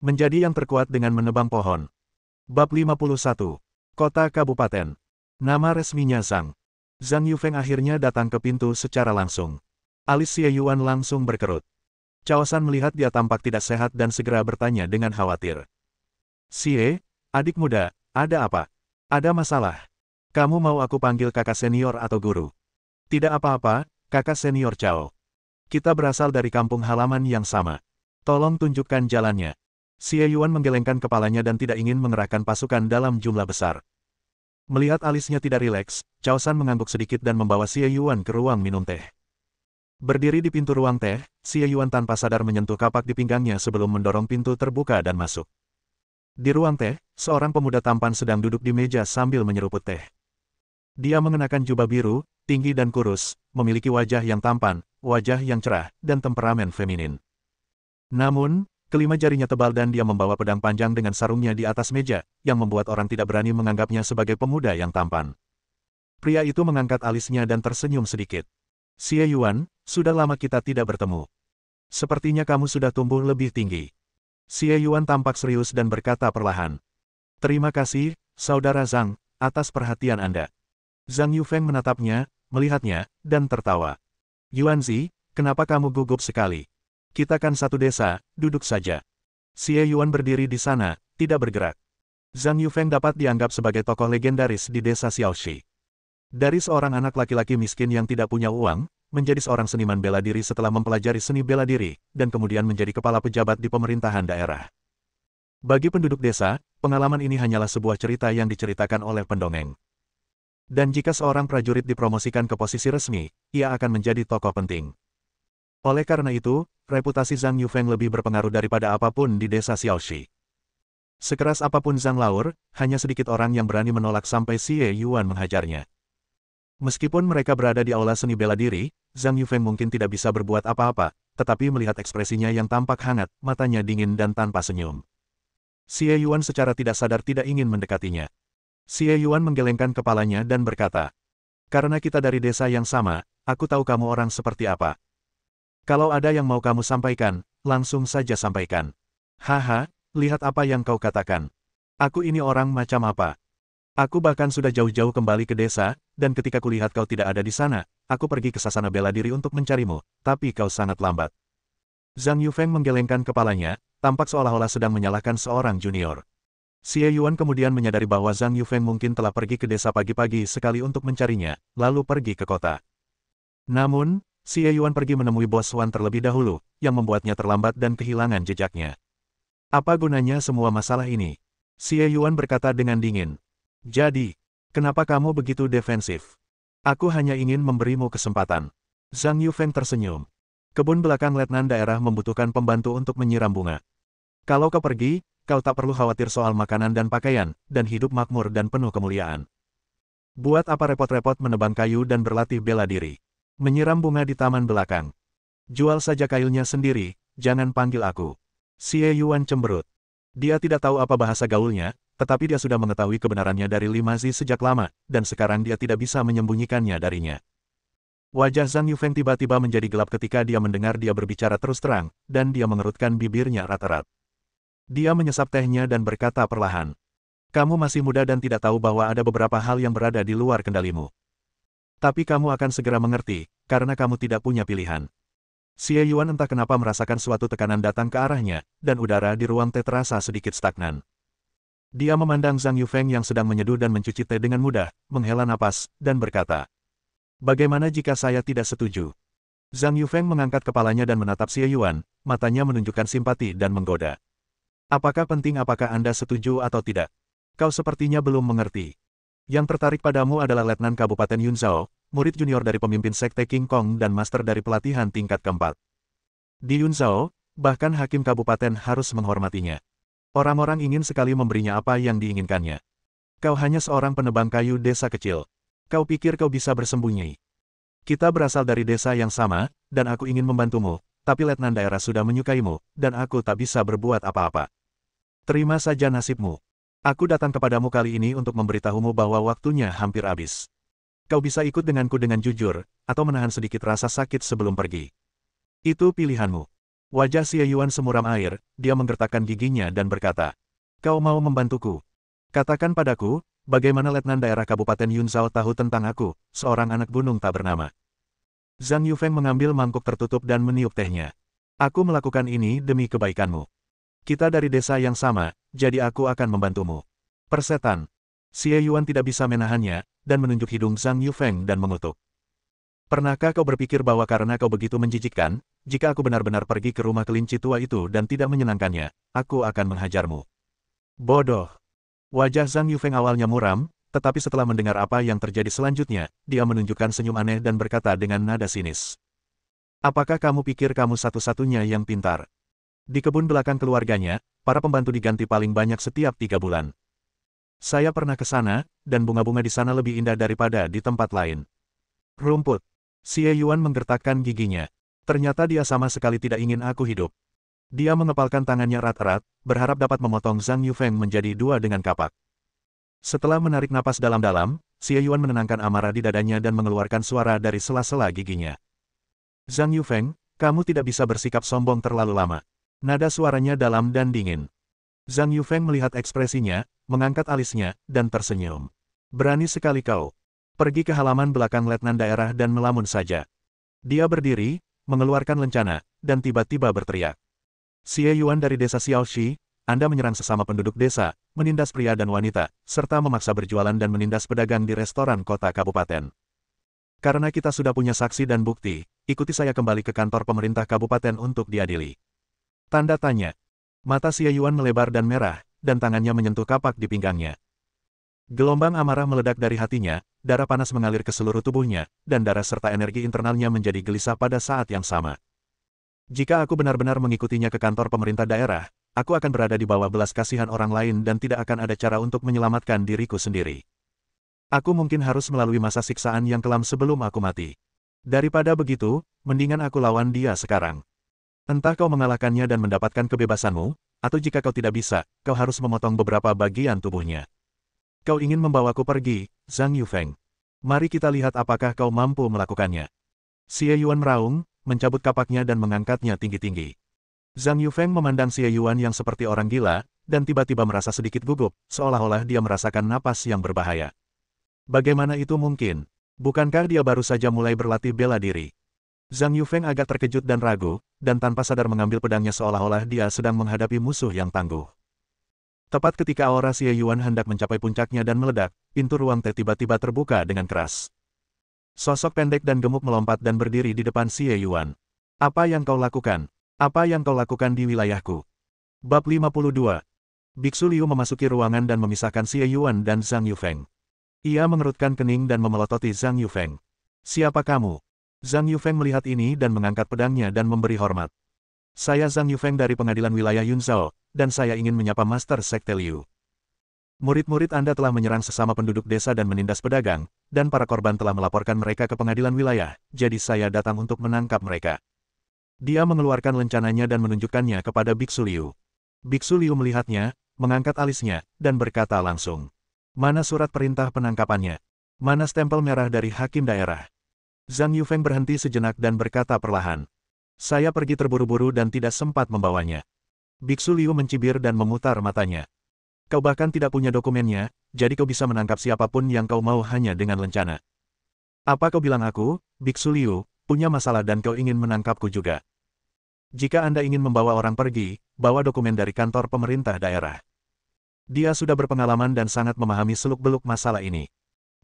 Menjadi yang terkuat dengan menebang pohon. Bab 51. Kota Kabupaten. Nama resminya Zhang. Zhang Yufeng akhirnya datang ke pintu secara langsung. Alis Xie Yuan langsung berkerut. Cao San melihat dia tampak tidak sehat dan segera bertanya dengan khawatir. Xie, adik muda, ada apa? Ada masalah? Kamu mau aku panggil kakak senior atau guru? Tidak apa-apa, kakak senior Cao. Kita berasal dari kampung halaman yang sama. Tolong tunjukkan jalannya. Xie Yuan menggelengkan kepalanya dan tidak ingin mengerahkan pasukan dalam jumlah besar. Melihat alisnya tidak rileks, Cao San mengangguk sedikit dan membawa Xie Yuan ke ruang minum teh. Berdiri di pintu ruang teh, Xie Yuan tanpa sadar menyentuh kapak di pinggangnya sebelum mendorong pintu terbuka dan masuk. Di ruang teh, seorang pemuda tampan sedang duduk di meja sambil menyeruput teh. Dia mengenakan jubah biru, tinggi dan kurus, memiliki wajah yang tampan, wajah yang cerah, dan temperamen feminin. Namun, kelima jarinya tebal dan dia membawa pedang panjang dengan sarungnya di atas meja, yang membuat orang tidak berani menganggapnya sebagai pemuda yang tampan. Pria itu mengangkat alisnya dan tersenyum sedikit. Xie Yuan, sudah lama kita tidak bertemu. Sepertinya kamu sudah tumbuh lebih tinggi. Xie Yuan tampak serius dan berkata perlahan. Terima kasih, Saudara Zhang, atas perhatian Anda. Zhang Yufeng menatapnya, melihatnya, dan tertawa. Yuanzi, kenapa kamu gugup sekali? Kita kan satu desa, duduk saja. Xie Yuan berdiri di sana, tidak bergerak. Zhang Yufeng dapat dianggap sebagai tokoh legendaris di desa Xiaoxi. Dari seorang anak laki-laki miskin yang tidak punya uang, menjadi seorang seniman bela diri setelah mempelajari seni bela diri, dan kemudian menjadi kepala pejabat di pemerintahan daerah. Bagi penduduk desa, pengalaman ini hanyalah sebuah cerita yang diceritakan oleh pendongeng. Dan jika seorang prajurit dipromosikan ke posisi resmi, ia akan menjadi tokoh penting. Oleh karena itu, reputasi Zhang Yufeng lebih berpengaruh daripada apapun di desa Xiaoxi. Sekeras apapun Zhang Laur, hanya sedikit orang yang berani menolak sampai Xie Yuan menghajarnya. Meskipun mereka berada di aula seni bela diri, Zhang Yufeng mungkin tidak bisa berbuat apa-apa, tetapi melihat ekspresinya yang tampak hangat, matanya dingin dan tanpa senyum. Xie Yuan secara tidak sadar tidak ingin mendekatinya. Xie Yuan menggelengkan kepalanya dan berkata, karena kita dari desa yang sama, aku tahu kamu orang seperti apa. Kalau ada yang mau kamu sampaikan, langsung saja sampaikan. Haha, lihat apa yang kau katakan. Aku ini orang macam apa? Aku bahkan sudah jauh-jauh kembali ke desa, dan ketika kulihat kau tidak ada di sana, aku pergi ke sasana bela diri untuk mencarimu, tapi kau sangat lambat. Zhang Yufeng menggelengkan kepalanya, tampak seolah-olah sedang menyalahkan seorang junior. Xie Yuan kemudian menyadari bahwa Zhang Yufeng mungkin telah pergi ke desa pagi-pagi sekali untuk mencarinya, lalu pergi ke kota. Namun, Xie Yuan pergi menemui bos Wan terlebih dahulu, yang membuatnya terlambat dan kehilangan jejaknya. Apa gunanya semua masalah ini? Xie Yuan berkata dengan dingin. Jadi, kenapa kamu begitu defensif? Aku hanya ingin memberimu kesempatan. Zhang Yufeng tersenyum. Kebun belakang letnan daerah membutuhkan pembantu untuk menyiram bunga. Kalau kau pergi, kau tak perlu khawatir soal makanan dan pakaian, dan hidup makmur dan penuh kemuliaan. Buat apa repot-repot menebang kayu dan berlatih bela diri? Menyiram bunga di taman belakang. Jual saja kayunya sendiri, jangan panggil aku. Xie Yuan cemberut. Dia tidak tahu apa bahasa gaulnya, tetapi dia sudah mengetahui kebenarannya dari Lima Zi sejak lama, dan sekarang dia tidak bisa menyembunyikannya darinya. Wajah Zhang Yufeng tiba-tiba menjadi gelap ketika dia mendengar dia berbicara terus terang, dan dia mengerutkan bibirnya erat-erat. Dia menyesap tehnya dan berkata perlahan. Kamu masih muda dan tidak tahu bahwa ada beberapa hal yang berada di luar kendalimu. Tapi kamu akan segera mengerti, karena kamu tidak punya pilihan. Xie Yuan entah kenapa merasakan suatu tekanan datang ke arahnya, dan udara di ruang teh terasa sedikit stagnan. Dia memandang Zhang Yufeng yang sedang menyeduh dan mencuci teh dengan mudah, menghela napas, dan berkata, bagaimana jika saya tidak setuju? Zhang Yufeng mengangkat kepalanya dan menatap Xie Yuan, matanya menunjukkan simpati dan menggoda. Apakah penting apakah Anda setuju atau tidak? Kau sepertinya belum mengerti. Yang tertarik padamu adalah Letnan Kabupaten Yunzhou, murid junior dari pemimpin Sekte King Kong dan master dari pelatihan tingkat keempat. Di Yunzhou, bahkan hakim kabupaten harus menghormatinya. Orang-orang ingin sekali memberinya apa yang diinginkannya. Kau hanya seorang penebang kayu desa kecil. Kau pikir kau bisa bersembunyi. Kita berasal dari desa yang sama, dan aku ingin membantumu, tapi letnan daerah sudah menyukaimu, dan aku tak bisa berbuat apa-apa. Terima saja nasibmu. Aku datang kepadamu kali ini untuk memberitahumu bahwa waktunya hampir habis. Kau bisa ikut denganku dengan jujur, atau menahan sedikit rasa sakit sebelum pergi. Itu pilihanmu. Wajah Xie Yuan semuram air, dia menggertakkan giginya dan berkata, "Kau mau membantuku? Katakan padaku, bagaimana Letnan Daerah Kabupaten Yunzhou tahu tentang aku, seorang anak gunung tak bernama?" Zhang Yufeng mengambil mangkuk tertutup dan meniup tehnya. "Aku melakukan ini demi kebaikanmu. Kita dari desa yang sama, jadi aku akan membantumu." Persetan. Xie Yuan tidak bisa menahannya, dan menunjuk hidung Zhang Yufeng dan mengutuk. "Pernahkah kau berpikir bahwa karena kau begitu menjijikkan, jika aku benar-benar pergi ke rumah kelinci tua itu dan tidak menyenangkannya, aku akan menghajarmu?" Bodoh. Wajah Zhang Yufeng awalnya muram, tetapi setelah mendengar apa yang terjadi selanjutnya, dia menunjukkan senyum aneh dan berkata dengan nada sinis. "Apakah kamu pikir kamu satu-satunya yang pintar? Di kebun belakang keluarganya, para pembantu diganti paling banyak setiap 3 bulan. Saya pernah ke sana, dan bunga-bunga di sana lebih indah daripada di tempat lain. Rumput." Xie Yuan menggertakkan giginya. Ternyata dia sama sekali tidak ingin aku hidup. Dia mengepalkan tangannya erat-erat, berharap dapat memotong Zhang Yufeng menjadi 2 dengan kapak. Setelah menarik napas dalam-dalam, Xie Yuan menenangkan amarah di dadanya dan mengeluarkan suara dari sela-sela giginya. "Zhang Yufeng, kamu tidak bisa bersikap sombong terlalu lama." Nada suaranya dalam dan dingin. Zhang Yufeng melihat ekspresinya, mengangkat alisnya, dan tersenyum. "Berani sekali kau. Pergi ke halaman belakang Letnan Daerah dan melamun saja." Dia berdiri, mengeluarkan lencana, dan tiba-tiba berteriak. "Xie Yuan dari desa Xiaoxi, Anda menyerang sesama penduduk desa, menindas pria dan wanita, serta memaksa berjualan dan menindas pedagang di restoran kota kabupaten. Karena kita sudah punya saksi dan bukti, ikuti saya kembali ke kantor pemerintah kabupaten untuk diadili." Tanda tanya. Mata Xie Yuan melebar dan merah, dan tangannya menyentuh kapak di pinggangnya. Gelombang amarah meledak dari hatinya, darah panas mengalir ke seluruh tubuhnya, dan darah serta energi internalnya menjadi gelisah pada saat yang sama. "Jika aku benar-benar mengikutinya ke kantor pemerintah daerah, aku akan berada di bawah belas kasihan orang lain dan tidak akan ada cara untuk menyelamatkan diriku sendiri. Aku mungkin harus melalui masa siksaan yang kelam sebelum aku mati. Daripada begitu, mendingan aku lawan dia sekarang. Entah kau mengalahkannya dan mendapatkan kebebasanmu, atau jika kau tidak bisa, kau harus memotong beberapa bagian tubuhnya. Kau ingin membawaku pergi, Zhang Yufeng? Mari kita lihat apakah kau mampu melakukannya." Xie Yuan meraung, mencabut kapaknya dan mengangkatnya tinggi-tinggi. Zhang Yufeng memandang Xie Yuan yang seperti orang gila, dan tiba-tiba merasa sedikit gugup, seolah-olah dia merasakan napas yang berbahaya. Bagaimana itu mungkin? Bukankah dia baru saja mulai berlatih bela diri? Zhang Yufeng agak terkejut dan ragu, dan tanpa sadar mengambil pedangnya seolah-olah dia sedang menghadapi musuh yang tangguh. Tepat ketika aura Xie Yuan hendak mencapai puncaknya dan meledak, pintu ruang teh tiba-tiba terbuka dengan keras. Sosok pendek dan gemuk melompat dan berdiri di depan Xie Yuan. "Apa yang kau lakukan? Apa yang kau lakukan di wilayahku?" Bab 52. Biksu Liu memasuki ruangan dan memisahkan Xie Yuan dan Zhang Yufeng. Ia mengerutkan kening dan memelototi Zhang Yufeng. "Siapa kamu?" Zhang Yufeng melihat ini dan mengangkat pedangnya dan memberi hormat. "Saya Zhang Yufeng dari pengadilan wilayah Yunzhou, dan saya ingin menyapa Master Sekte Liu. Murid-murid Anda telah menyerang sesama penduduk desa dan menindas pedagang, dan para korban telah melaporkan mereka ke pengadilan wilayah, jadi saya datang untuk menangkap mereka." Dia mengeluarkan lencananya dan menunjukkannya kepada Biksu Liu. Biksu Liu melihatnya, mengangkat alisnya, dan berkata langsung, "Mana surat perintah penangkapannya? Mana stempel merah dari hakim daerah?" Zhang Yufeng berhenti sejenak dan berkata perlahan, "Saya pergi terburu-buru dan tidak sempat membawanya." Biksu Liu mencibir dan memutar matanya. "Kau bahkan tidak punya dokumennya, jadi kau bisa menangkap siapapun yang kau mau hanya dengan lencana. Apa kau bilang aku, Biksu Liu, punya masalah dan kau ingin menangkapku juga? Jika Anda ingin membawa orang pergi, bawa dokumen dari kantor pemerintah daerah." Dia sudah berpengalaman dan sangat memahami seluk-beluk masalah ini.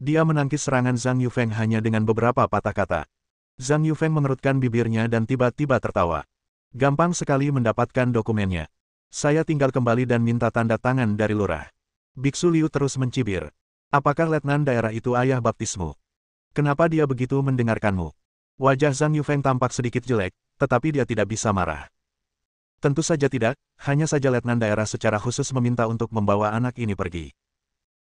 Dia menangkis serangan Zhang Yufeng hanya dengan beberapa patah kata. Zhang Yufeng mengerutkan bibirnya dan tiba-tiba tertawa. "Gampang sekali mendapatkan dokumennya. Saya tinggal kembali dan minta tanda tangan dari lurah." Biksu Liu terus mencibir. "Apakah letnan daerah itu ayah baptismu? Kenapa dia begitu mendengarkanmu?" Wajah Zhang Yufeng tampak sedikit jelek, tetapi dia tidak bisa marah. "Tentu saja tidak, hanya saja letnan daerah secara khusus meminta untuk membawa anak ini pergi."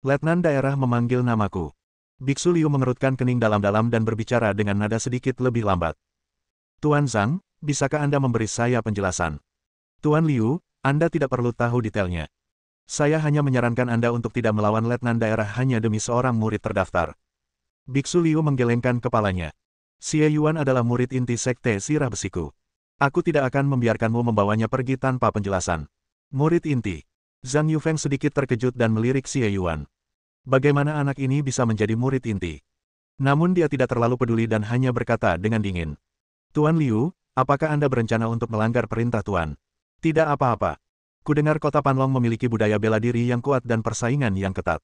"Letnan daerah memanggil namaku." Biksu Liu mengerutkan kening dalam-dalam dan berbicara dengan nada sedikit lebih lambat. "Tuan Zhang, bisakah Anda memberi saya penjelasan?" "Tuan Liu, Anda tidak perlu tahu detailnya. Saya hanya menyarankan Anda untuk tidak melawan letnan daerah hanya demi seorang murid terdaftar." Biksu Liu menggelengkan kepalanya. "Xie Yuan adalah murid inti sekte Sirah Besiku. Aku tidak akan membiarkanmu membawanya pergi tanpa penjelasan. Murid inti. Zhang Yufeng sedikit terkejut dan melirik Xie Yuan. Bagaimana anak ini bisa menjadi murid inti? Namun dia tidak terlalu peduli dan hanya berkata dengan dingin. Tuan Liu, apakah Anda berencana untuk melanggar perintah Tuan? Tidak apa-apa. Kudengar kota Panlong memiliki budaya bela diri yang kuat dan persaingan yang ketat.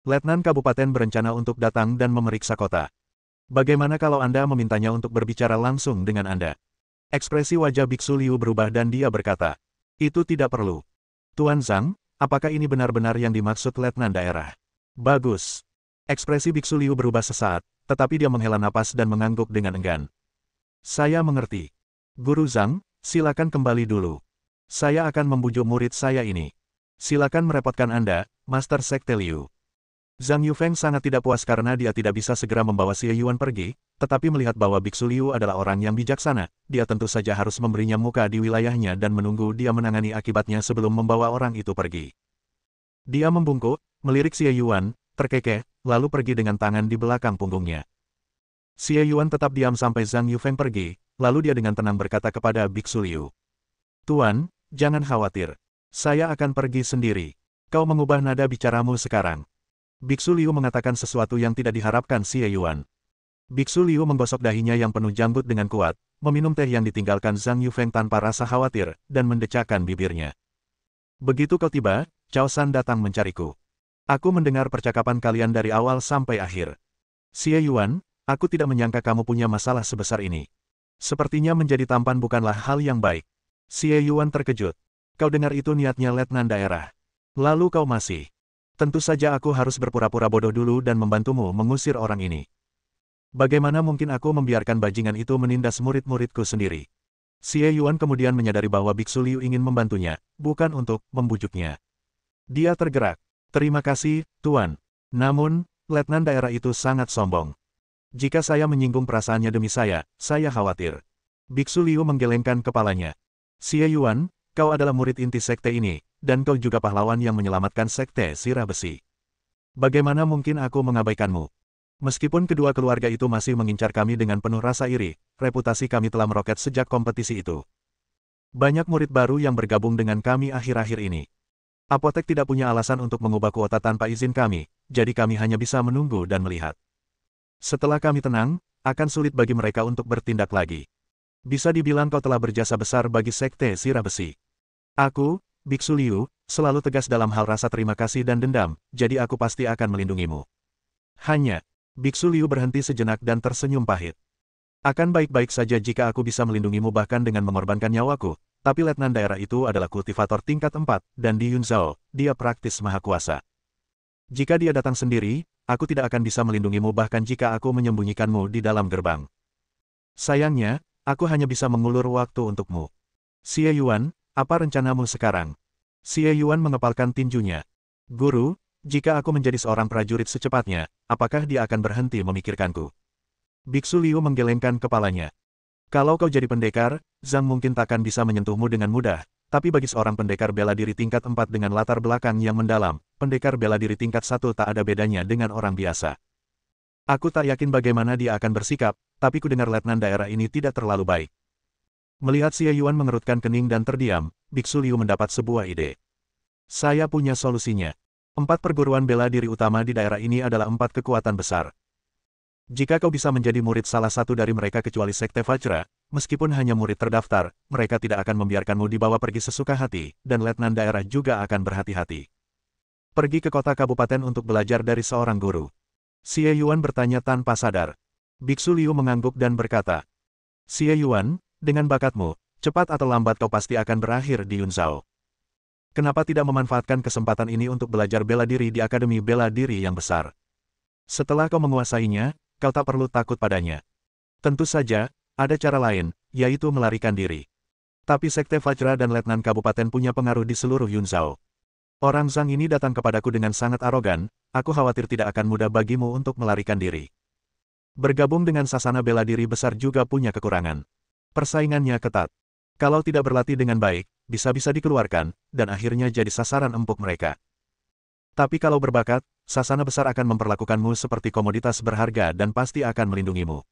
Letnan Kabupaten berencana untuk datang dan memeriksa kota. Bagaimana kalau Anda memintanya untuk berbicara langsung dengan Anda? Ekspresi wajah Biksu Liu berubah dan dia berkata, itu tidak perlu. Tuan Zhang, apakah ini benar-benar yang dimaksud Letnan daerah? Bagus. Ekspresi Biksu Liu berubah sesaat, tetapi dia menghela napas dan mengangguk dengan enggan. Saya mengerti. Guru Zhang, silakan kembali dulu. Saya akan membujuk murid saya ini. Silakan merepotkan Anda, Master Sekte Liu. Zhang Yufeng sangat tidak puas karena dia tidak bisa segera membawa Xie Yuan pergi, tetapi melihat bahwa Biksu Liu adalah orang yang bijaksana, dia tentu saja harus memberinya muka di wilayahnya dan menunggu dia menangani akibatnya sebelum membawa orang itu pergi. Dia membungkuk, melirik Xie Yuan, terkekeh, lalu pergi dengan tangan di belakang punggungnya. Xie Yuan tetap diam sampai Zhang Yufeng pergi, lalu dia dengan tenang berkata kepada Biksu Liu. Tuan, jangan khawatir. Saya akan pergi sendiri. Kau mengubah nada bicaramu sekarang. Biksu Liu mengatakan sesuatu yang tidak diharapkan Xie Yuan. Biksu Liu menggosok dahinya yang penuh janggut dengan kuat, meminum teh yang ditinggalkan Zhang Yufeng tanpa rasa khawatir, dan mendecakkan bibirnya. Begitu kau tiba, Cao San datang mencariku. Aku mendengar percakapan kalian dari awal sampai akhir. Xie Yuan, aku tidak menyangka kamu punya masalah sebesar ini. Sepertinya menjadi tampan bukanlah hal yang baik. Xie Yuan terkejut. Kau dengar itu niatnya Letnan daerah. Lalu kau masih. Tentu saja aku harus berpura-pura bodoh dulu dan membantumu mengusir orang ini. Bagaimana mungkin aku membiarkan bajingan itu menindas murid-muridku sendiri? Xie Yuan kemudian menyadari bahwa Biksu Liu ingin membantunya, bukan untuk membujuknya. Dia tergerak. Terima kasih, Tuan. Namun, Letnan daerah itu sangat sombong. Jika saya menyinggung perasaannya demi saya khawatir. Biksu Liu menggelengkan kepalanya. Xie Yuan, kau adalah murid inti sekte ini, dan kau juga pahlawan yang menyelamatkan sekte Sirah Besi. Bagaimana mungkin aku mengabaikanmu? Meskipun kedua keluarga itu masih mengincar kami dengan penuh rasa iri, reputasi kami telah meroket sejak kompetisi itu. Banyak murid baru yang bergabung dengan kami akhir-akhir ini. Apotek tidak punya alasan untuk mengubah kuota tanpa izin kami, jadi kami hanya bisa menunggu dan melihat. Setelah kami tenang, akan sulit bagi mereka untuk bertindak lagi. Bisa dibilang kau telah berjasa besar bagi sekte Sirah Besi. Aku, Biksu Liu, selalu tegas dalam hal rasa terima kasih dan dendam, jadi aku pasti akan melindungimu. Hanya, Biksu Liu berhenti sejenak dan tersenyum pahit. Akan baik-baik saja jika aku bisa melindungimu bahkan dengan mengorbankan nyawaku, tapi letnan daerah itu adalah kultivator tingkat 4, dan di Yunzhou, dia praktis maha kuasa. Jika dia datang sendiri, aku tidak akan bisa melindungimu bahkan jika aku menyembunyikanmu di dalam gerbang. Sayangnya, aku hanya bisa mengulur waktu untukmu. Xie Yuan, apa rencanamu sekarang? Xie Yuan mengepalkan tinjunya. Guru, jika aku menjadi seorang prajurit secepatnya, apakah dia akan berhenti memikirkanku? Biksu Liu menggelengkan kepalanya. Kalau kau jadi pendekar, Zhang mungkin takkan bisa menyentuhmu dengan mudah, tapi bagi seorang pendekar bela diri tingkat 4 dengan latar belakang yang mendalam, pendekar bela diri tingkat 1 tak ada bedanya dengan orang biasa. Aku tak yakin bagaimana dia akan bersikap, tapi kudengar letnan daerah ini tidak terlalu baik. Melihat Xie Yuan mengerutkan kening dan terdiam, Biksu Liu mendapat sebuah ide. Saya punya solusinya. 4 perguruan bela diri utama di daerah ini adalah 4 kekuatan besar. Jika kau bisa menjadi murid salah satu dari mereka kecuali Sekte Vajra, meskipun hanya murid terdaftar, mereka tidak akan membiarkanmu dibawa pergi sesuka hati, dan letnan daerah juga akan berhati-hati. Pergi ke kota kabupaten untuk belajar dari seorang guru. Xie Yuan bertanya tanpa sadar. Biksu Liu mengangguk dan berkata, Xie Yuan, dengan bakatmu, cepat atau lambat kau pasti akan berakhir di Yunzhou. Kenapa tidak memanfaatkan kesempatan ini untuk belajar bela diri di Akademi Bela Diri yang besar? Setelah kau menguasainya, kau tak perlu takut padanya. Tentu saja, ada cara lain, yaitu melarikan diri. Tapi Sekte Vajra dan Letnan Kabupaten punya pengaruh di seluruh Yunzhou. Orang Zhang ini datang kepadaku dengan sangat arogan, aku khawatir tidak akan mudah bagimu untuk melarikan diri. Bergabung dengan sasana bela diri besar juga punya kekurangan. Persaingannya ketat. Kalau tidak berlatih dengan baik, bisa-bisa dikeluarkan, dan akhirnya jadi sasaran empuk mereka. Tapi kalau berbakat, sasana besar akan memperlakukanmu seperti komoditas berharga dan pasti akan melindungimu.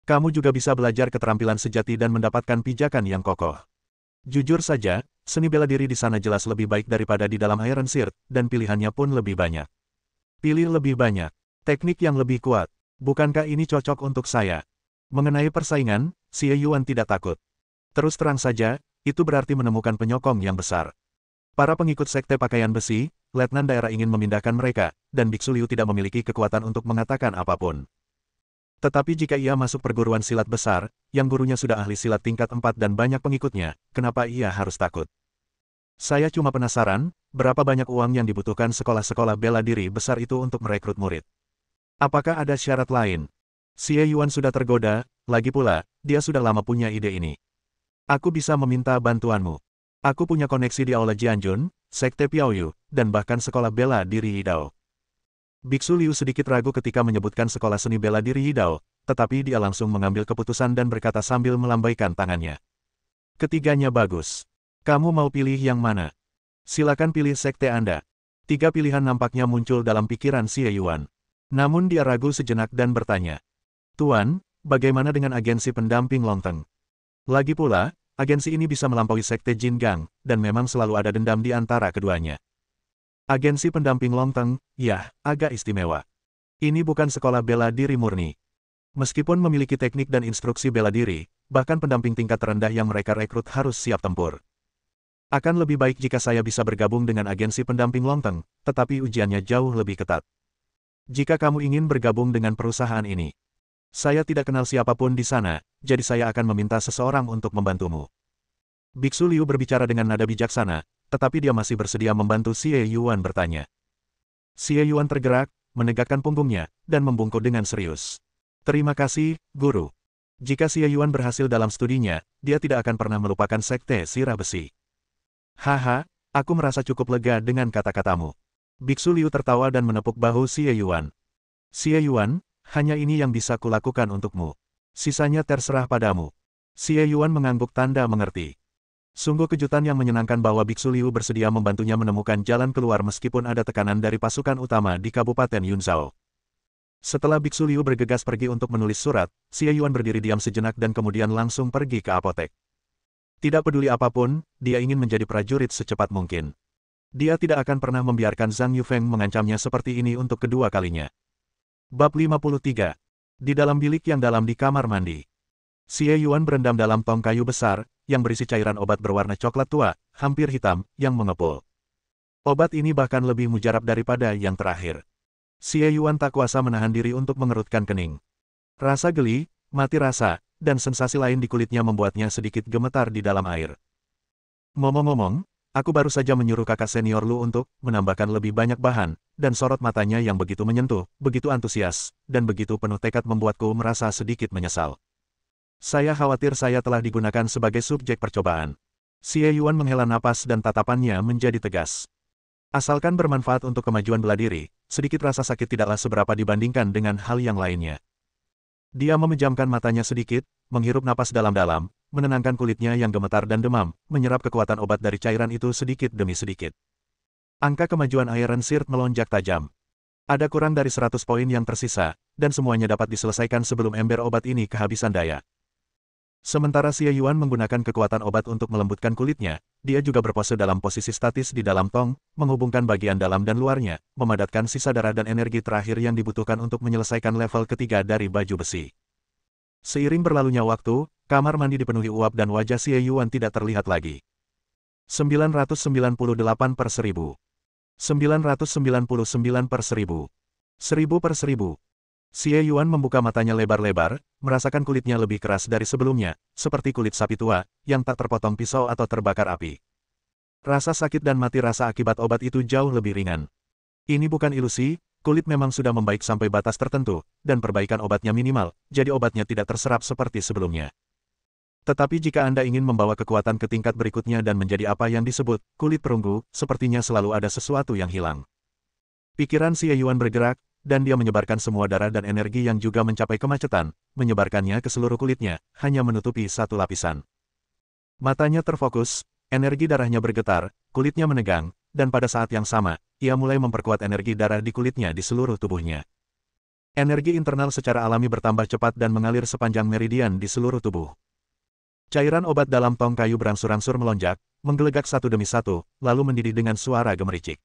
Kamu juga bisa belajar keterampilan sejati dan mendapatkan pijakan yang kokoh. Jujur saja, seni bela diri di sana jelas lebih baik daripada di dalam Iron Shirt, dan pilihannya pun lebih banyak. Pilih lebih banyak. Teknik yang lebih kuat. Bukankah ini cocok untuk saya? Mengenai persaingan, Xie Yuan tidak takut. Terus terang saja, itu berarti menemukan penyokong yang besar. Para pengikut sekte pakaian besi, letnan daerah ingin memindahkan mereka, dan Biksu Liu tidak memiliki kekuatan untuk mengatakan apapun. Tetapi jika ia masuk perguruan silat besar, yang gurunya sudah ahli silat tingkat 4 dan banyak pengikutnya, kenapa ia harus takut? Saya cuma penasaran, berapa banyak uang yang dibutuhkan sekolah-sekolah bela diri besar itu untuk merekrut murid? Apakah ada syarat lain? Xie Yuan sudah tergoda, lagi pula, dia sudah lama punya ide ini. Aku bisa meminta bantuanmu. Aku punya koneksi di Aula Jianjun, Sekte Piaoyu, dan bahkan sekolah bela diri Yidao. Biksu Liu sedikit ragu ketika menyebutkan sekolah seni bela diri Yidao, tetapi dia langsung mengambil keputusan dan berkata sambil melambaikan tangannya. Ketiganya bagus. Kamu mau pilih yang mana? Silakan pilih sekte Anda. 3 pilihan nampaknya muncul dalam pikiran Xie Yuan. Namun dia ragu sejenak dan bertanya. Tuan, bagaimana dengan agensi pendamping Longteng? Lagi pula, agensi ini bisa melampaui sekte Jin Gang, dan memang selalu ada dendam di antara keduanya. Agensi pendamping Longteng, ya, agak istimewa. Ini bukan sekolah bela diri murni. Meskipun memiliki teknik dan instruksi bela diri, bahkan pendamping tingkat terendah yang mereka rekrut harus siap tempur. Akan lebih baik jika saya bisa bergabung dengan agensi pendamping Longteng, tetapi ujiannya jauh lebih ketat. Jika kamu ingin bergabung dengan perusahaan ini, saya tidak kenal siapapun di sana, jadi saya akan meminta seseorang untuk membantumu. Biksu Liu berbicara dengan nada bijaksana, tetapi dia masih bersedia membantu Xie Yuan bertanya. Xie Yuan tergerak, menegakkan punggungnya, dan membungkuk dengan serius. Terima kasih, Guru. Jika Xie Yuan berhasil dalam studinya, dia tidak akan pernah melupakan sekte sirah besi. Haha, aku merasa cukup lega dengan kata-katamu. Biksu Liu tertawa dan menepuk bahu Xie Yuan. Xie Yuan, hanya ini yang bisa kulakukan untukmu. Sisanya terserah padamu. Xie Yuan mengangguk tanda mengerti. Sungguh kejutan yang menyenangkan bahwa Biksu Liu bersedia membantunya menemukan jalan keluar meskipun ada tekanan dari pasukan utama di Kabupaten Yunzhou. Setelah Biksu Liu bergegas pergi untuk menulis surat, Xie Yuan berdiri diam sejenak dan kemudian langsung pergi ke apotek. Tidak peduli apapun, dia ingin menjadi prajurit secepat mungkin. Dia tidak akan pernah membiarkan Zhang Yufeng mengancamnya seperti ini untuk kedua kalinya. Bab 53. Di dalam bilik yang dalam di kamar mandi. Xie Yuan berendam dalam tong kayu besar, yang berisi cairan obat berwarna coklat tua, hampir hitam, yang mengepul. Obat ini bahkan lebih mujarab daripada yang terakhir. Xie Yuan tak kuasa menahan diri untuk mengerutkan kening. Rasa geli, mati rasa, dan sensasi lain di kulitnya membuatnya sedikit gemetar di dalam air. Ngomong-ngomong, aku baru saja menyuruh kakak senior Lu untuk menambahkan lebih banyak bahan, dan sorot matanya yang begitu menyentuh, begitu antusias, dan begitu penuh tekad membuatku merasa sedikit menyesal. Saya khawatir saya telah digunakan sebagai subjek percobaan. Xie Yuan menghela napas dan tatapannya menjadi tegas. Asalkan bermanfaat untuk kemajuan bela diri, sedikit rasa sakit tidaklah seberapa dibandingkan dengan hal yang lainnya. Dia memejamkan matanya sedikit, menghirup napas dalam-dalam, menenangkan kulitnya yang gemetar dan demam, menyerap kekuatan obat dari cairan itu sedikit demi sedikit. Angka kemajuan Iron Shirt melonjak tajam. Ada kurang dari 100 poin yang tersisa, dan semuanya dapat diselesaikan sebelum ember obat ini kehabisan daya. Sementara Xie Yuan menggunakan kekuatan obat untuk melembutkan kulitnya, dia juga berpose dalam posisi statis di dalam tong, menghubungkan bagian dalam dan luarnya, memadatkan sisa darah dan energi terakhir yang dibutuhkan untuk menyelesaikan level ketiga dari baju besi. Seiring berlalunya waktu, kamar mandi dipenuhi uap dan wajah Xie Yuan tidak terlihat lagi. 998 per 1000. 999 per 1000. 1000 per 1000. Xie Yuan membuka matanya lebar-lebar, merasakan kulitnya lebih keras dari sebelumnya, seperti kulit sapi tua, yang tak terpotong pisau atau terbakar api. Rasa sakit dan mati rasa akibat obat itu jauh lebih ringan. Ini bukan ilusi, kulit memang sudah membaik sampai batas tertentu, dan perbaikan obatnya minimal, jadi obatnya tidak terserap seperti sebelumnya. Tetapi jika Anda ingin membawa kekuatan ke tingkat berikutnya dan menjadi apa yang disebut kulit perunggu, sepertinya selalu ada sesuatu yang hilang. Pikiran Xie Yuan bergerak, dan dia menyebarkan semua darah dan energi yang juga mencapai kemacetan, menyebarkannya ke seluruh kulitnya, hanya menutupi satu lapisan. Matanya terfokus, energi darahnya bergetar, kulitnya menegang, dan pada saat yang sama, ia mulai memperkuat energi darah di kulitnya di seluruh tubuhnya. Energi internal secara alami bertambah cepat dan mengalir sepanjang meridian di seluruh tubuh. Cairan obat dalam tong kayu berangsur-angsur melonjak, menggelegak satu demi satu, lalu mendidih dengan suara gemericik.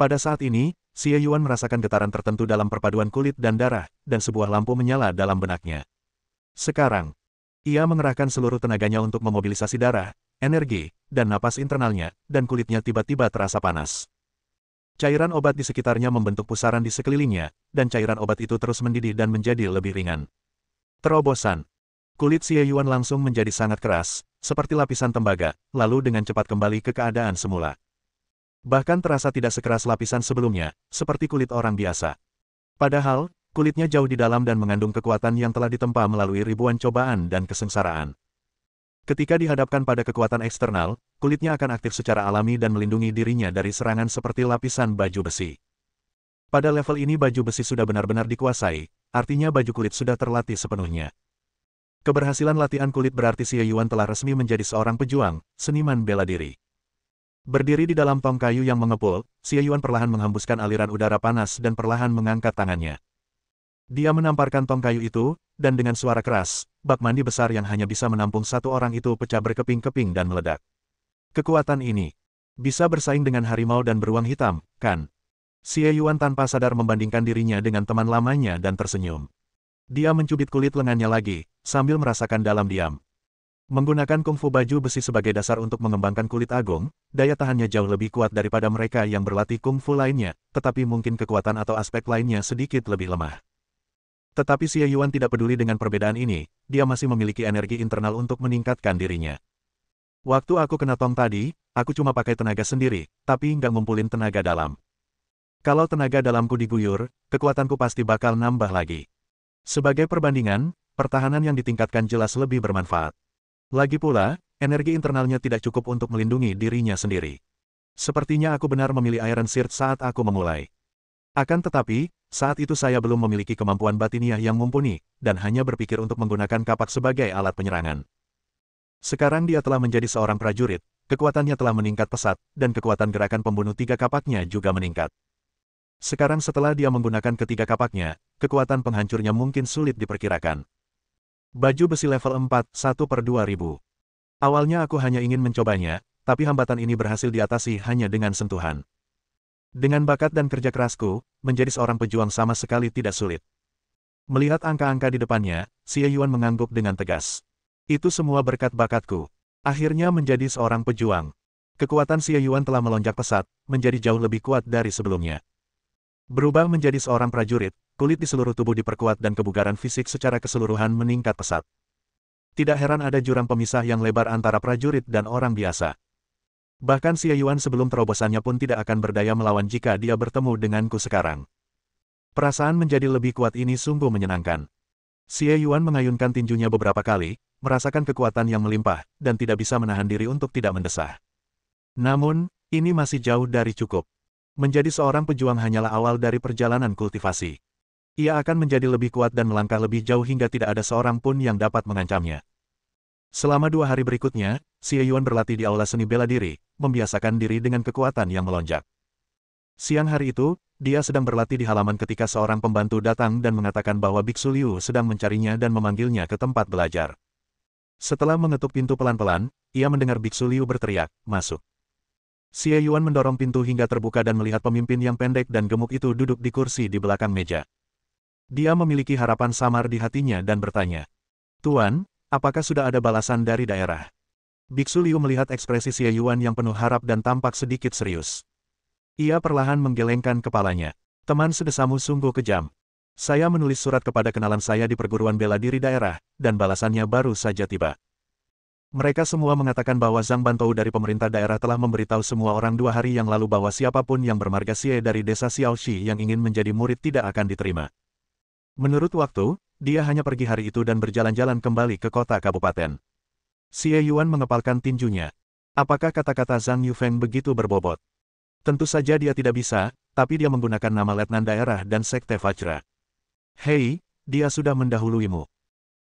Pada saat ini, Xie Yuan merasakan getaran tertentu dalam perpaduan kulit dan darah, dan sebuah lampu menyala dalam benaknya. Sekarang, ia mengerahkan seluruh tenaganya untuk memobilisasi darah, energi, dan napas internalnya, dan kulitnya tiba-tiba terasa panas. Cairan obat di sekitarnya membentuk pusaran di sekelilingnya, dan cairan obat itu terus mendidih dan menjadi lebih ringan. Terobosan. Kulit Xie Yuan langsung menjadi sangat keras, seperti lapisan tembaga, lalu dengan cepat kembali ke keadaan semula. Bahkan terasa tidak sekeras lapisan sebelumnya, seperti kulit orang biasa. Padahal, kulitnya jauh di dalam dan mengandung kekuatan yang telah ditempa melalui ribuan cobaan dan kesengsaraan. Ketika dihadapkan pada kekuatan eksternal, kulitnya akan aktif secara alami dan melindungi dirinya dari serangan seperti lapisan baju besi. Pada level ini baju besi sudah benar-benar dikuasai, artinya baju kulit sudah terlatih sepenuhnya. Keberhasilan latihan kulit berarti Xie Yuan telah resmi menjadi seorang pejuang, seniman bela diri. Berdiri di dalam tong kayu yang mengepul, Xie Yuan perlahan menghembuskan aliran udara panas dan perlahan mengangkat tangannya. Dia menamparkan tong kayu itu, dan dengan suara keras, bak mandi besar yang hanya bisa menampung satu orang itu pecah berkeping-keping dan meledak. Kekuatan ini bisa bersaing dengan harimau dan beruang hitam, kan? Xie Yuan tanpa sadar membandingkan dirinya dengan teman lamanya dan tersenyum. Dia mencubit kulit lengannya lagi, sambil merasakan dalam diam. Menggunakan kungfu baju besi sebagai dasar untuk mengembangkan kulit agung, daya tahannya jauh lebih kuat daripada mereka yang berlatih kungfu lainnya, tetapi mungkin kekuatan atau aspek lainnya sedikit lebih lemah. Tetapi Xie Yuan tidak peduli dengan perbedaan ini, dia masih memiliki energi internal untuk meningkatkan dirinya. Waktu aku kena tong tadi, aku cuma pakai tenaga sendiri, tapi nggak ngumpulin tenaga dalam. Kalau tenaga dalamku diguyur, kekuatanku pasti bakal nambah lagi. Sebagai perbandingan, pertahanan yang ditingkatkan jelas lebih bermanfaat. Lagi pula, energi internalnya tidak cukup untuk melindungi dirinya sendiri. Sepertinya aku benar memilih Iron Shirt saat aku memulai. Akan tetapi, saat itu saya belum memiliki kemampuan batiniah yang mumpuni, dan hanya berpikir untuk menggunakan kapak sebagai alat penyerangan. Sekarang dia telah menjadi seorang prajurit, kekuatannya telah meningkat pesat, dan kekuatan gerakan pembunuh tiga kapaknya juga meningkat. Sekarang setelah dia menggunakan ketiga kapaknya, kekuatan penghancurnya mungkin sulit diperkirakan. Baju besi level 4, 1/2000. Awalnya aku hanya ingin mencobanya, tapi hambatan ini berhasil diatasi hanya dengan sentuhan. Dengan bakat dan kerja kerasku, menjadi seorang pejuang sama sekali tidak sulit. Melihat angka-angka di depannya, Xie Yuan mengangguk dengan tegas. Itu semua berkat bakatku. Akhirnya menjadi seorang pejuang. Kekuatan Xie Yuan telah melonjak pesat, menjadi jauh lebih kuat dari sebelumnya. Berubah menjadi seorang prajurit, kulit di seluruh tubuh diperkuat dan kebugaran fisik secara keseluruhan meningkat pesat. Tidak heran ada jurang pemisah yang lebar antara prajurit dan orang biasa. Bahkan Xie Yuan sebelum terobosannya pun tidak akan berdaya melawan jika dia bertemu denganku sekarang. Perasaan menjadi lebih kuat ini sungguh menyenangkan. Xie Yuan mengayunkan tinjunya beberapa kali, merasakan kekuatan yang melimpah, dan tidak bisa menahan diri untuk tidak mendesah. Namun, ini masih jauh dari cukup. Menjadi seorang pejuang hanyalah awal dari perjalanan kultivasi. Ia akan menjadi lebih kuat dan melangkah lebih jauh hingga tidak ada seorang pun yang dapat mengancamnya. Selama 2 hari berikutnya, Xie Yuan berlatih di aula seni bela diri, membiasakan diri dengan kekuatan yang melonjak. Siang hari itu, dia sedang berlatih di halaman ketika seorang pembantu datang dan mengatakan bahwa Biksu Liu sedang mencarinya dan memanggilnya ke tempat belajar. Setelah mengetuk pintu pelan-pelan, ia mendengar Biksu Liu berteriak, "Masuk." Xie Yuan mendorong pintu hingga terbuka dan melihat pemimpin yang pendek dan gemuk itu duduk di kursi di belakang meja. Dia memiliki harapan samar di hatinya dan bertanya, "Tuan, apakah sudah ada balasan dari daerah?" Biksu Liu melihat ekspresi Xie Yuan yang penuh harap dan tampak sedikit serius. Ia perlahan menggelengkan kepalanya. "Teman sedesamu sungguh kejam. Saya menulis surat kepada kenalan saya di perguruan bela diri daerah, dan balasannya baru saja tiba. Mereka semua mengatakan bahwa Zhang Bantou dari pemerintah daerah telah memberitahu semua orang 2 hari yang lalu bahwa siapapun yang bermarga Xie dari desa Xiaoxi yang ingin menjadi murid tidak akan diterima. Menurut waktu, dia hanya pergi hari itu dan berjalan-jalan kembali ke kota kabupaten." Xie Yuan mengepalkan tinjunya. Apakah kata-kata Zhang Yufeng begitu berbobot? Tentu saja dia tidak bisa, tapi dia menggunakan nama letnan daerah dan sekte Vajra. "Hei, dia sudah mendahuluimu.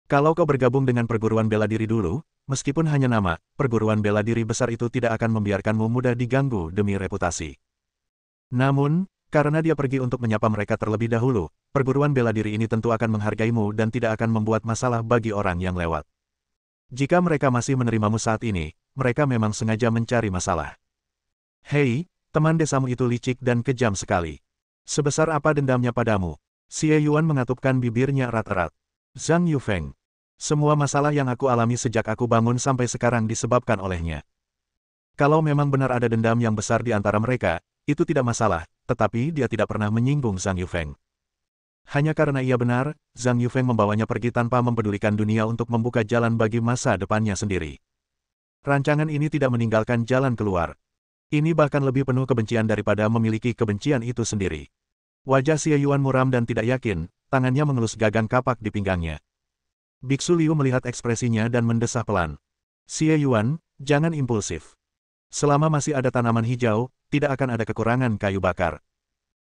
Kalau kau bergabung dengan perguruan bela diri dulu, meskipun hanya nama, perguruan bela diri besar itu tidak akan membiarkanmu mudah diganggu demi reputasi. Namun, Karena dia pergi untuk menyapa mereka terlebih dahulu, perguruan bela diri ini tentu akan menghargaimu dan tidak akan membuat masalah bagi orang yang lewat. Jika mereka masih menerimamu saat ini, mereka memang sengaja mencari masalah. Hei, teman desamu itu licik dan kejam sekali. Sebesar apa dendamnya padamu? Xie Yuan mengatupkan bibirnya erat-erat. Zhang Yufeng. Semua masalah yang aku alami sejak aku bangun sampai sekarang disebabkan olehnya. Kalau memang benar ada dendam yang besar di antara mereka, itu tidak masalah, tetapi dia tidak pernah menyinggung Zhang Yufeng. Hanya karena ia benar, Zhang Yufeng membawanya pergi tanpa mempedulikan dunia untuk membuka jalan bagi masa depannya sendiri. Rancangan ini tidak meninggalkan jalan keluar. Ini bahkan lebih penuh kebencian daripada memiliki kebencian itu sendiri. Wajah Xie Yuan muram dan tidak yakin, tangannya mengelus gagang kapak di pinggangnya. Biksu Liu melihat ekspresinya dan mendesah pelan. Xie Yuan, jangan impulsif. Selama masih ada tanaman hijau, tidak akan ada kekurangan kayu bakar.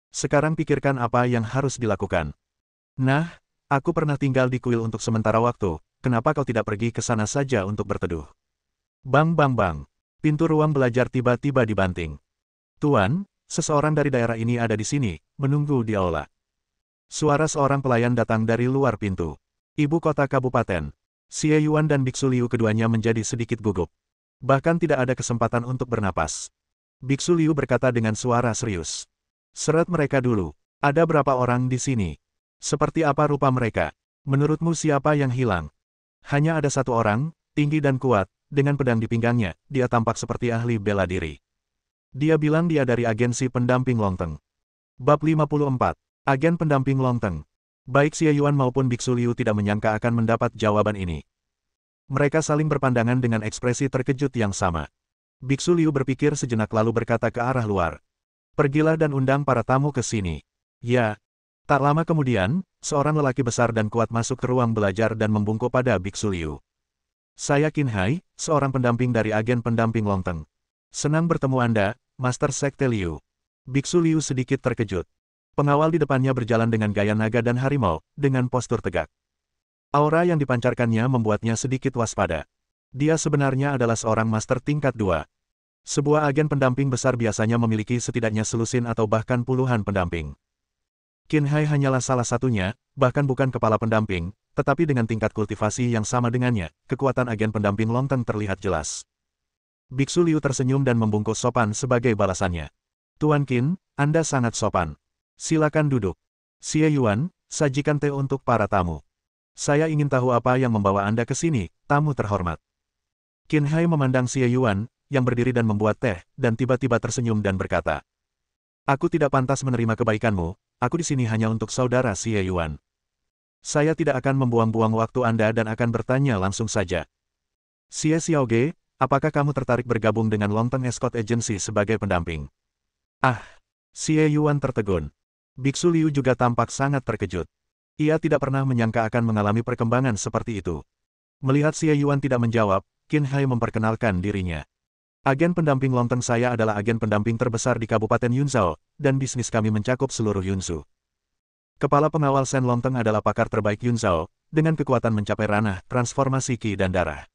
Sekarang pikirkan apa yang harus dilakukan. Nah, aku pernah tinggal di kuil untuk sementara waktu, kenapa kau tidak pergi ke sana saja untuk berteduh? Bang bang bang. Pintu ruang belajar tiba-tiba dibanting. Tuan, seseorang dari daerah ini ada di sini, menunggu di aula. Suara seorang pelayan datang dari luar pintu. Ibu kota kabupaten. Xie Yuan dan Biksu Liu keduanya menjadi sedikit gugup. Bahkan tidak ada kesempatan untuk bernapas. Biksu Liu berkata dengan suara serius. Seret mereka dulu. Ada berapa orang di sini? Seperti apa rupa mereka? Menurutmu siapa yang hilang? Hanya ada satu orang, tinggi dan kuat, dengan pedang di pinggangnya, dia tampak seperti ahli bela diri. Dia bilang dia dari agensi pendamping Longteng. Bab 54. Agen pendamping Longteng. Baik Xie Yuan maupun Biksu Liu tidak menyangka akan mendapat jawaban ini. Mereka saling berpandangan dengan ekspresi terkejut yang sama. Biksu Liu berpikir sejenak lalu berkata ke arah luar. Pergilah dan undang para tamu ke sini. Ya. Tak lama kemudian, seorang lelaki besar dan kuat masuk ke ruang belajar dan membungkuk pada Biksu Liu. Saya Qin Hai, seorang pendamping dari agen pendamping Longteng. Senang bertemu Anda, Master Sekte Liu. Biksu Liu sedikit terkejut. Pengawal di depannya berjalan dengan gaya naga dan harimau, dengan postur tegak. Aura yang dipancarkannya membuatnya sedikit waspada. Dia sebenarnya adalah seorang master tingkat 2. Sebuah agen pendamping besar biasanya memiliki setidaknya selusin atau bahkan puluhan pendamping. Qin Hai hanyalah salah satunya, bahkan bukan kepala pendamping, tetapi dengan tingkat kultivasi yang sama dengannya, kekuatan agen pendamping Longteng terlihat jelas. Biksu Liu tersenyum dan membungkuk sopan sebagai balasannya. Tuan Qin, Anda sangat sopan. Silakan duduk. Xie Yuan, sajikan teh untuk para tamu. Saya ingin tahu apa yang membawa Anda ke sini, tamu terhormat. Qin Hai memandang Xie Yuan, yang berdiri dan membuat teh, dan tiba-tiba tersenyum dan berkata. Aku tidak pantas menerima kebaikanmu, aku di sini hanya untuk saudara Xie Yuan. Saya tidak akan membuang-buang waktu Anda dan akan bertanya langsung saja. Xie Xiaoge, apakah kamu tertarik bergabung dengan Longteng Escort Agency sebagai pendamping? Ah, Xie Yuan tertegun. Biksu Liu juga tampak sangat terkejut. Ia tidak pernah menyangka akan mengalami perkembangan seperti itu. Melihat Xie Yuan tidak menjawab, Qin Hai memperkenalkan dirinya. Agen pendamping Longteng saya adalah agen pendamping terbesar di Kabupaten Yunzhou, dan bisnis kami mencakup seluruh Yunzhou. Kepala pengawal Shen Longteng adalah pakar terbaik Yunzhou, dengan kekuatan mencapai ranah, transformasi ki dan darah.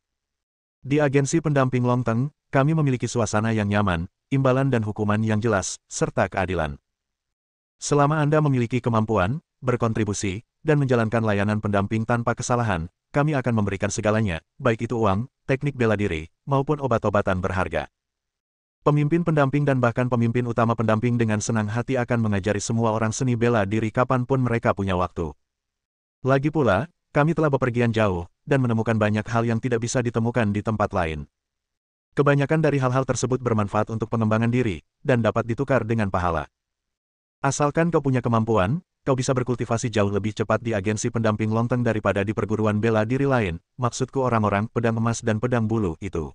Di agensi pendamping Longteng, kami memiliki suasana yang nyaman, imbalan dan hukuman yang jelas, serta keadilan. Selama Anda memiliki kemampuan, berkontribusi, dan menjalankan layanan pendamping tanpa kesalahan, kami akan memberikan segalanya, baik itu uang, teknik bela diri, maupun obat-obatan berharga. Pemimpin pendamping dan bahkan pemimpin utama pendamping dengan senang hati akan mengajari semua orang seni bela diri kapanpun mereka punya waktu. Lagi pula, kami telah bepergian jauh, dan menemukan banyak hal yang tidak bisa ditemukan di tempat lain. Kebanyakan dari hal-hal tersebut bermanfaat untuk pengembangan diri, dan dapat ditukar dengan pahala. Asalkan kau punya kemampuan, kau bisa berkultivasi jauh lebih cepat di agensi pendamping Longteng daripada di perguruan bela diri lain, maksudku orang-orang pedang emas dan pedang bulu itu.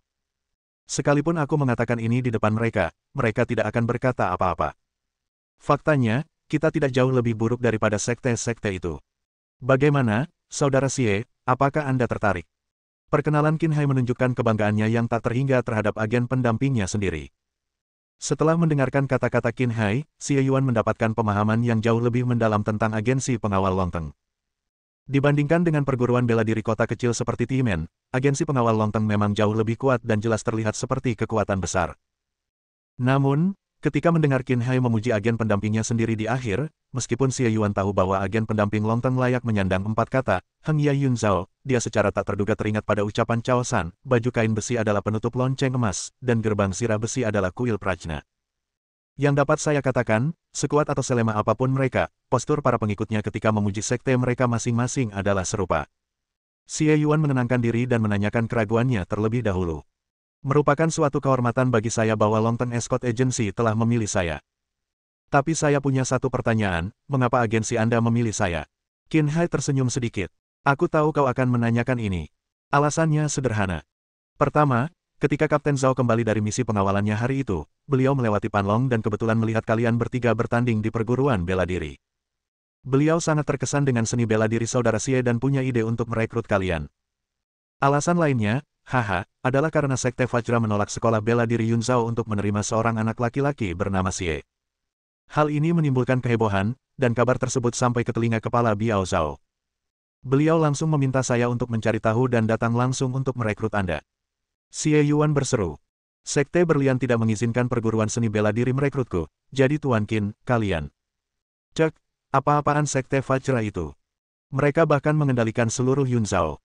Sekalipun aku mengatakan ini di depan mereka, mereka tidak akan berkata apa-apa. Faktanya, kita tidak jauh lebih buruk daripada sekte-sekte itu. Bagaimana, Saudara Xie, apakah Anda tertarik? Perkenalan Qin Hai menunjukkan kebanggaannya yang tak terhingga terhadap agen pendampingnya sendiri. Setelah mendengarkan kata-kata Qin Hai, Xie Yuan mendapatkan pemahaman yang jauh lebih mendalam tentang agensi pengawal Longteng. Dibandingkan dengan perguruan bela diri kota kecil seperti Timen, agensi pengawal Longteng memang jauh lebih kuat dan jelas terlihat seperti kekuatan besar. Namun, Ketika mendengar Qin Hai memuji agen pendampingnya sendiri di akhir, meskipun Xie Yuan tahu bahwa agen pendamping Long Teng layak menyandang 4 kata, Heng Ya Yun Zhao, dia secara tak terduga teringat pada ucapan Cao San, baju kain besi adalah penutup lonceng emas, dan gerbang sirah besi adalah kuil prajna. Yang dapat saya katakan, sekuat atau selemah apapun mereka, postur para pengikutnya ketika memuji sekte mereka masing-masing adalah serupa. Xie Yuan menenangkan diri dan menanyakan keraguannya terlebih dahulu. Merupakan suatu kehormatan bagi saya bahwa Long Teng Escort Agency telah memilih saya. Tapi saya punya satu pertanyaan, mengapa agensi Anda memilih saya? Qin Hai tersenyum sedikit. Aku tahu kau akan menanyakan ini. Alasannya sederhana. Pertama, ketika Kapten Zhao kembali dari misi pengawalannya hari itu, beliau melewati Panlong dan kebetulan melihat kalian bertiga bertanding di perguruan bela diri. Beliau sangat terkesan dengan seni bela diri saudara Xie dan punya ide untuk merekrut kalian. Alasan lainnya, adalah karena Sekte Vajra menolak sekolah bela diri Yun Zhao untuk menerima seorang anak laki-laki bernama Xie. Hal ini menimbulkan kehebohan, dan kabar tersebut sampai ke telinga kepala Biao Zhao. Beliau langsung meminta saya untuk mencari tahu dan datang langsung untuk merekrut Anda. Xie Yuan berseru. Sekte Berlian tidak mengizinkan perguruan seni bela diri merekrutku, jadi Tuan Qin, kalian. Cek, apa-apaan Sekte Vajra itu? Mereka bahkan mengendalikan seluruh Yun Zhao.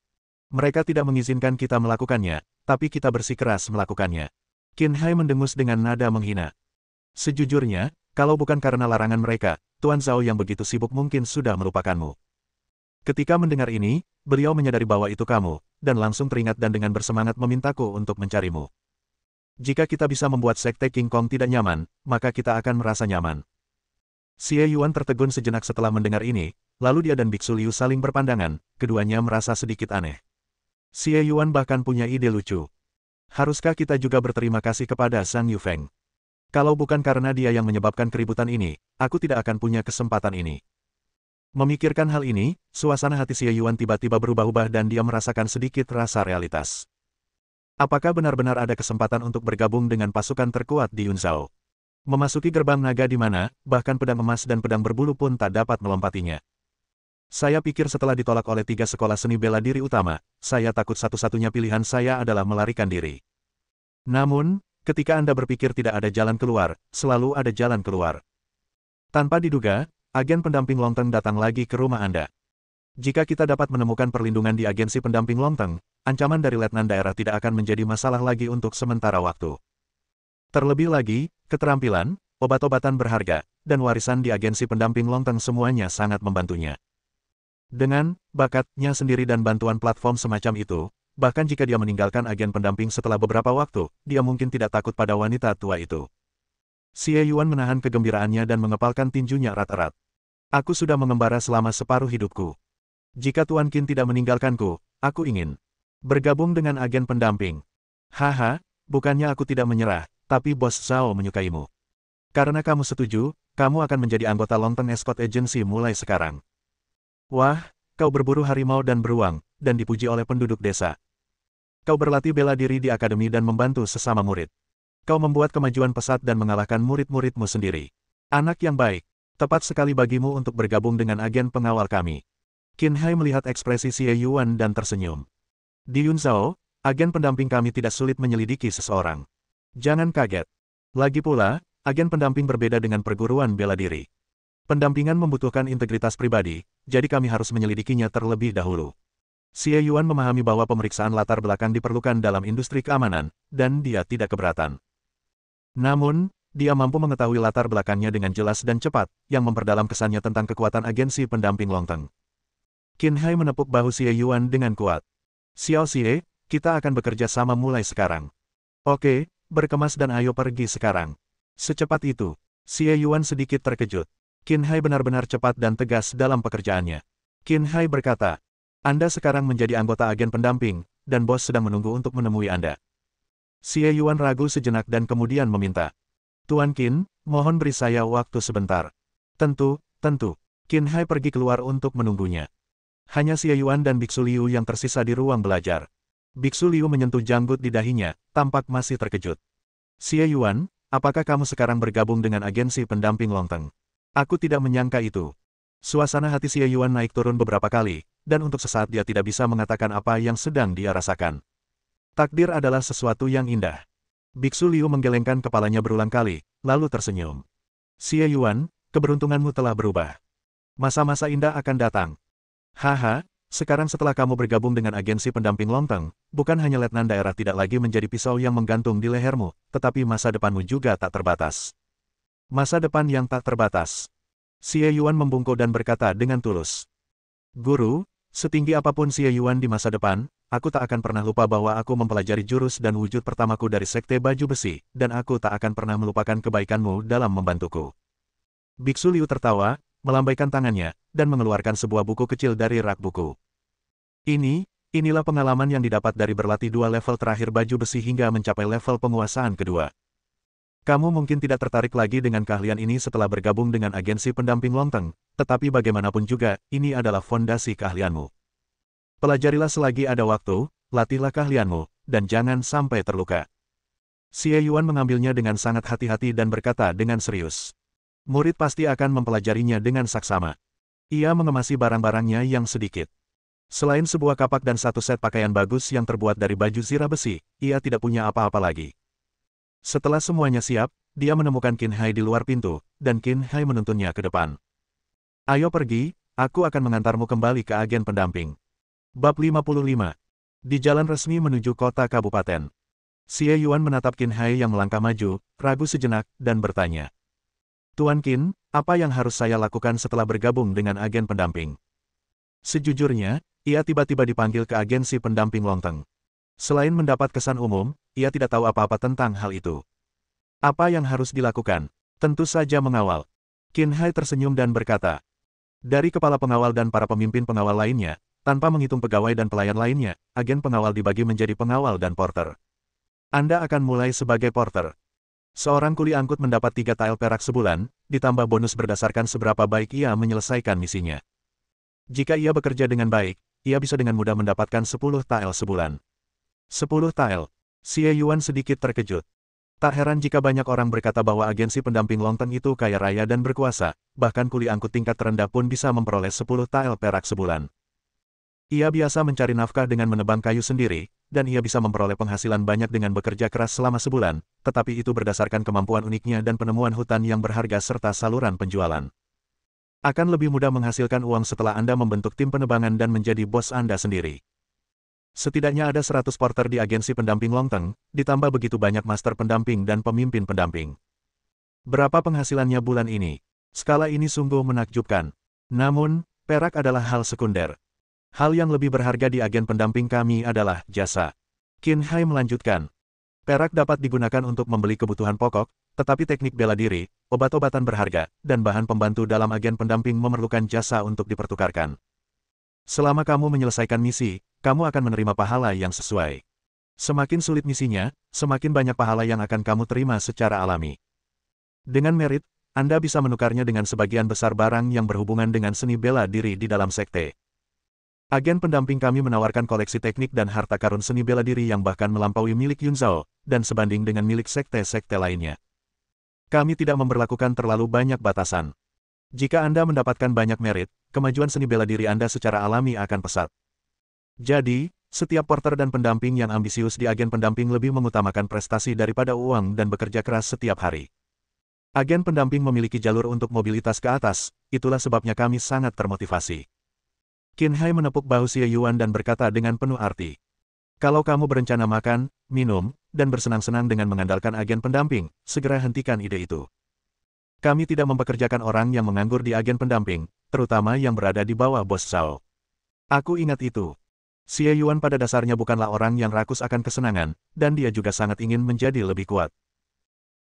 Mereka tidak mengizinkan kita melakukannya, tapi kita bersikeras melakukannya. Qin Hai mendengus dengan nada menghina. Sejujurnya, kalau bukan karena larangan mereka, Tuan Zhao yang begitu sibuk mungkin sudah melupakanmu. Ketika mendengar ini, beliau menyadari bahwa itu kamu, dan langsung teringat dan dengan bersemangat memintaku untuk mencarimu. Jika kita bisa membuat Sekte King Kong tidak nyaman, maka kita akan merasa nyaman. Xie Yuan tertegun sejenak setelah mendengar ini, lalu dia dan Biksu Liu saling berpandangan, keduanya merasa sedikit aneh. Xie Yuan bahkan punya ide lucu. Haruskah kita juga berterima kasih kepada Zhang Yufeng? Kalau bukan karena dia yang menyebabkan keributan ini, aku tidak akan punya kesempatan ini. Memikirkan hal ini, suasana hati Xie Yuan tiba-tiba berubah-ubah dan dia merasakan sedikit rasa realitas. Apakah benar-benar ada kesempatan untuk bergabung dengan pasukan terkuat di Yun Zhao? Memasuki gerbang naga di mana, bahkan pedang emas dan pedang berbulu pun tak dapat melompatinya. Saya pikir setelah ditolak oleh 3 sekolah seni bela diri utama, saya takut satu-satunya pilihan saya adalah melarikan diri. Namun, ketika Anda berpikir tidak ada jalan keluar, selalu ada jalan keluar. Tanpa diduga, agen pendamping Long Teng datang lagi ke rumah Anda. Jika kita dapat menemukan perlindungan di agensi pendamping Long Teng, ancaman dari letnan daerah tidak akan menjadi masalah lagi untuk sementara waktu. Terlebih lagi, keterampilan, obat-obatan berharga, dan warisan di agensi pendamping Long Teng semuanya sangat membantunya. Dengan bakatnya sendiri dan bantuan platform semacam itu, bahkan jika dia meninggalkan agen pendamping setelah beberapa waktu, dia mungkin tidak takut pada wanita tua itu. Xie Yuan menahan kegembiraannya dan mengepalkan tinjunya erat-erat. Aku sudah mengembara selama separuh hidupku. Jika Tuan Qin tidak meninggalkanku, aku ingin bergabung dengan agen pendamping. Bukannya aku tidak menyerah, tapi Bos Zhao menyukaimu. Karena kamu setuju, kamu akan menjadi anggota Long Teng Escort Agency mulai sekarang. Wah, kau berburu harimau dan beruang, dan dipuji oleh penduduk desa. Kau berlatih bela diri di akademi dan membantu sesama murid. Kau membuat kemajuan pesat dan mengalahkan murid-muridmu sendiri. Anak yang baik, tepat sekali bagimu untuk bergabung dengan agen pengawal kami. Qin Hai melihat ekspresi Xie Yuan dan tersenyum. Di Yun Zhao, agen pendamping kami tidak sulit menyelidiki seseorang. Jangan kaget. Lagi pula, agen pendamping berbeda dengan perguruan bela diri. Pendampingan membutuhkan integritas pribadi, jadi kami harus menyelidikinya terlebih dahulu. Xie Yuan memahami bahwa pemeriksaan latar belakang diperlukan dalam industri keamanan, dan dia tidak keberatan. Namun, dia mampu mengetahui latar belakangnya dengan jelas dan cepat, yang memperdalam kesannya tentang kekuatan agensi pendamping Long Teng. Qin Hai menepuk bahu Xie Yuan dengan kuat. Xiao Xie, kita akan bekerja sama mulai sekarang. Oke, berkemas dan ayo pergi sekarang. Secepat itu, Xie Yuan sedikit terkejut. Qin Hai benar-benar cepat dan tegas dalam pekerjaannya. Qin Hai berkata, Anda sekarang menjadi anggota agen pendamping, dan bos sedang menunggu untuk menemui Anda. Xie Yuan ragu sejenak dan kemudian meminta. Tuan Qin, mohon beri saya waktu sebentar. Tentu. Qin Hai pergi keluar untuk menunggunya. Hanya Xie Yuan dan Biksu Liu yang tersisa di ruang belajar. Biksu Liu menyentuh janggut di dahinya, tampak masih terkejut. Xie Yuan, apakah kamu sekarang bergabung dengan agensi pendamping Long Teng? Aku tidak menyangka itu. Suasana hati Xie Yuan naik turun beberapa kali, dan untuk sesaat dia tidak bisa mengatakan apa yang sedang dia rasakan. Takdir adalah sesuatu yang indah. Biksu Liu menggelengkan kepalanya berulang kali, lalu tersenyum. Xie Yuan, keberuntunganmu telah berubah. Masa-masa indah akan datang. Haha, sekarang setelah kamu bergabung dengan agensi pendamping Longteng, bukan hanya letnan daerah tidak lagi menjadi pisau yang menggantung di lehermu, tetapi masa depanmu juga tak terbatas. Masa depan yang tak terbatas. Xie Yuan membungkuk dan berkata dengan tulus. Guru, setinggi apapun Xie Yuan di masa depan, aku tak akan pernah lupa bahwa aku mempelajari jurus dan wujud pertamaku dari Sekte Baju Besi, dan aku tak akan pernah melupakan kebaikanmu dalam membantuku. Biksu Liu tertawa, melambaikan tangannya, dan mengeluarkan sebuah buku kecil dari rak buku. Inilah pengalaman yang didapat dari berlatih dua level terakhir baju besi hingga mencapai level penguasaan kedua. Kamu mungkin tidak tertarik lagi dengan keahlian ini setelah bergabung dengan agensi pendamping Longteng, tetapi bagaimanapun juga, ini adalah fondasi keahlianmu. Pelajarilah selagi ada waktu, latihlah keahlianmu, dan jangan sampai terluka. Xie Yuan mengambilnya dengan sangat hati-hati dan berkata dengan serius. Murid pasti akan mempelajarinya dengan saksama. Ia mengemasi barang-barangnya yang sedikit. Selain sebuah kapak dan satu set pakaian bagus yang terbuat dari baju zirah besi, ia tidak punya apa-apa lagi. Setelah semuanya siap, dia menemukan Qin Hai di luar pintu, dan Qin Hai menuntunnya ke depan. Ayo pergi, aku akan mengantarmu kembali ke agen pendamping. Bab 55. Di jalan resmi menuju kota kabupaten. Xie Yuan menatap Qin Hai yang melangkah maju, ragu sejenak, dan bertanya. Tuan Qin, apa yang harus saya lakukan setelah bergabung dengan agen pendamping? Sejujurnya, ia tiba-tiba dipanggil ke agensi pendamping Longteng. Selain mendapat kesan umum, ia tidak tahu apa-apa tentang hal itu. Apa yang harus dilakukan? Tentu saja mengawal. Qin Hai tersenyum dan berkata. Dari kepala pengawal dan para pemimpin pengawal lainnya, tanpa menghitung pegawai dan pelayan lainnya, agen pengawal dibagi menjadi pengawal dan porter. Anda akan mulai sebagai porter. Seorang kuli angkut mendapat 3 tael perak sebulan, ditambah bonus berdasarkan seberapa baik ia menyelesaikan misinya. Jika ia bekerja dengan baik, ia bisa dengan mudah mendapatkan 10 tael sebulan. 10 tael. Xie Yuan sedikit terkejut. Tak heran jika banyak orang berkata bahwa agensi pendamping Longteng itu kaya raya dan berkuasa, bahkan kuli angkut tingkat terendah pun bisa memperoleh 10 tael perak sebulan. Ia biasa mencari nafkah dengan menebang kayu sendiri, dan ia bisa memperoleh penghasilan banyak dengan bekerja keras selama sebulan, tetapi itu berdasarkan kemampuan uniknya dan penemuan hutan yang berharga serta saluran penjualan. Akan lebih mudah menghasilkan uang setelah Anda membentuk tim penebangan dan menjadi bos Anda sendiri. Setidaknya ada 100 porter di agensi pendamping Longteng, ditambah begitu banyak master pendamping dan pemimpin pendamping. Berapa penghasilannya bulan ini? Skala ini sungguh menakjubkan. Namun, perak adalah hal sekunder. Hal yang lebih berharga di agen pendamping kami adalah jasa. Qin Hai melanjutkan. Perak dapat digunakan untuk membeli kebutuhan pokok, tetapi teknik bela diri, obat-obatan berharga, dan bahan pembantu dalam agen pendamping memerlukan jasa untuk dipertukarkan. Selama kamu menyelesaikan misi, kamu akan menerima pahala yang sesuai. Semakin sulit misinya, semakin banyak pahala yang akan kamu terima secara alami. Dengan merit, Anda bisa menukarnya dengan sebagian besar barang yang berhubungan dengan seni bela diri di dalam sekte. Agen pendamping kami menawarkan koleksi teknik dan harta karun seni bela diri yang bahkan melampaui milik Yun Zhao, dan sebanding dengan milik sekte-sekte lainnya. Kami tidak memberlakukan terlalu banyak batasan. Jika Anda mendapatkan banyak merit, kemajuan seni bela diri Anda secara alami akan pesat. Jadi, setiap porter dan pendamping yang ambisius di agen pendamping lebih mengutamakan prestasi daripada uang dan bekerja keras setiap hari. Agen pendamping memiliki jalur untuk mobilitas ke atas, itulah sebabnya kami sangat termotivasi. Qin Hai menepuk bahu Xie Yuan dan berkata dengan penuh arti. Kalau kamu berencana makan, minum, dan bersenang-senang dengan mengandalkan agen pendamping, segera hentikan ide itu. Kami tidak mempekerjakan orang yang menganggur di agen pendamping, terutama yang berada di bawah bos Zhao. Aku ingat itu. Xie Yuan pada dasarnya bukanlah orang yang rakus akan kesenangan, dan dia juga sangat ingin menjadi lebih kuat.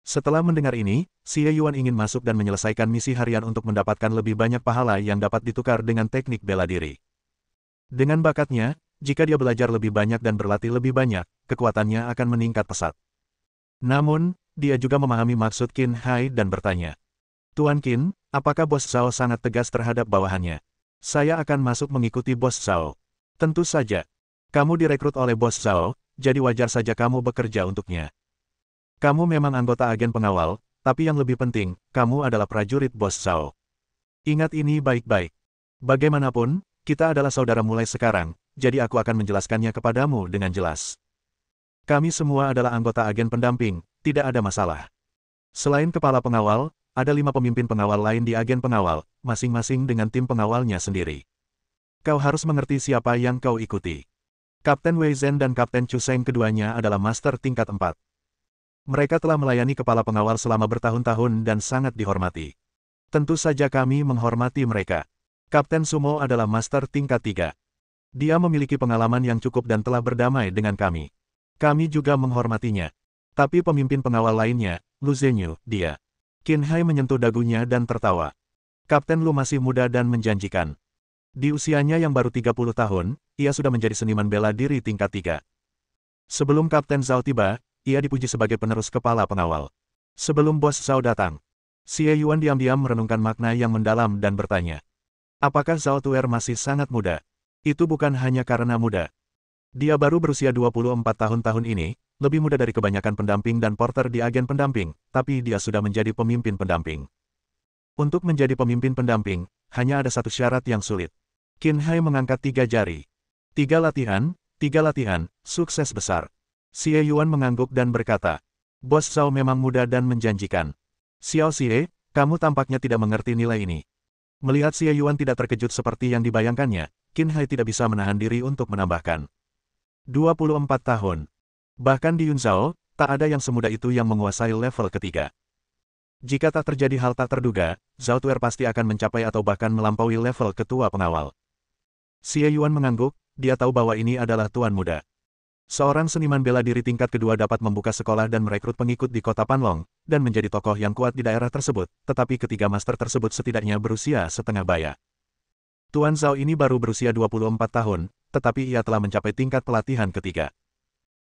Setelah mendengar ini, Xie Yuan ingin masuk dan menyelesaikan misi harian untuk mendapatkan lebih banyak pahala yang dapat ditukar dengan teknik bela diri. Dengan bakatnya, jika dia belajar lebih banyak dan berlatih lebih banyak, kekuatannya akan meningkat pesat. Namun, dia juga memahami maksud Qin Hai dan bertanya. Tuan Qin, apakah bos Zhao sangat tegas terhadap bawahannya? Saya akan masuk mengikuti bos Zhao. Tentu saja. Kamu direkrut oleh bos Zhao, jadi wajar saja kamu bekerja untuknya. Kamu memang anggota agen pengawal, tapi yang lebih penting, kamu adalah prajurit bos Zhao. Ingat ini baik-baik. Bagaimanapun, kita adalah saudara mulai sekarang, jadi aku akan menjelaskannya kepadamu dengan jelas. Kami semua adalah anggota agen pendamping, tidak ada masalah. Selain kepala pengawal, ada 5 pemimpin pengawal lain di agen pengawal, masing-masing dengan tim pengawalnya sendiri. Kau harus mengerti siapa yang kau ikuti. Kapten Wei Zhen dan Kapten Chu Seng keduanya adalah master tingkat 4. Mereka telah melayani kepala pengawal selama bertahun-tahun dan sangat dihormati. Tentu saja kami menghormati mereka. Kapten Sumo adalah master tingkat 3. Dia memiliki pengalaman yang cukup dan telah berdamai dengan kami. Kami juga menghormatinya. Tapi pemimpin pengawal lainnya, Lu Zhenyu, dia. Qin Hai menyentuh dagunya dan tertawa. Kapten Lu masih muda dan menjanjikan. Di usianya yang baru 30 tahun, ia sudah menjadi seniman bela diri tingkat 3. Sebelum Kapten Zhao tiba, ia dipuji sebagai penerus kepala pengawal. Sebelum bos Zhao datang, Xie Yuan diam-diam merenungkan makna yang mendalam dan bertanya. Apakah Zhao Tuer masih sangat muda? Itu bukan hanya karena muda. Dia baru berusia 24 tahun ini, lebih muda dari kebanyakan pendamping dan porter di agen pendamping, tapi dia sudah menjadi pemimpin pendamping. Untuk menjadi pemimpin pendamping, hanya ada satu syarat yang sulit. Qin Hai mengangkat 3 jari. 3 latihan, sukses besar. Xie Yuan mengangguk dan berkata, Bos Zhao memang muda dan menjanjikan. Xiao Xie, kamu tampaknya tidak mengerti nilai ini. Melihat Xie Yuan tidak terkejut seperti yang dibayangkannya, Qin Hai tidak bisa menahan diri untuk menambahkan. 24 tahun. Bahkan di Yunzhao, tak ada yang semudah itu yang menguasai level ketiga. Jika tak terjadi hal tak terduga, Zhao Tuer pasti akan mencapai atau bahkan melampaui level ketua pengawal. Xie Yuan mengangguk, dia tahu bahwa ini adalah tuan muda. Seorang seniman bela diri tingkat kedua dapat membuka sekolah dan merekrut pengikut di kota Panlong, dan menjadi tokoh yang kuat di daerah tersebut, tetapi ketiga master tersebut setidaknya berusia setengah baya. Tuan Zhao ini baru berusia 24 tahun, tetapi ia telah mencapai tingkat pelatihan ketiga.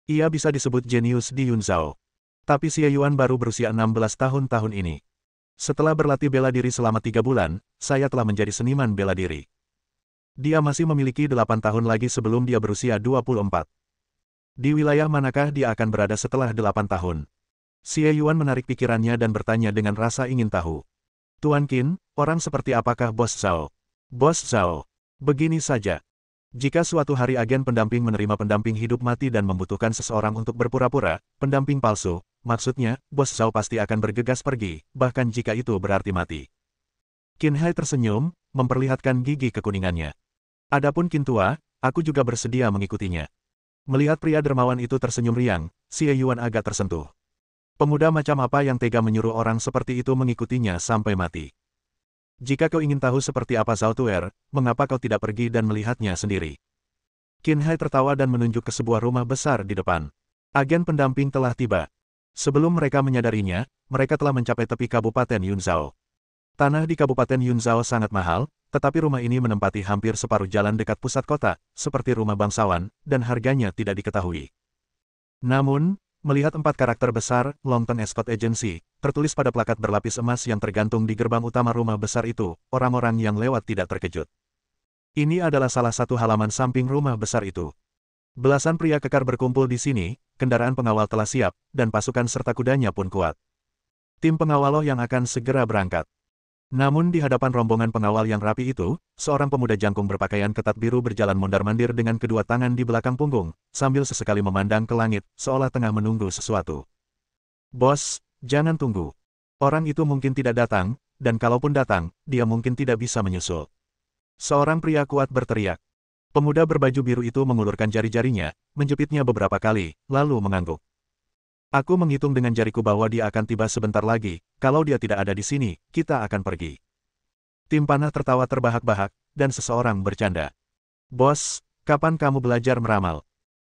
Ia bisa disebut jenius di Yunzhao. Tapi Xie Yuan baru berusia 16 tahun ini. Setelah berlatih bela diri selama 3 bulan, saya telah menjadi seniman bela diri. Dia masih memiliki 8 tahun lagi sebelum dia berusia 24. Di wilayah manakah dia akan berada setelah 8 tahun? Xie Yuan menarik pikirannya dan bertanya dengan rasa ingin tahu. Tuan Qin, orang seperti apakah Bos Zhao? Bos Zhao. Begini saja. Jika suatu hari agen pendamping menerima pendamping hidup mati dan membutuhkan seseorang untuk berpura-pura, pendamping palsu, maksudnya, Bos Zhao pasti akan bergegas pergi, bahkan jika itu berarti mati. Qin Hai tersenyum, memperlihatkan gigi kekuningannya. Adapun Qin tua, aku juga bersedia mengikutinya. Melihat pria dermawan itu tersenyum riang, Xie Yuan agak tersentuh. Pemuda macam apa yang tega menyuruh orang seperti itu mengikutinya sampai mati? Jika kau ingin tahu seperti apa Zhao Tuer, mengapa kau tidak pergi dan melihatnya sendiri? Qin Hai tertawa dan menunjuk ke sebuah rumah besar di depan. Agen pendamping telah tiba. Sebelum mereka menyadarinya, mereka telah mencapai tepi Kabupaten Yunzhao. Tanah di Kabupaten Yunzhao sangat mahal, tetapi rumah ini menempati hampir separuh jalan dekat pusat kota, seperti rumah bangsawan, dan harganya tidak diketahui. Namun, melihat 4 karakter besar, Longton Escort Agency, tertulis pada plakat berlapis emas yang tergantung di gerbang utama rumah besar itu, orang-orang yang lewat tidak terkejut. Ini adalah salah satu halaman samping rumah besar itu. Belasan pria kekar berkumpul di sini, kendaraan pengawal telah siap, dan pasukan serta kudanya pun kuat. Tim pengawal yang akan segera berangkat. Namun di hadapan rombongan pengawal yang rapi itu, seorang pemuda jangkung berpakaian ketat biru berjalan mondar-mandir dengan kedua tangan di belakang punggung, sambil sesekali memandang ke langit, seolah tengah menunggu sesuatu. Bos, jangan tunggu. Orang itu mungkin tidak datang, dan kalaupun datang, dia mungkin tidak bisa menyusul. Seorang pria kuat berteriak. Pemuda berbaju biru itu mengulurkan jari-jarinya, menjepitnya beberapa kali, lalu mengangguk. Aku menghitung dengan jariku bahwa dia akan tiba sebentar lagi, kalau dia tidak ada di sini, kita akan pergi. Tim panah tertawa terbahak-bahak, dan seseorang bercanda. Bos, kapan kamu belajar meramal?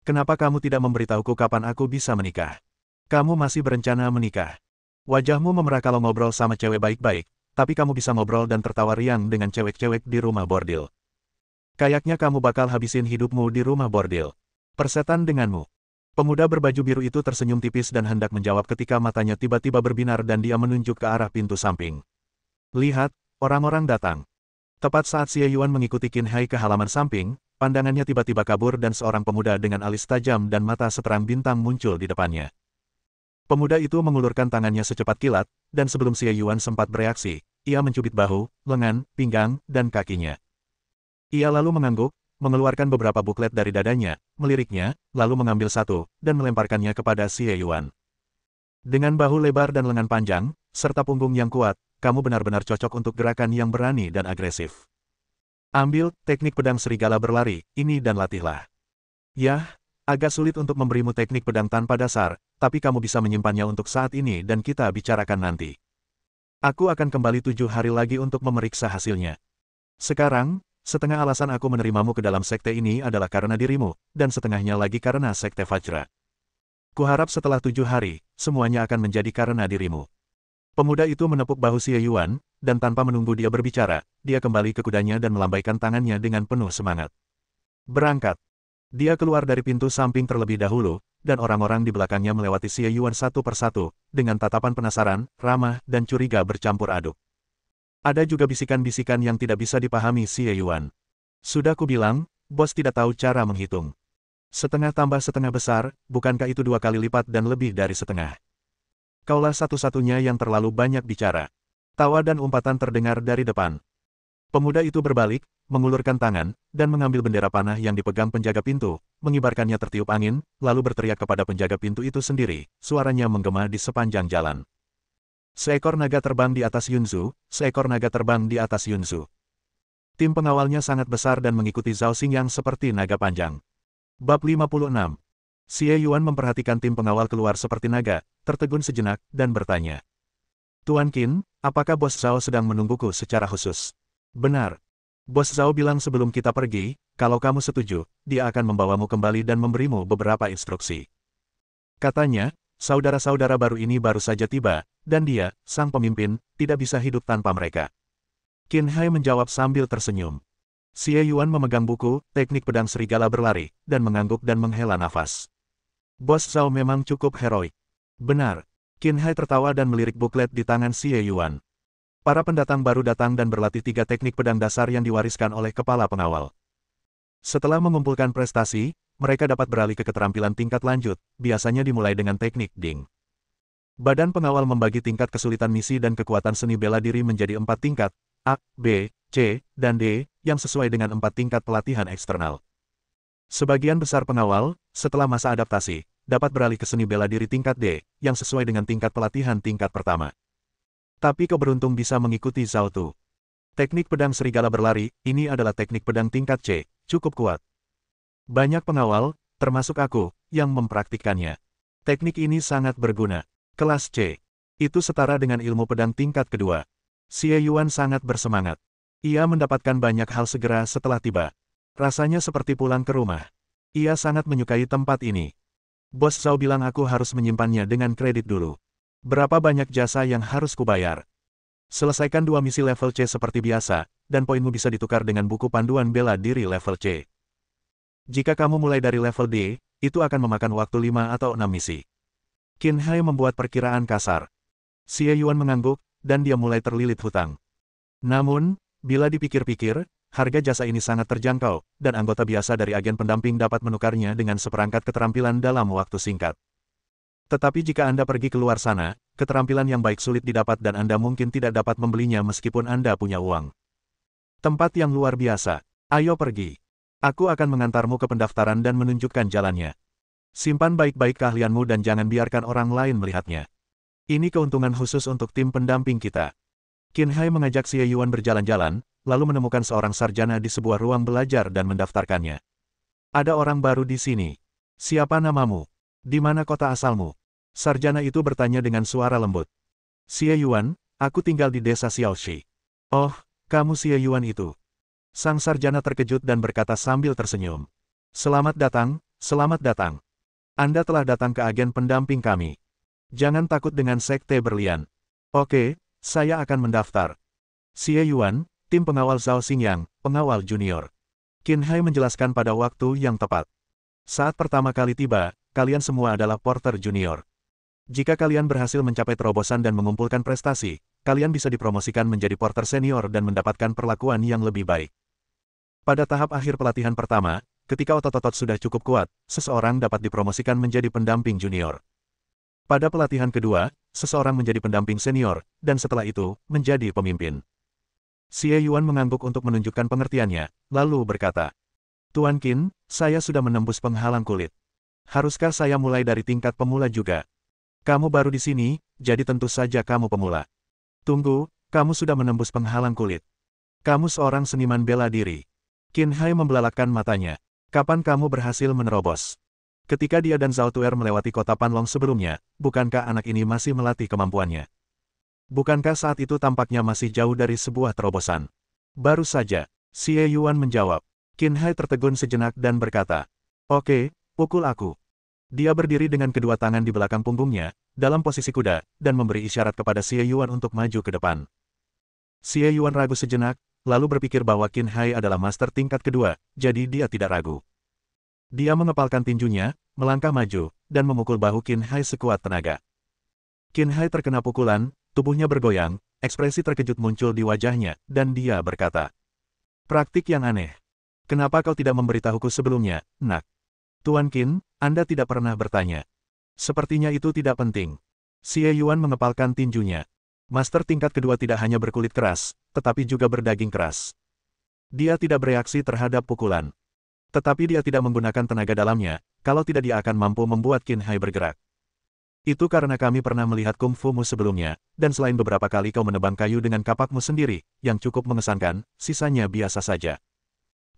Kenapa kamu tidak memberitahuku kapan aku bisa menikah? Kamu masih berencana menikah. Wajahmu memerah kalau ngobrol sama cewek baik-baik, tapi kamu bisa ngobrol dan tertawa riang dengan cewek-cewek di rumah bordil. Kayaknya kamu bakal habisin hidupmu di rumah bordil. Persetan denganmu. Pemuda berbaju biru itu tersenyum tipis dan hendak menjawab ketika matanya tiba-tiba berbinar dan dia menunjuk ke arah pintu samping. Lihat, orang-orang datang. Tepat saat Xie Yuan mengikuti Qin Hai ke halaman samping, pandangannya tiba-tiba kabur dan seorang pemuda dengan alis tajam dan mata seterang bintang muncul di depannya. Pemuda itu mengulurkan tangannya secepat kilat, dan sebelum Xie Yuan sempat bereaksi, ia mencubit bahu, lengan, pinggang, dan kakinya. Ia lalu mengangguk, mengeluarkan beberapa buklet dari dadanya, meliriknya, lalu mengambil satu, dan melemparkannya kepada Xie Yuan. Dengan bahu lebar dan lengan panjang, serta punggung yang kuat, kamu benar-benar cocok untuk gerakan yang berani dan agresif. Ambil teknik pedang serigala berlari, ini dan latihlah. Yah, agak sulit untuk memberimu teknik pedang tanpa dasar, tapi kamu bisa menyimpannya untuk saat ini dan kita bicarakan nanti. Aku akan kembali 7 hari lagi untuk memeriksa hasilnya. Sekarang, setengah alasan aku menerimamu ke dalam sekte ini adalah karena dirimu, dan setengahnya lagi karena sekte Vajra. Kuharap setelah 7 hari, semuanya akan menjadi karena dirimu. Pemuda itu menepuk bahu Xie Yuan, dan tanpa menunggu dia berbicara, dia kembali ke kudanya dan melambaikan tangannya dengan penuh semangat. Berangkat. Dia keluar dari pintu samping terlebih dahulu, dan orang-orang di belakangnya melewati Xie Yuan satu persatu, dengan tatapan penasaran, ramah, dan curiga bercampur aduk. Ada juga bisikan-bisikan yang tidak bisa dipahami Xie Yuan. Sudah kubilang, bos tidak tahu cara menghitung. Setengah tambah setengah besar, bukankah itu 2 kali lipat dan lebih dari setengah? Kaulah satu-satunya yang terlalu banyak bicara. Tawa dan umpatan terdengar dari depan. Pemuda itu berbalik, mengulurkan tangan, dan mengambil bendera panah yang dipegang penjaga pintu, mengibarkannya tertiup angin, lalu berteriak kepada penjaga pintu itu sendiri, suaranya menggema di sepanjang jalan. Seekor naga terbang di atas Yunzu, seekor naga terbang di atas Yunzu. Tim pengawalnya sangat besar dan mengikuti Zhao Xingyang seperti naga panjang. Bab 56. Xie Yuan memperhatikan tim pengawal keluar seperti naga, tertegun sejenak, dan bertanya. Tuan Qin, apakah Bos Zhao sedang menungguku secara khusus? Benar. Bos Zhao bilang sebelum kita pergi, kalau kamu setuju, dia akan membawamu kembali dan memberimu beberapa instruksi. Katanya, saudara-saudara baru ini baru saja tiba, dan dia, sang pemimpin, tidak bisa hidup tanpa mereka. Qin Hai menjawab sambil tersenyum. Xie Yuan memegang buku, teknik pedang serigala berlari, dan mengangguk dan menghela nafas. Bos Zhao memang cukup heroik. Benar. Qin Hai tertawa dan melirik buklet di tangan Xie Yuan. Para pendatang baru datang dan berlatih 3 teknik pedang dasar yang diwariskan oleh kepala pengawal. Setelah mengumpulkan prestasi, mereka dapat beralih ke keterampilan tingkat lanjut, biasanya dimulai dengan teknik Ding. Badan pengawal membagi tingkat kesulitan misi dan kekuatan seni bela diri menjadi 4 tingkat, A, B, C, dan D, yang sesuai dengan 4 tingkat pelatihan eksternal. Sebagian besar pengawal, setelah masa adaptasi, dapat beralih ke seni bela diri tingkat D, yang sesuai dengan tingkat pelatihan tingkat pertama. Tapi kau beruntung bisa mengikuti Zhao Tu. Teknik pedang serigala berlari, ini adalah teknik pedang tingkat C, cukup kuat. Banyak pengawal, termasuk aku, yang mempraktikkannya. Teknik ini sangat berguna. Kelas C. Itu setara dengan ilmu pedang tingkat kedua. Xie Yuan sangat bersemangat. Ia mendapatkan banyak hal segera setelah tiba. Rasanya seperti pulang ke rumah. Ia sangat menyukai tempat ini. Bos Zhao bilang aku harus menyimpannya dengan kredit dulu. Berapa banyak jasa yang harus kubayar? Selesaikan 2 misi level C seperti biasa, dan poinmu bisa ditukar dengan buku panduan bela diri level C. Jika kamu mulai dari level D, itu akan memakan waktu 5 atau 6 misi. Qin Hai membuat perkiraan kasar. Xie Yuan mengangguk, dan dia mulai terlilit hutang. Namun, bila dipikir-pikir, harga jasa ini sangat terjangkau, dan anggota biasa dari agen pendamping dapat menukarnya dengan seperangkat keterampilan dalam waktu singkat. Tetapi jika Anda pergi keluar sana, keterampilan yang baik sulit didapat dan Anda mungkin tidak dapat membelinya meskipun Anda punya uang. Tempat yang luar biasa. Ayo pergi. Aku akan mengantarmu ke pendaftaran dan menunjukkan jalannya. Simpan baik-baik keahlianmu dan jangan biarkan orang lain melihatnya. Ini keuntungan khusus untuk tim pendamping kita. Qin Hai mengajak Xie Yuan berjalan-jalan, lalu menemukan seorang sarjana di sebuah ruang belajar dan mendaftarkannya. Ada orang baru di sini. Siapa namamu? Di mana kota asalmu? Sarjana itu bertanya dengan suara lembut. Xie Yuan, aku tinggal di desa Xiaoxi. Oh, kamu Xie Yuan itu. Sang sarjana terkejut dan berkata sambil tersenyum. Selamat datang, selamat datang. Anda telah datang ke agen pendamping kami. Jangan takut dengan sekte berlian. Oke, saya akan mendaftar. Xie Yuan, tim pengawal Zhao Xingyang, pengawal junior. Qin Hai menjelaskan pada waktu yang tepat. Saat pertama kali tiba, kalian semua adalah porter junior. Jika kalian berhasil mencapai terobosan dan mengumpulkan prestasi, kalian bisa dipromosikan menjadi porter senior dan mendapatkan perlakuan yang lebih baik. Pada tahap akhir pelatihan pertama, ketika otot-otot sudah cukup kuat, seseorang dapat dipromosikan menjadi pendamping junior. Pada pelatihan kedua, seseorang menjadi pendamping senior, dan setelah itu, menjadi pemimpin. Xie Yuan mengangguk untuk menunjukkan pengertiannya, lalu berkata, Tuan Qin, saya sudah menembus penghalang kulit. Haruskah saya mulai dari tingkat pemula juga? Kamu baru di sini, jadi tentu saja kamu pemula. Tunggu, kamu sudah menembus penghalang kulit. Kamu seorang seniman bela diri. Qin Hai membelalakkan matanya. Kapan kamu berhasil menerobos? Ketika dia dan Zhao Tuer melewati kota Panlong sebelumnya, bukankah anak ini masih melatih kemampuannya? Bukankah saat itu tampaknya masih jauh dari sebuah terobosan? Baru saja, Xie Yuan menjawab. Qin Hai tertegun sejenak dan berkata, "Oke, pukul aku." Dia berdiri dengan kedua tangan di belakang punggungnya, dalam posisi kuda, dan memberi isyarat kepada Xie Yuan untuk maju ke depan. Xie Yuan ragu sejenak, lalu berpikir bahwa Qin Hai adalah master tingkat kedua, jadi dia tidak ragu. Dia mengepalkan tinjunya, melangkah maju, dan memukul bahu Qin Hai sekuat tenaga. Qin Hai terkena pukulan, tubuhnya bergoyang, ekspresi terkejut muncul di wajahnya, dan dia berkata, "Praktik yang aneh. Kenapa kau tidak memberitahuku sebelumnya, nak?" Tuan Qin, Anda tidak pernah bertanya. Sepertinya itu tidak penting. Xie Yuan mengepalkan tinjunya. Master tingkat kedua tidak hanya berkulit keras, tetapi juga berdaging keras. Dia tidak bereaksi terhadap pukulan. Tetapi dia tidak menggunakan tenaga dalamnya, kalau tidak dia akan mampu membuat Qin Hai bergerak. Itu karena kami pernah melihat kungfumu sebelumnya, dan selain beberapa kali kau menebang kayu dengan kapakmu sendiri, yang cukup mengesankan, sisanya biasa saja.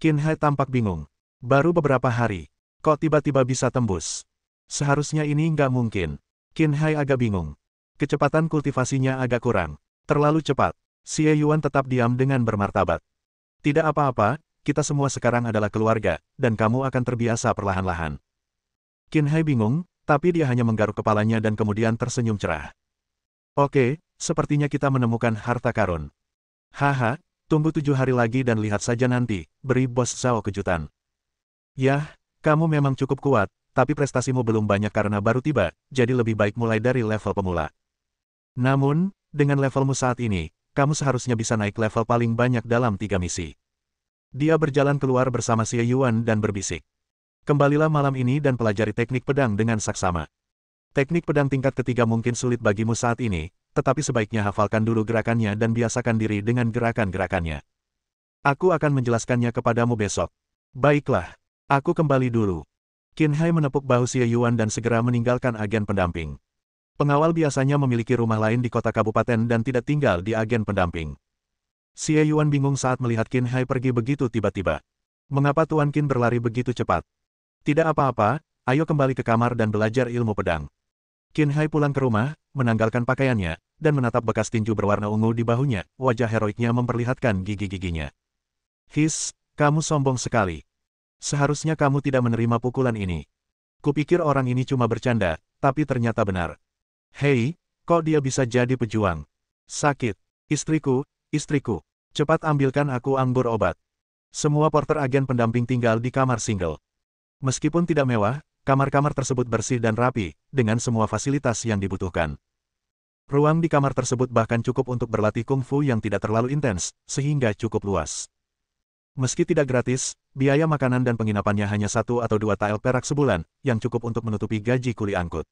Qin Hai tampak bingung. Baru beberapa hari, kok tiba-tiba bisa tembus? Seharusnya ini nggak mungkin. Qin Hai agak bingung. Kecepatan kultivasinya agak kurang. Terlalu cepat. Xie Yuan tetap diam dengan bermartabat. Tidak apa-apa, kita semua sekarang adalah keluarga, dan kamu akan terbiasa perlahan-lahan. Qin Hai bingung, tapi dia hanya menggaruk kepalanya dan kemudian tersenyum cerah. Oke, sepertinya kita menemukan harta karun. Haha, tunggu 7 hari lagi dan lihat saja nanti, beri Bos Zhao kejutan. Yah, kamu memang cukup kuat, tapi prestasimu belum banyak karena baru tiba, jadi lebih baik mulai dari level pemula. Namun, dengan levelmu saat ini, kamu seharusnya bisa naik level paling banyak dalam 3 misi. Dia berjalan keluar bersama Xie Yuan dan berbisik. Kembalilah malam ini dan pelajari teknik pedang dengan saksama. Teknik pedang tingkat ketiga mungkin sulit bagimu saat ini, tetapi sebaiknya hafalkan dulu gerakannya dan biasakan diri dengan gerakan-gerakannya. Aku akan menjelaskannya kepadamu besok. Baiklah, aku kembali dulu. Qin Hai menepuk bahu Xie Yuan dan segera meninggalkan agen pendamping. Pengawal biasanya memiliki rumah lain di kota kabupaten dan tidak tinggal di agen pendamping. Xie Yuan bingung saat melihat Qin Hai pergi begitu tiba-tiba. Mengapa Tuan Qin berlari begitu cepat? Tidak apa-apa, ayo kembali ke kamar dan belajar ilmu pedang. Qin Hai pulang ke rumah, menanggalkan pakaiannya, dan menatap bekas tinju berwarna ungu di bahunya, wajah heroiknya memperlihatkan gigi-giginya. His, kamu sombong sekali. Seharusnya kamu tidak menerima pukulan ini. Kupikir orang ini cuma bercanda, tapi ternyata benar. Hei, kok dia bisa jadi pejuang? Sakit. Istriku, istriku. Cepat ambilkan aku anggur obat. Semua porter agen pendamping tinggal di kamar single. Meskipun tidak mewah, kamar-kamar tersebut bersih dan rapi, dengan semua fasilitas yang dibutuhkan. Ruang di kamar tersebut bahkan cukup untuk berlatih kungfu yang tidak terlalu intens, sehingga cukup luas. Meski tidak gratis, biaya makanan dan penginapannya hanya 1 atau 2 tael perak sebulan, yang cukup untuk menutupi gaji kuli angkut.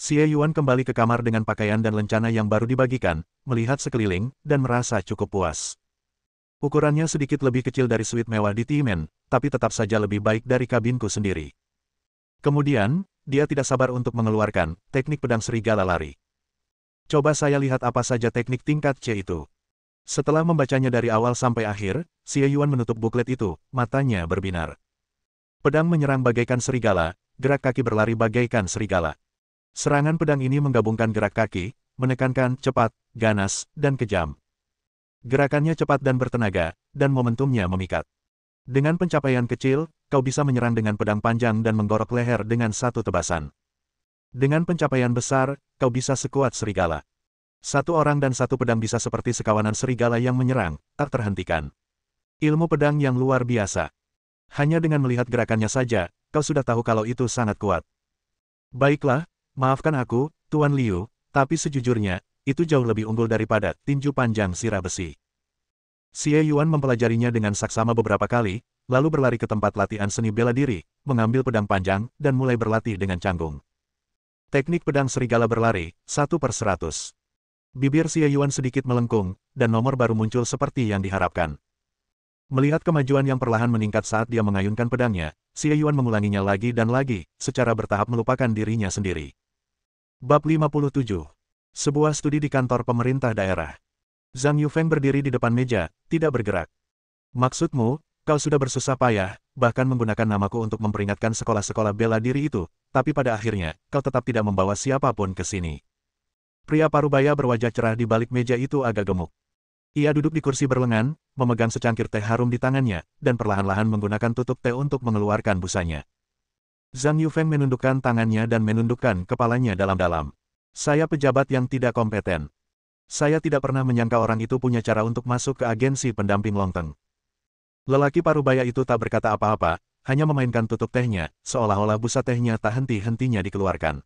Xie Yuan kembali ke kamar dengan pakaian dan lencana yang baru dibagikan, melihat sekeliling, dan merasa cukup puas. Ukurannya sedikit lebih kecil dari suite mewah di Timen, tapi tetap saja lebih baik dari kabinku sendiri. Kemudian, dia tidak sabar untuk mengeluarkan teknik pedang serigala lari. Coba saya lihat apa saja teknik tingkat C itu. Setelah membacanya dari awal sampai akhir, Xie Yuan menutup buklet itu, matanya berbinar. Pedang menyerang bagaikan serigala, gerak kaki berlari bagaikan serigala. Serangan pedang ini menggabungkan gerak kaki, menekankan, cepat, ganas, dan kejam. Gerakannya cepat dan bertenaga, dan momentumnya memikat. Dengan pencapaian kecil, kau bisa menyerang dengan pedang panjang dan menggorok leher dengan satu tebasan. Dengan pencapaian besar, kau bisa sekuat serigala. Satu orang dan satu pedang bisa seperti sekawanan serigala yang menyerang, tak terhentikan. Ilmu pedang yang luar biasa. Hanya dengan melihat gerakannya saja, kau sudah tahu kalau itu sangat kuat. Baiklah, maafkan aku, Tuan Liu, tapi sejujurnya, itu jauh lebih unggul daripada tinju panjang sirah besi. Xie Yuan mempelajarinya dengan saksama beberapa kali, lalu berlari ke tempat latihan seni bela diri, mengambil pedang panjang, dan mulai berlatih dengan canggung. Teknik pedang serigala berlari, 1/100. Bibir Xie Yuan sedikit melengkung, dan nomor baru muncul seperti yang diharapkan. Melihat kemajuan yang perlahan meningkat saat dia mengayunkan pedangnya, Xie Yuan mengulanginya lagi dan lagi, secara bertahap melupakan dirinya sendiri. Bab 57. Sebuah studi di kantor pemerintah daerah. Zhang Yufeng berdiri di depan meja, tidak bergerak. Maksudmu, kau sudah bersusah payah, bahkan menggunakan namaku untuk memperingatkan sekolah-sekolah bela diri itu, tapi pada akhirnya, kau tetap tidak membawa siapapun ke sini. Pria parubaya berwajah cerah di balik meja itu agak gemuk. Ia duduk di kursi berlengan, memegang secangkir teh harum di tangannya, dan perlahan-lahan menggunakan tutup teh untuk mengeluarkan busanya. Zhang Yufeng menundukkan tangannya dan menundukkan kepalanya dalam-dalam. Saya pejabat yang tidak kompeten. Saya tidak pernah menyangka orang itu punya cara untuk masuk ke agensi pendamping Longteng. Lelaki parubaya itu tak berkata apa-apa, hanya memainkan tutup tehnya, seolah-olah busa tehnya tak henti-hentinya dikeluarkan.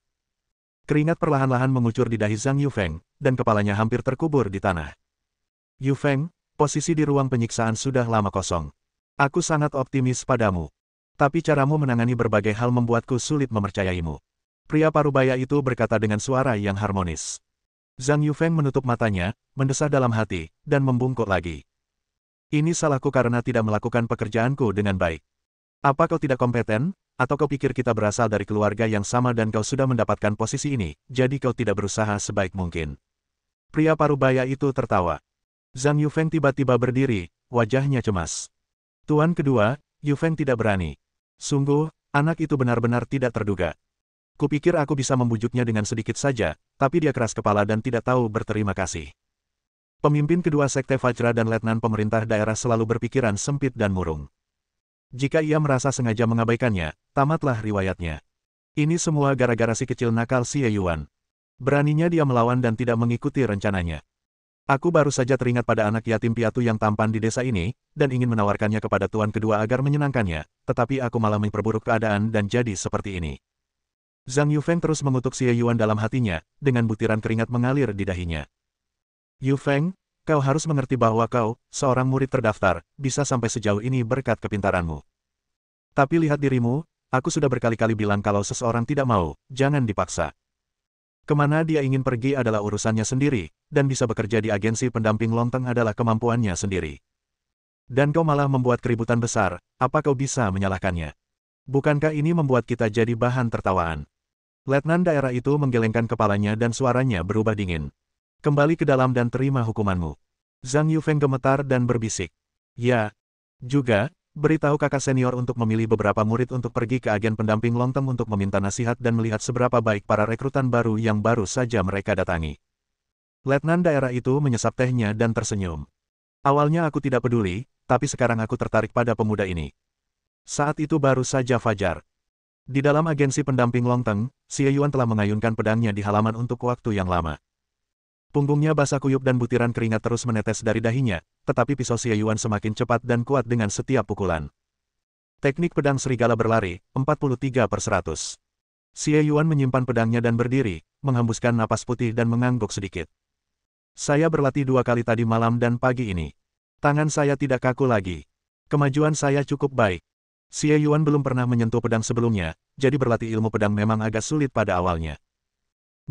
Keringat perlahan-lahan mengucur di dahi Zhang Yufeng, dan kepalanya hampir terkubur di tanah. Yufeng, posisi di ruang penyiksaan sudah lama kosong. Aku sangat optimis padamu. Tapi caramu menangani berbagai hal membuatku sulit mempercayaimu. Pria parubaya itu berkata dengan suara yang harmonis. Zhang Yufeng menutup matanya, mendesah dalam hati, dan membungkuk lagi. Ini salahku karena tidak melakukan pekerjaanku dengan baik. Apa kau tidak kompeten, atau kau pikir kita berasal dari keluarga yang sama dan kau sudah mendapatkan posisi ini, jadi kau tidak berusaha sebaik mungkin? Pria parubaya itu tertawa. Zhang Yufeng tiba-tiba berdiri, wajahnya cemas. Tuan kedua, Yufeng tidak berani. Sungguh, anak itu benar-benar tidak terduga. Kupikir aku bisa membujuknya dengan sedikit saja, tapi dia keras kepala dan tidak tahu berterima kasih. Pemimpin kedua Sekte Vajra dan Letnan pemerintah daerah selalu berpikiran sempit dan murung. Jika ia merasa sengaja mengabaikannya, tamatlah riwayatnya. Ini semua gara-gara si kecil nakal Xie Yuan. Beraninya dia melawan dan tidak mengikuti rencananya. Aku baru saja teringat pada anak yatim piatu yang tampan di desa ini, dan ingin menawarkannya kepada tuan kedua agar menyenangkannya, tetapi aku malah memperburuk keadaan dan jadi seperti ini. Zhang Yufeng terus mengutuk Xie Yuan dalam hatinya, dengan butiran keringat mengalir di dahinya. Yufeng, kau harus mengerti bahwa kau, seorang murid terdaftar, bisa sampai sejauh ini berkat kepintaranmu. Tapi lihat dirimu, aku sudah berkali-kali bilang kalau seseorang tidak mau, jangan dipaksa. Kemana dia ingin pergi adalah urusannya sendiri, dan bisa bekerja di agensi pendamping Longteng adalah kemampuannya sendiri. Dan kau malah membuat keributan besar, apa kau bisa menyalahkannya? Bukankah ini membuat kita jadi bahan tertawaan? Letnan daerah itu menggelengkan kepalanya dan suaranya berubah dingin. Kembali ke dalam dan terima hukumanmu. Zhang Yufeng gemetar dan berbisik. Ya. Juga, beritahu kakak senior untuk memilih beberapa murid untuk pergi ke agen pendamping Longteng untuk meminta nasihat dan melihat seberapa baik para rekrutan baru yang baru saja mereka datangi. Letnan daerah itu menyesap tehnya dan tersenyum. Awalnya aku tidak peduli, tapi sekarang aku tertarik pada pemuda ini. Saat itu baru saja fajar. Di dalam agensi pendamping Longteng, Xie Yuan telah mengayunkan pedangnya di halaman untuk waktu yang lama. Punggungnya basah kuyup dan butiran keringat terus menetes dari dahinya, tetapi pisau Xie Yuan semakin cepat dan kuat dengan setiap pukulan. Teknik pedang serigala berlari, 43/100. Xie Yuan menyimpan pedangnya dan berdiri, menghembuskan napas putih dan mengangguk sedikit. Saya berlatih 2 kali tadi malam dan pagi ini. Tangan saya tidak kaku lagi. Kemajuan saya cukup baik. Xie Yuan belum pernah menyentuh pedang sebelumnya, jadi berlatih ilmu pedang memang agak sulit pada awalnya.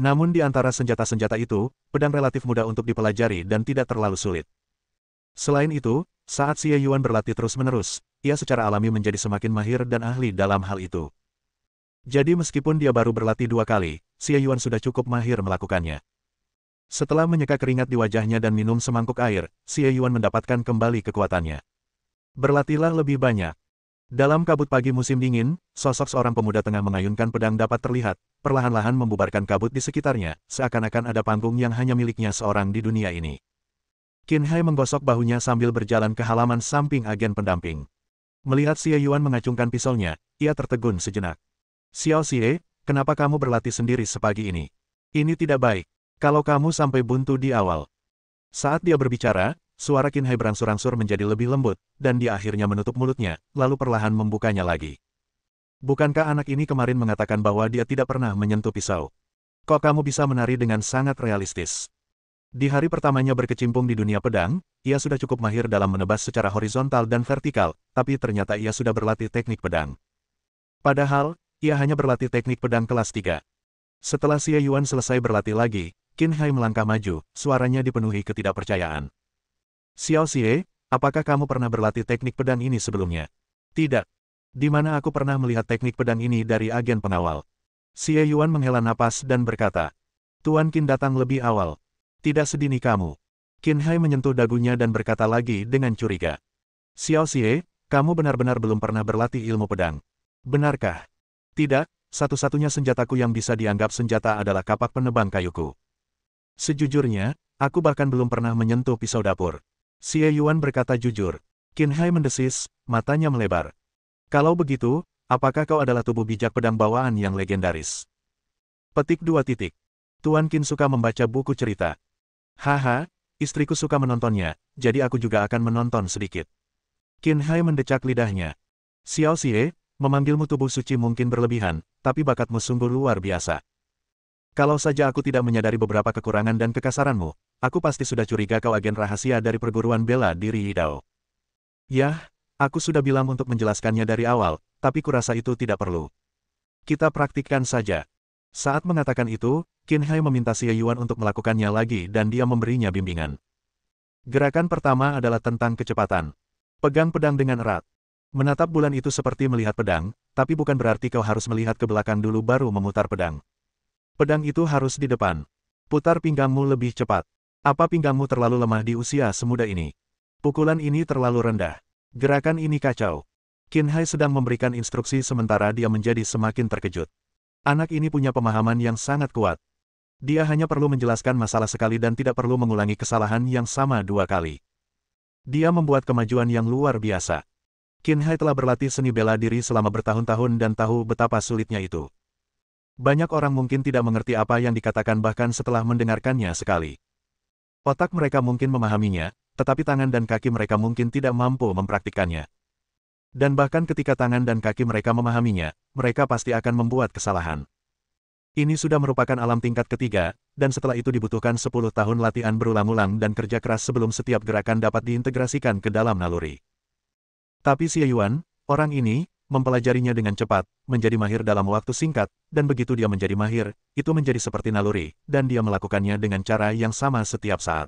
Namun di antara senjata-senjata itu, pedang relatif mudah untuk dipelajari dan tidak terlalu sulit. Selain itu, saat Xie Yuan berlatih terus-menerus, ia secara alami menjadi semakin mahir dan ahli dalam hal itu. Jadi meskipun dia baru berlatih 2 kali, Xie Yuan sudah cukup mahir melakukannya. Setelah menyeka keringat di wajahnya dan minum semangkuk air, Xie Yuan mendapatkan kembali kekuatannya. Berlatihlah lebih banyak. Dalam kabut pagi musim dingin, sosok seorang pemuda tengah mengayunkan pedang dapat terlihat, perlahan-lahan membubarkan kabut di sekitarnya, seakan-akan ada panggung yang hanya miliknya seorang di dunia ini. Qin Hai menggosok bahunya sambil berjalan ke halaman samping agen pendamping. Melihat Xie Yuan mengacungkan pisaunya, ia tertegun sejenak. Xiao Xie, kenapa kamu berlatih sendiri sepagi ini? Ini tidak baik. Kalau kamu sampai buntu di awal. Saat dia berbicara, suara Qin Hai berangsur-angsur menjadi lebih lembut, dan dia akhirnya menutup mulutnya, lalu perlahan membukanya lagi. Bukankah anak ini kemarin mengatakan bahwa dia tidak pernah menyentuh pisau? Kok kamu bisa menari dengan sangat realistis? Di hari pertamanya berkecimpung di dunia pedang, ia sudah cukup mahir dalam menebas secara horizontal dan vertikal, tapi ternyata ia sudah berlatih teknik pedang. Padahal, ia hanya berlatih teknik pedang kelas 3. Setelah Xie Yuan selesai berlatih lagi, Qin Hai melangkah maju, suaranya dipenuhi ketidakpercayaan. Xiao Xie, Apakah kamu pernah berlatih teknik pedang ini sebelumnya? Tidak. Di mana aku pernah melihat teknik pedang ini dari agen pengawal. Xie Yuan menghela napas dan berkata, Tuan Qin datang lebih awal. Tidak sedini kamu. Qin Hai menyentuh dagunya dan berkata lagi dengan curiga. Xiao Xie, kamu benar-benar belum pernah berlatih ilmu pedang. Benarkah? Tidak, satu-satunya senjataku yang bisa dianggap senjata adalah kapak penebang kayuku. Sejujurnya, aku bahkan belum pernah menyentuh pisau dapur. Xie Yuan berkata jujur. Qin Hai mendesis, matanya melebar. Kalau begitu, apakah kau adalah tubuh bijak pedang bawaan yang legendaris? Petik 2 titik. Tuan Qin suka membaca buku cerita. Haha, istriku suka menontonnya, jadi aku juga akan menonton sedikit. Qin Hai mendecak lidahnya. Xiao Xie, memanggilmu tubuh suci mungkin berlebihan, tapi bakatmu sungguh luar biasa. Kalau saja aku tidak menyadari beberapa kekurangan dan kekasaranmu, aku pasti sudah curiga kau agen rahasia dari perguruan bela diri Yidao. Yah, aku sudah bilang untuk menjelaskannya dari awal, tapi kurasa itu tidak perlu. Kita praktikkan saja. Saat mengatakan itu, Qin Hai meminta Xie Yuan untuk melakukannya lagi dan dia memberinya bimbingan. Gerakan pertama adalah tentang kecepatan. Pegang pedang dengan erat. Menatap bulan itu seperti melihat pedang, tapi bukan berarti kau harus melihat ke belakang dulu baru memutar pedang. Pedang itu harus di depan. Putar pinggangmu lebih cepat. Apa pinggangmu terlalu lemah di usia semuda ini? Pukulan ini terlalu rendah. Gerakan ini kacau. Qin Hai sedang memberikan instruksi sementara dia menjadi semakin terkejut. Anak ini punya pemahaman yang sangat kuat. Dia hanya perlu menjelaskan masalah sekali dan tidak perlu mengulangi kesalahan yang sama 2 kali. Dia membuat kemajuan yang luar biasa. Qin Hai telah berlatih seni bela diri selama bertahun-tahun dan tahu betapa sulitnya itu. Banyak orang mungkin tidak mengerti apa yang dikatakan bahkan setelah mendengarkannya sekali. Otak mereka mungkin memahaminya, tetapi tangan dan kaki mereka mungkin tidak mampu mempraktikkannya. Dan bahkan ketika tangan dan kaki mereka memahaminya, mereka pasti akan membuat kesalahan. Ini sudah merupakan alam tingkat ketiga, dan setelah itu dibutuhkan 10 tahun latihan berulang-ulang dan kerja keras sebelum setiap gerakan dapat diintegrasikan ke dalam naluri. Tapi Xie Yuan, orang ini, mempelajarinya dengan cepat, menjadi mahir dalam waktu singkat, dan begitu dia menjadi mahir, itu menjadi seperti naluri, dan dia melakukannya dengan cara yang sama setiap saat.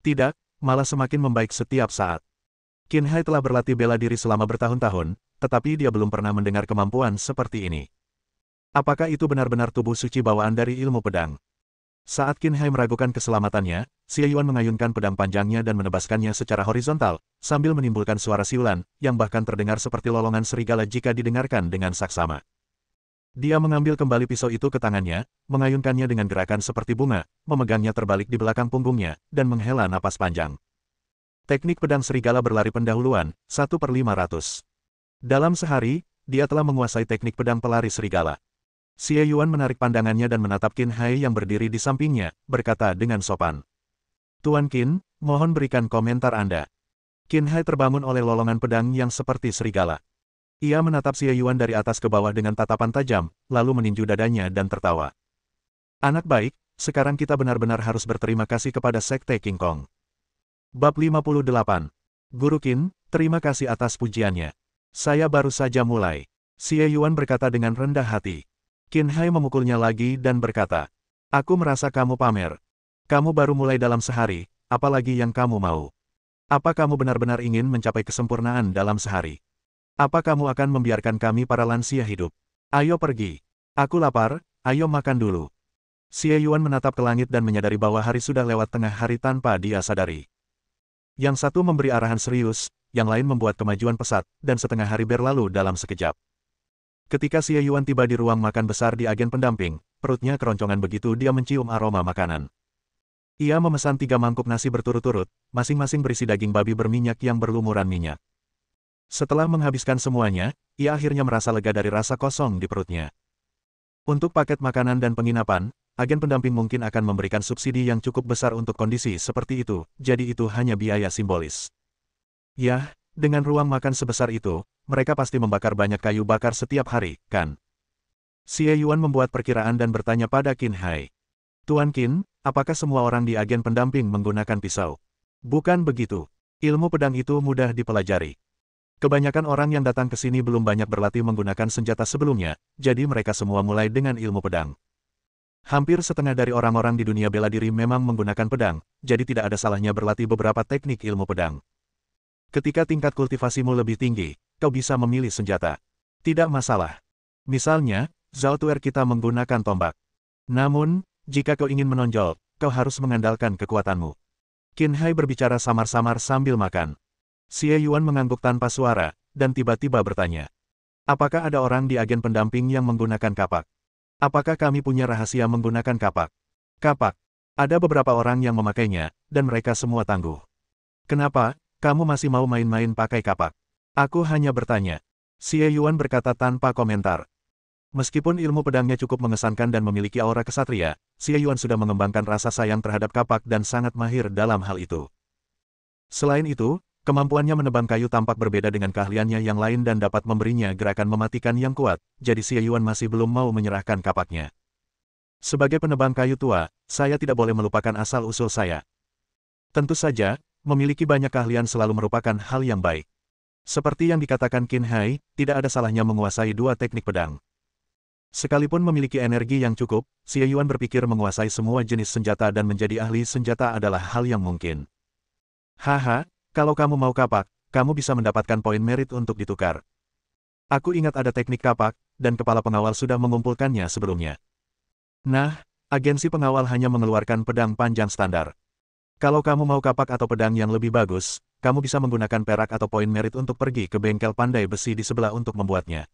Tidak, malah semakin membaik setiap saat. Qin Hai telah berlatih bela diri selama bertahun-tahun, tetapi dia belum pernah mendengar kemampuan seperti ini. Apakah itu benar-benar tubuh suci bawaan dari ilmu pedang? Saat Qin Hai meragukan keselamatannya, Xie Yuan mengayunkan pedang panjangnya dan menebaskannya secara horizontal, sambil menimbulkan suara siulan, yang bahkan terdengar seperti lolongan serigala jika didengarkan dengan saksama. Dia mengambil kembali pisau itu ke tangannya, mengayunkannya dengan gerakan seperti bunga, memegangnya terbalik di belakang punggungnya, dan menghela napas panjang. Teknik pedang serigala berlari pendahuluan, 1/500. Dalam sehari, dia telah menguasai teknik pedang pelari serigala. Xie Yuan menarik pandangannya dan menatap Qin Hai yang berdiri di sampingnya, berkata dengan sopan. Tuan Qin, mohon berikan komentar Anda. Qin Hai terbangun oleh lolongan pedang yang seperti serigala. Ia menatap Xie Yuan dari atas ke bawah dengan tatapan tajam, lalu meninju dadanya dan tertawa. Anak baik, sekarang kita benar-benar harus berterima kasih kepada Sekte King Kong. Bab 58. Guru Qin, terima kasih atas pujiannya. Saya baru saja mulai. Xie Yuan berkata dengan rendah hati. Qin Hai memukulnya lagi dan berkata, aku merasa kamu pamer. Kamu baru mulai dalam sehari, apalagi yang kamu mau. Apa kamu benar-benar ingin mencapai kesempurnaan dalam sehari? Apa kamu akan membiarkan kami para lansia hidup? Ayo pergi. Aku lapar, ayo makan dulu. Xie Yuan menatap ke langit dan menyadari bahwa hari sudah lewat tengah hari tanpa dia sadari. Yang satu memberi arahan serius, yang lain membuat kemajuan pesat, dan setengah hari berlalu dalam sekejap. Ketika Xie Yuan tiba di ruang makan besar di agen pendamping, perutnya keroncongan begitu dia mencium aroma makanan. Ia memesan 3 mangkuk nasi berturut-turut, masing-masing berisi daging babi berminyak yang berlumuran minyak. Setelah menghabiskan semuanya, ia akhirnya merasa lega dari rasa kosong di perutnya. Untuk paket makanan dan penginapan, agen pendamping mungkin akan memberikan subsidi yang cukup besar untuk kondisi seperti itu, jadi itu hanya biaya simbolis. Yah, dengan ruang makan sebesar itu, mereka pasti membakar banyak kayu bakar setiap hari, kan? Xie Yuan membuat perkiraan dan bertanya pada Qin Hai. Tuan Qin, apakah semua orang di agen pendamping menggunakan pisau? Bukan begitu. Ilmu pedang itu mudah dipelajari. Kebanyakan orang yang datang ke sini belum banyak berlatih menggunakan senjata sebelumnya, jadi mereka semua mulai dengan ilmu pedang. Hampir setengah dari orang-orang di dunia bela diri memang menggunakan pedang, jadi tidak ada salahnya berlatih beberapa teknik ilmu pedang. Ketika tingkat kultivasimu lebih tinggi, kau bisa memilih senjata. Tidak masalah. Misalnya, Zhao Tuer kita menggunakan tombak. Namun, jika kau ingin menonjol, kau harus mengandalkan kekuatanmu. Qin Hai berbicara samar-samar sambil makan. Xie Yuan mengangguk tanpa suara, dan tiba-tiba bertanya. Apakah ada orang di agen pendamping yang menggunakan kapak? Apakah kami punya rahasia menggunakan kapak? Kapak. Ada beberapa orang yang memakainya, dan mereka semua tangguh. Kenapa, kamu masih mau main-main pakai kapak? Aku hanya bertanya. Xie Yuan berkata tanpa komentar. Meskipun ilmu pedangnya cukup mengesankan dan memiliki aura kesatria, Xie Yuan sudah mengembangkan rasa sayang terhadap kapak dan sangat mahir dalam hal itu. Selain itu, kemampuannya menebang kayu tampak berbeda dengan keahliannya yang lain dan dapat memberinya gerakan mematikan yang kuat, jadi Xie Yuan masih belum mau menyerahkan kapaknya. Sebagai penebang kayu tua, saya tidak boleh melupakan asal-usul saya. Tentu saja, memiliki banyak keahlian selalu merupakan hal yang baik. Seperti yang dikatakan Qin Hai, tidak ada salahnya menguasai dua teknik pedang. Sekalipun memiliki energi yang cukup, Xie Yuan berpikir menguasai semua jenis senjata dan menjadi ahli senjata adalah hal yang mungkin. Haha, kalau kamu mau kapak, kamu bisa mendapatkan poin merit untuk ditukar. Aku ingat ada teknik kapak, dan kepala pengawal sudah mengumpulkannya sebelumnya. Nah, agensi pengawal hanya mengeluarkan pedang panjang standar. Kalau kamu mau kapak atau pedang yang lebih bagus, kamu bisa menggunakan perak atau poin merit untuk pergi ke bengkel pandai besi di sebelah untuk membuatnya.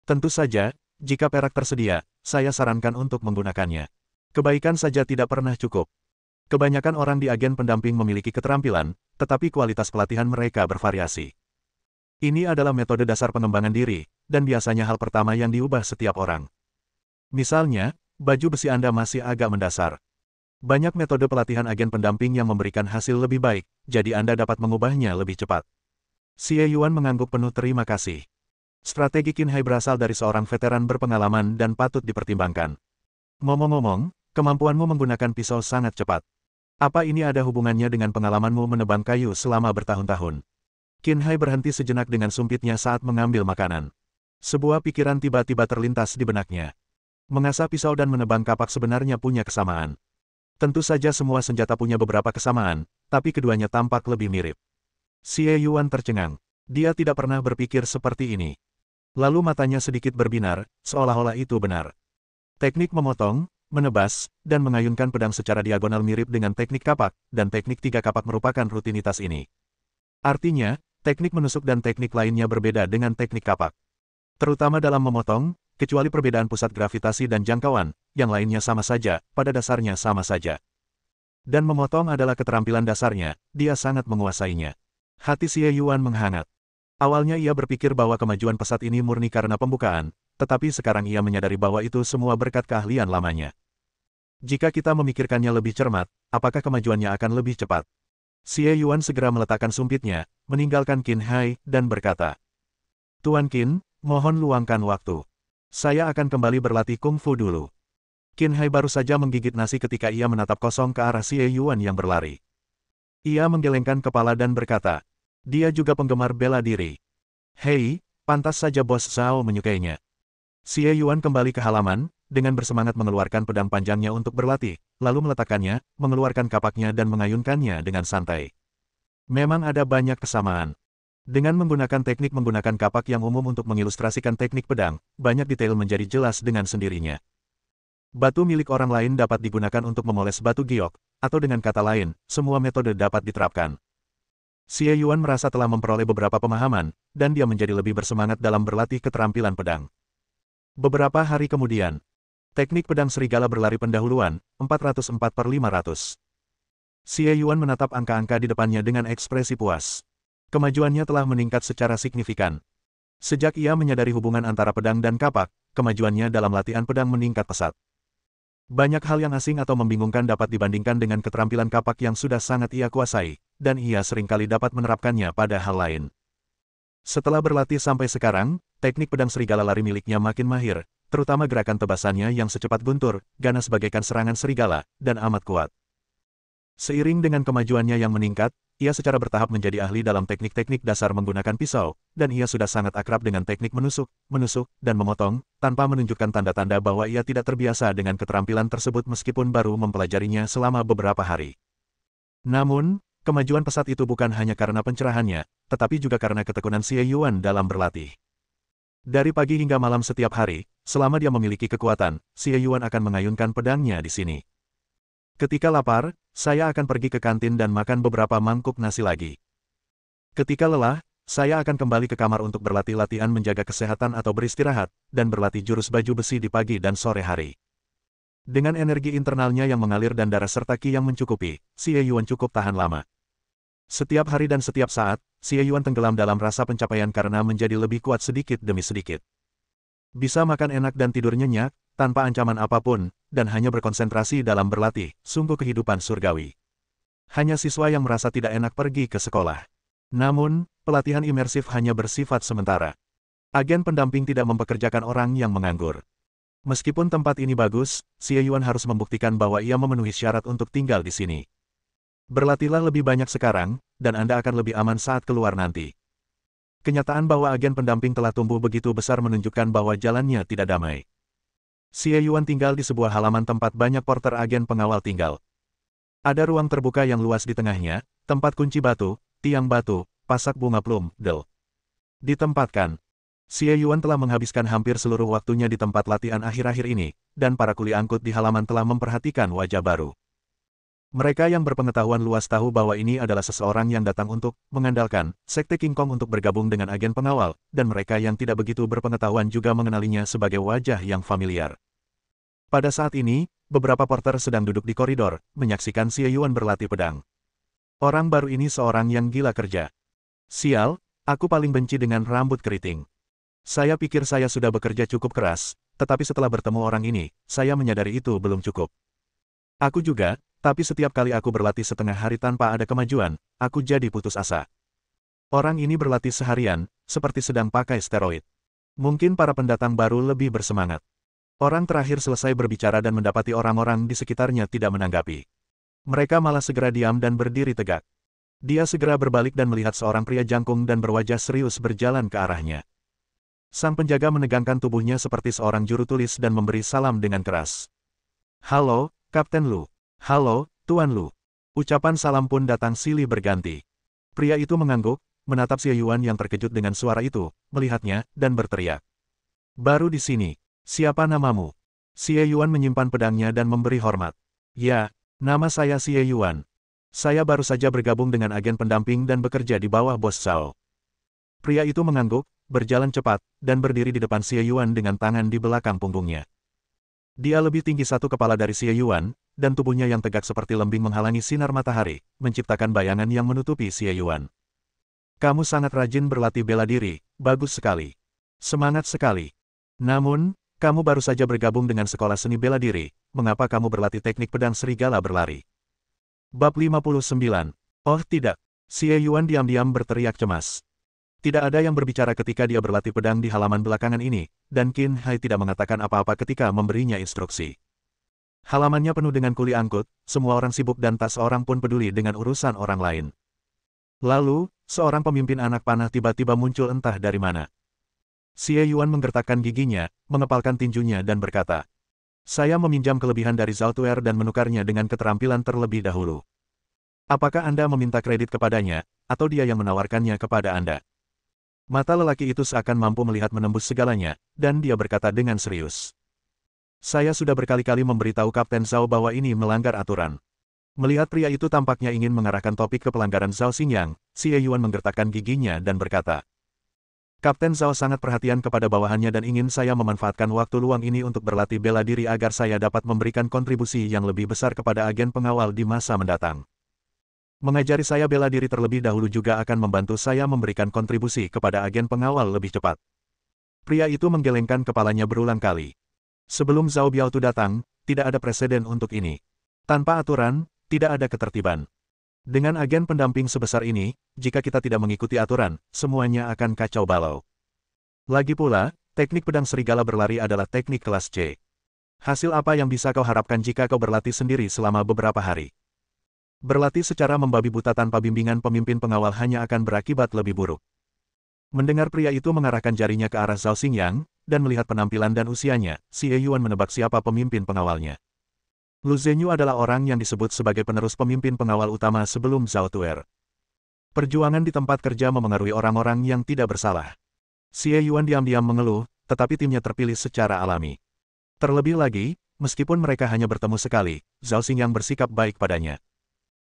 Tentu saja, jika perak tersedia, saya sarankan untuk menggunakannya. Kebaikan saja tidak pernah cukup. Kebanyakan orang di agen pendamping memiliki keterampilan, tetapi kualitas pelatihan mereka bervariasi. Ini adalah metode dasar pengembangan diri, dan biasanya hal pertama yang diubah setiap orang. Misalnya, baju besi Anda masih agak mendasar. Banyak metode pelatihan agen pendamping yang memberikan hasil lebih baik, jadi Anda dapat mengubahnya lebih cepat. Xie Yuan mengangguk penuh terima kasih. Strategi Qin Hai berasal dari seorang veteran berpengalaman dan patut dipertimbangkan. Ngomong-ngomong, kemampuanmu menggunakan pisau sangat cepat. Apa ini ada hubungannya dengan pengalamanmu menebang kayu selama bertahun-tahun? Qin Hai berhenti sejenak dengan sumpitnya saat mengambil makanan. Sebuah pikiran tiba-tiba terlintas di benaknya. Mengasah pisau dan menebang kapak sebenarnya punya kesamaan. Tentu saja semua senjata punya beberapa kesamaan, tapi keduanya tampak lebih mirip. Xie Yuan tercengang. Dia tidak pernah berpikir seperti ini. Lalu matanya sedikit berbinar, seolah-olah itu benar. Teknik memotong, menebas, dan mengayunkan pedang secara diagonal mirip dengan teknik kapak, dan teknik tiga kapak merupakan rutinitas ini. Artinya, teknik menusuk dan teknik lainnya berbeda dengan teknik kapak. Terutama dalam memotong, kecuali perbedaan pusat gravitasi dan jangkauan, yang lainnya sama saja, pada dasarnya sama saja. Dan memotong adalah keterampilan dasarnya, dia sangat menguasainya. Hati Xie Yuan menghangat. Awalnya ia berpikir bahwa kemajuan pesat ini murni karena pembukaan, tetapi sekarang ia menyadari bahwa itu semua berkat keahlian lamanya. Jika kita memikirkannya lebih cermat, apakah kemajuannya akan lebih cepat? Xie Yuan segera meletakkan sumpitnya, meninggalkan Qin Hai, dan berkata, Tuan Qin, mohon luangkan waktu. Saya akan kembali berlatih kungfu dulu. Qin Hai baru saja menggigit nasi ketika ia menatap kosong ke arah Xie Yuan yang berlari. Ia menggelengkan kepala dan berkata, dia juga penggemar bela diri. Hei, pantas saja Bos Zhao menyukainya. Xie Yuan kembali ke halaman, dengan bersemangat mengeluarkan pedang panjangnya untuk berlatih, lalu meletakkannya, mengeluarkan kapaknya dan mengayunkannya dengan santai. Memang ada banyak kesamaan. Dengan menggunakan teknik menggunakan kapak yang umum untuk mengilustrasikan teknik pedang, banyak detail menjadi jelas dengan sendirinya. Batu milik orang lain dapat digunakan untuk memoles batu giok, atau dengan kata lain, semua metode dapat diterapkan. Xie Yuan merasa telah memperoleh beberapa pemahaman, dan dia menjadi lebih bersemangat dalam berlatih keterampilan pedang. Beberapa hari kemudian, teknik pedang serigala berlari pendahuluan, 404/500. Xie Yuan menatap angka-angka di depannya dengan ekspresi puas. Kemajuannya telah meningkat secara signifikan. Sejak ia menyadari hubungan antara pedang dan kapak, kemajuannya dalam latihan pedang meningkat pesat. Banyak hal yang asing atau membingungkan dapat dibandingkan dengan keterampilan kapak yang sudah sangat ia kuasai, dan ia seringkali dapat menerapkannya pada hal lain. Setelah berlatih sampai sekarang, teknik pedang serigala lari miliknya makin mahir, terutama gerakan tebasannya yang secepat guntur, ganas bagaikan serangan serigala, dan amat kuat. Seiring dengan kemajuannya yang meningkat, ia secara bertahap menjadi ahli dalam teknik-teknik dasar menggunakan pisau, dan ia sudah sangat akrab dengan teknik menusuk, dan memotong, tanpa menunjukkan tanda-tanda bahwa ia tidak terbiasa dengan keterampilan tersebut meskipun baru mempelajarinya selama beberapa hari. Namun, Kemajuan pesat itu bukan hanya karena pencerahannya, tetapi juga karena ketekunan Xie Yuan dalam berlatih. Dari pagi hingga malam setiap hari, selama dia memiliki kekuatan, Xie Yuan akan mengayunkan pedangnya di sini. Ketika lapar, saya akan pergi ke kantin dan makan beberapa mangkuk nasi lagi. Ketika lelah, saya akan kembali ke kamar untuk berlatih latihan menjaga kesehatan atau beristirahat, dan berlatih jurus baju besi di pagi dan sore hari. Dengan energi internalnya yang mengalir dan darah serta ki yang mencukupi, Xie Yuan cukup tahan lama. Setiap hari dan setiap saat, Xie Yuan tenggelam dalam rasa pencapaian karena menjadi lebih kuat sedikit demi sedikit. Bisa makan enak dan tidur nyenyak, tanpa ancaman apapun, dan hanya berkonsentrasi dalam berlatih, sungguh kehidupan surgawi. Hanya siswa yang merasa tidak enak pergi ke sekolah. Namun, pelatihan imersif hanya bersifat sementara. Agen pendamping tidak mempekerjakan orang yang menganggur. Meskipun tempat ini bagus, Xie Yuan harus membuktikan bahwa ia memenuhi syarat untuk tinggal di sini. Berlatihlah lebih banyak sekarang, dan Anda akan lebih aman saat keluar nanti. Kenyataan bahwa agen pendamping telah tumbuh begitu besar menunjukkan bahwa jalannya tidak damai. Xie Yuan tinggal di sebuah halaman tempat banyak porter agen pengawal tinggal. Ada ruang terbuka yang luas di tengahnya, tempat kunci batu, tiang batu, pasak bunga plum, ditempatkan. Xie Yuan telah menghabiskan hampir seluruh waktunya di tempat latihan akhir-akhir ini, dan para kuli angkut di halaman telah memperhatikan wajah baru. Mereka yang berpengetahuan luas tahu bahwa ini adalah seseorang yang datang untuk mengandalkan Sekte King Kong untuk bergabung dengan agen pengawal, dan mereka yang tidak begitu berpengetahuan juga mengenalinya sebagai wajah yang familiar. Pada saat ini, beberapa porter sedang duduk di koridor, menyaksikan Xie Yuan berlatih pedang. Orang baru ini seorang yang gila kerja. Sial, aku paling benci dengan rambut keriting. Saya pikir saya sudah bekerja cukup keras, tetapi setelah bertemu orang ini, saya menyadari itu belum cukup. Aku juga, tapi setiap kali aku berlatih setengah hari tanpa ada kemajuan, aku jadi putus asa. Orang ini berlatih seharian, seperti sedang pakai steroid. Mungkin para pendatang baru lebih bersemangat. Orang terakhir selesai berbicara dan mendapati orang-orang di sekitarnya tidak menanggapi. Mereka malah segera diam dan berdiri tegak. Dia segera berbalik dan melihat seorang pria jangkung dan berwajah serius berjalan ke arahnya. Sang penjaga menegangkan tubuhnya seperti seorang juru tulis dan memberi salam dengan keras. "Halo, Kapten Lu." "Halo, Tuan Lu." Ucapan salam pun datang silih berganti. Pria itu mengangguk, menatap Xie Yuan yang terkejut dengan suara itu, melihatnya, dan berteriak. "Baru di sini. Siapa namamu?" Xie Yuan menyimpan pedangnya dan memberi hormat. "Ya, nama saya Xie Yuan. Saya baru saja bergabung dengan agen pendamping dan bekerja di bawah bos Zhao." Pria itu mengangguk, berjalan cepat, dan berdiri di depan Xie Yuan dengan tangan di belakang punggungnya. Dia lebih tinggi satu kepala dari Xie Yuan, dan tubuhnya yang tegak seperti lembing menghalangi sinar matahari, menciptakan bayangan yang menutupi Xie Yuan. "Kamu sangat rajin berlatih bela diri, bagus sekali. Semangat sekali. Namun, kamu baru saja bergabung dengan sekolah seni bela diri, mengapa kamu berlatih teknik pedang serigala berlari?" Bab 59. Oh tidak. Xie Yuan diam-diam berteriak cemas. Tidak ada yang berbicara ketika dia berlatih pedang di halaman belakangan ini, dan Qin Hai tidak mengatakan apa-apa ketika memberinya instruksi. Halamannya penuh dengan kuli angkut, semua orang sibuk dan tak seorang pun peduli dengan urusan orang lain. Lalu, seorang pemimpin anak panah tiba-tiba muncul entah dari mana. Xie Yuan menggertakkan giginya, mengepalkan tinjunya dan berkata, "Saya meminjam kelebihan dari Zhao Tuer dan menukarnya dengan keterampilan terlebih dahulu. Apakah Anda meminta kredit kepadanya, atau dia yang menawarkannya kepada Anda?" Mata lelaki itu seakan mampu melihat menembus segalanya, dan dia berkata dengan serius. "Saya sudah berkali-kali memberitahu Kapten Zhao bahwa ini melanggar aturan." Melihat pria itu tampaknya ingin mengarahkan topik ke pelanggaran Zhao Xingyang, Xie Yuan menggertakkan giginya dan berkata, "Kapten Zhao sangat perhatian kepada bawahannya dan ingin saya memanfaatkan waktu luang ini untuk berlatih bela diri agar saya dapat memberikan kontribusi yang lebih besar kepada agen pengawal di masa mendatang. Mengajari saya bela diri terlebih dahulu juga akan membantu saya memberikan kontribusi kepada agen pengawal lebih cepat." Pria itu menggelengkan kepalanya berulang kali. Sebelum Zhao Biaotu datang, tidak ada preseden untuk ini. Tanpa aturan, tidak ada ketertiban. Dengan agen pendamping sebesar ini, jika kita tidak mengikuti aturan, semuanya akan kacau balau. Lagi pula, teknik pedang serigala berlari adalah teknik kelas C. Hasil apa yang bisa kau harapkan jika kau berlatih sendiri selama beberapa hari? Berlatih secara membabi buta tanpa bimbingan pemimpin pengawal hanya akan berakibat lebih buruk. Mendengar pria itu mengarahkan jarinya ke arah Zhao Xingyang, dan melihat penampilan dan usianya, Xie Yuan menebak siapa pemimpin pengawalnya. Lu Zhenyu adalah orang yang disebut sebagai penerus pemimpin pengawal utama sebelum Zhao Tuer. Perjuangan di tempat kerja memengaruhi orang-orang yang tidak bersalah. Xie Yuan diam-diam mengeluh, tetapi timnya terpilih secara alami. Terlebih lagi, meskipun mereka hanya bertemu sekali, Zhao Xingyang bersikap baik padanya.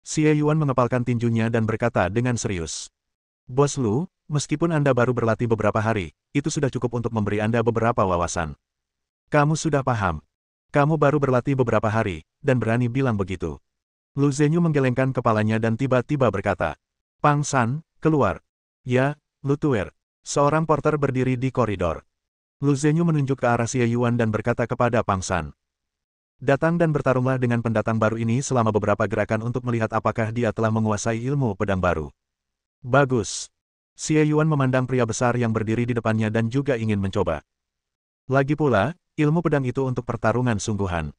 Xie Yuan mengepalkan tinjunya dan berkata dengan serius. Bos Lu, meskipun Anda baru berlatih beberapa hari, itu sudah cukup untuk memberi Anda beberapa wawasan. Kamu sudah paham. Kamu baru berlatih beberapa hari, dan berani bilang begitu. Lu Zhenyu menggelengkan kepalanya dan tiba-tiba berkata, Pang San, keluar. Ya, Lu Tuer. Seorang porter berdiri di koridor. Lu Zhenyu menunjuk ke arah Xie Yuan dan berkata kepada Pang San. Datang dan bertarunglah dengan pendatang baru ini selama beberapa gerakan untuk melihat apakah dia telah menguasai ilmu pedang baru. Bagus. Xie Yuan memandang pria besar yang berdiri di depannya dan juga ingin mencoba. Lagi pula, ilmu pedang itu untuk pertarungan sungguhan.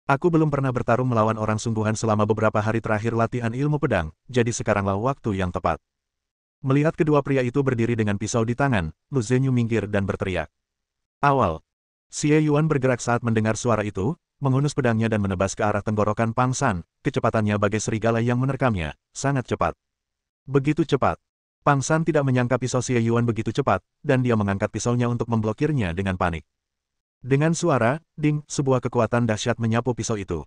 Aku belum pernah bertarung melawan orang sungguhan selama beberapa hari terakhir latihan ilmu pedang, jadi sekaranglah waktu yang tepat. Melihat kedua pria itu berdiri dengan pisau di tangan, Lu Zhenyu minggir dan berteriak. Awal. Xie Yuan bergerak saat mendengar suara itu, menghunus pedangnya dan menebas ke arah tenggorokan Pang San, kecepatannya bagai serigala yang menerkamnya, sangat cepat. Begitu cepat. Pang San tidak menyangka pisau Xie Yuan begitu cepat, dan dia mengangkat pisaunya untuk memblokirnya dengan panik. Dengan suara, ding, sebuah kekuatan dahsyat menyapu pisau itu.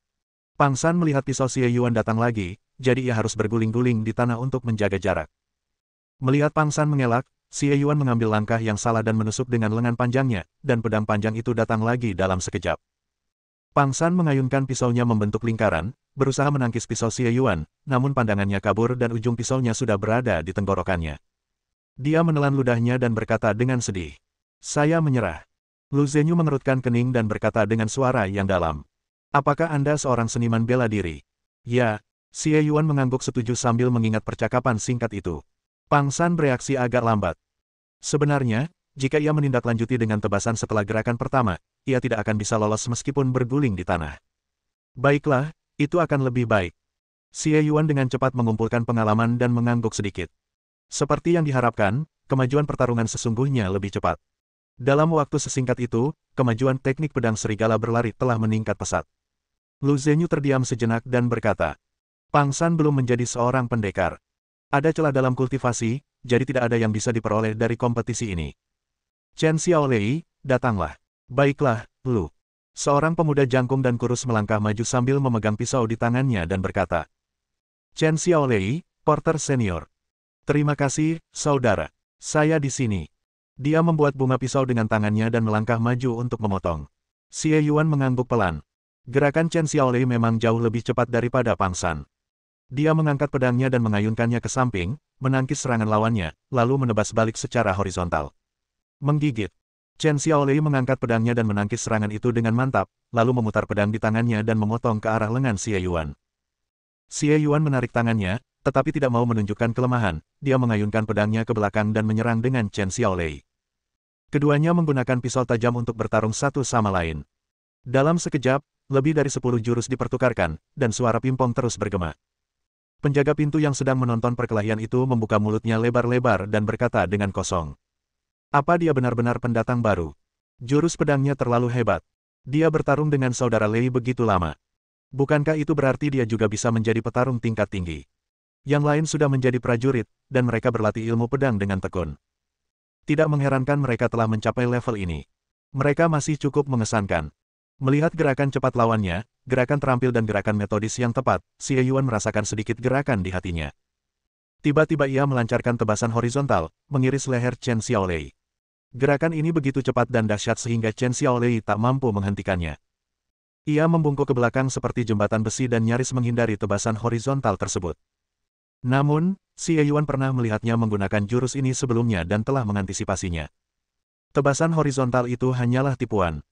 Pang San melihat pisau Xie Yuan datang lagi, jadi ia harus berguling-guling di tanah untuk menjaga jarak. Melihat Pang San mengelak, Xie Yuan mengambil langkah yang salah dan menusuk dengan lengan panjangnya, dan pedang panjang itu datang lagi dalam sekejap. Pang San mengayunkan pisaunya membentuk lingkaran, berusaha menangkis pisau Xie Yuan, namun pandangannya kabur dan ujung pisaunya sudah berada di tenggorokannya. Dia menelan ludahnya dan berkata dengan sedih. Saya menyerah. Lu Zhenyu mengerutkan kening dan berkata dengan suara yang dalam. Apakah Anda seorang seniman bela diri? Ya, Xie Yuan mengangguk setuju sambil mengingat percakapan singkat itu. Pang San bereaksi agak lambat. Sebenarnya, jika ia menindaklanjuti dengan tebasan setelah gerakan pertama, ia tidak akan bisa lolos meskipun berguling di tanah. Baiklah, itu akan lebih baik. Xie Yuan dengan cepat mengumpulkan pengalaman dan mengangguk sedikit. Seperti yang diharapkan, kemajuan pertarungan sesungguhnya lebih cepat. Dalam waktu sesingkat itu, kemajuan teknik pedang serigala berlari telah meningkat pesat. Lu Zhenyu terdiam sejenak dan berkata, Pang San belum menjadi seorang pendekar. Ada celah dalam kultivasi, jadi tidak ada yang bisa diperoleh dari kompetisi ini. Chen Xiaolei, datanglah. Baiklah, Lu. Seorang pemuda jangkung dan kurus melangkah maju sambil memegang pisau di tangannya dan berkata, Chen Xiaolei, porter senior. Terima kasih, saudara. Saya di sini. Dia membuat bunga pisau dengan tangannya dan melangkah maju untuk memotong. Xie Yuan mengangguk pelan. Gerakan Chen Xiaolei memang jauh lebih cepat daripada Pang San. Dia mengangkat pedangnya dan mengayunkannya ke samping, menangkis serangan lawannya, lalu menebas balik secara horizontal. Menggigit. Chen Xiaolei mengangkat pedangnya dan menangkis serangan itu dengan mantap, lalu memutar pedang di tangannya dan memotong ke arah lengan Xie Yuan. Xie Yuan menarik tangannya, tetapi tidak mau menunjukkan kelemahan, dia mengayunkan pedangnya ke belakang dan menyerang dengan Chen Xiaolei. Keduanya menggunakan pisau tajam untuk bertarung satu sama lain. Dalam sekejap, lebih dari 10 jurus dipertukarkan, dan suara pimpong terus bergema. Penjaga pintu yang sedang menonton perkelahian itu membuka mulutnya lebar-lebar dan berkata dengan kosong. Apa dia benar-benar pendatang baru? Jurus pedangnya terlalu hebat. Dia bertarung dengan saudara Lei begitu lama. Bukankah itu berarti dia juga bisa menjadi petarung tingkat tinggi? Yang lain sudah menjadi prajurit, dan mereka berlatih ilmu pedang dengan tekun. Tidak mengherankan mereka telah mencapai level ini. Mereka masih cukup mengesankan. Melihat gerakan cepat lawannya, gerakan terampil dan gerakan metodis yang tepat, Xie Yuan merasakan sedikit gerakan di hatinya. Tiba-tiba ia melancarkan tebasan horizontal, mengiris leher Chen Xiaolei. Gerakan ini begitu cepat dan dahsyat sehingga Chen Xiaolei tak mampu menghentikannya. Ia membungkuk ke belakang seperti jembatan besi dan nyaris menghindari tebasan horizontal tersebut. Namun, Xie Yuan pernah melihatnya menggunakan jurus ini sebelumnya dan telah mengantisipasinya. Tebasan horizontal itu hanyalah tipuan.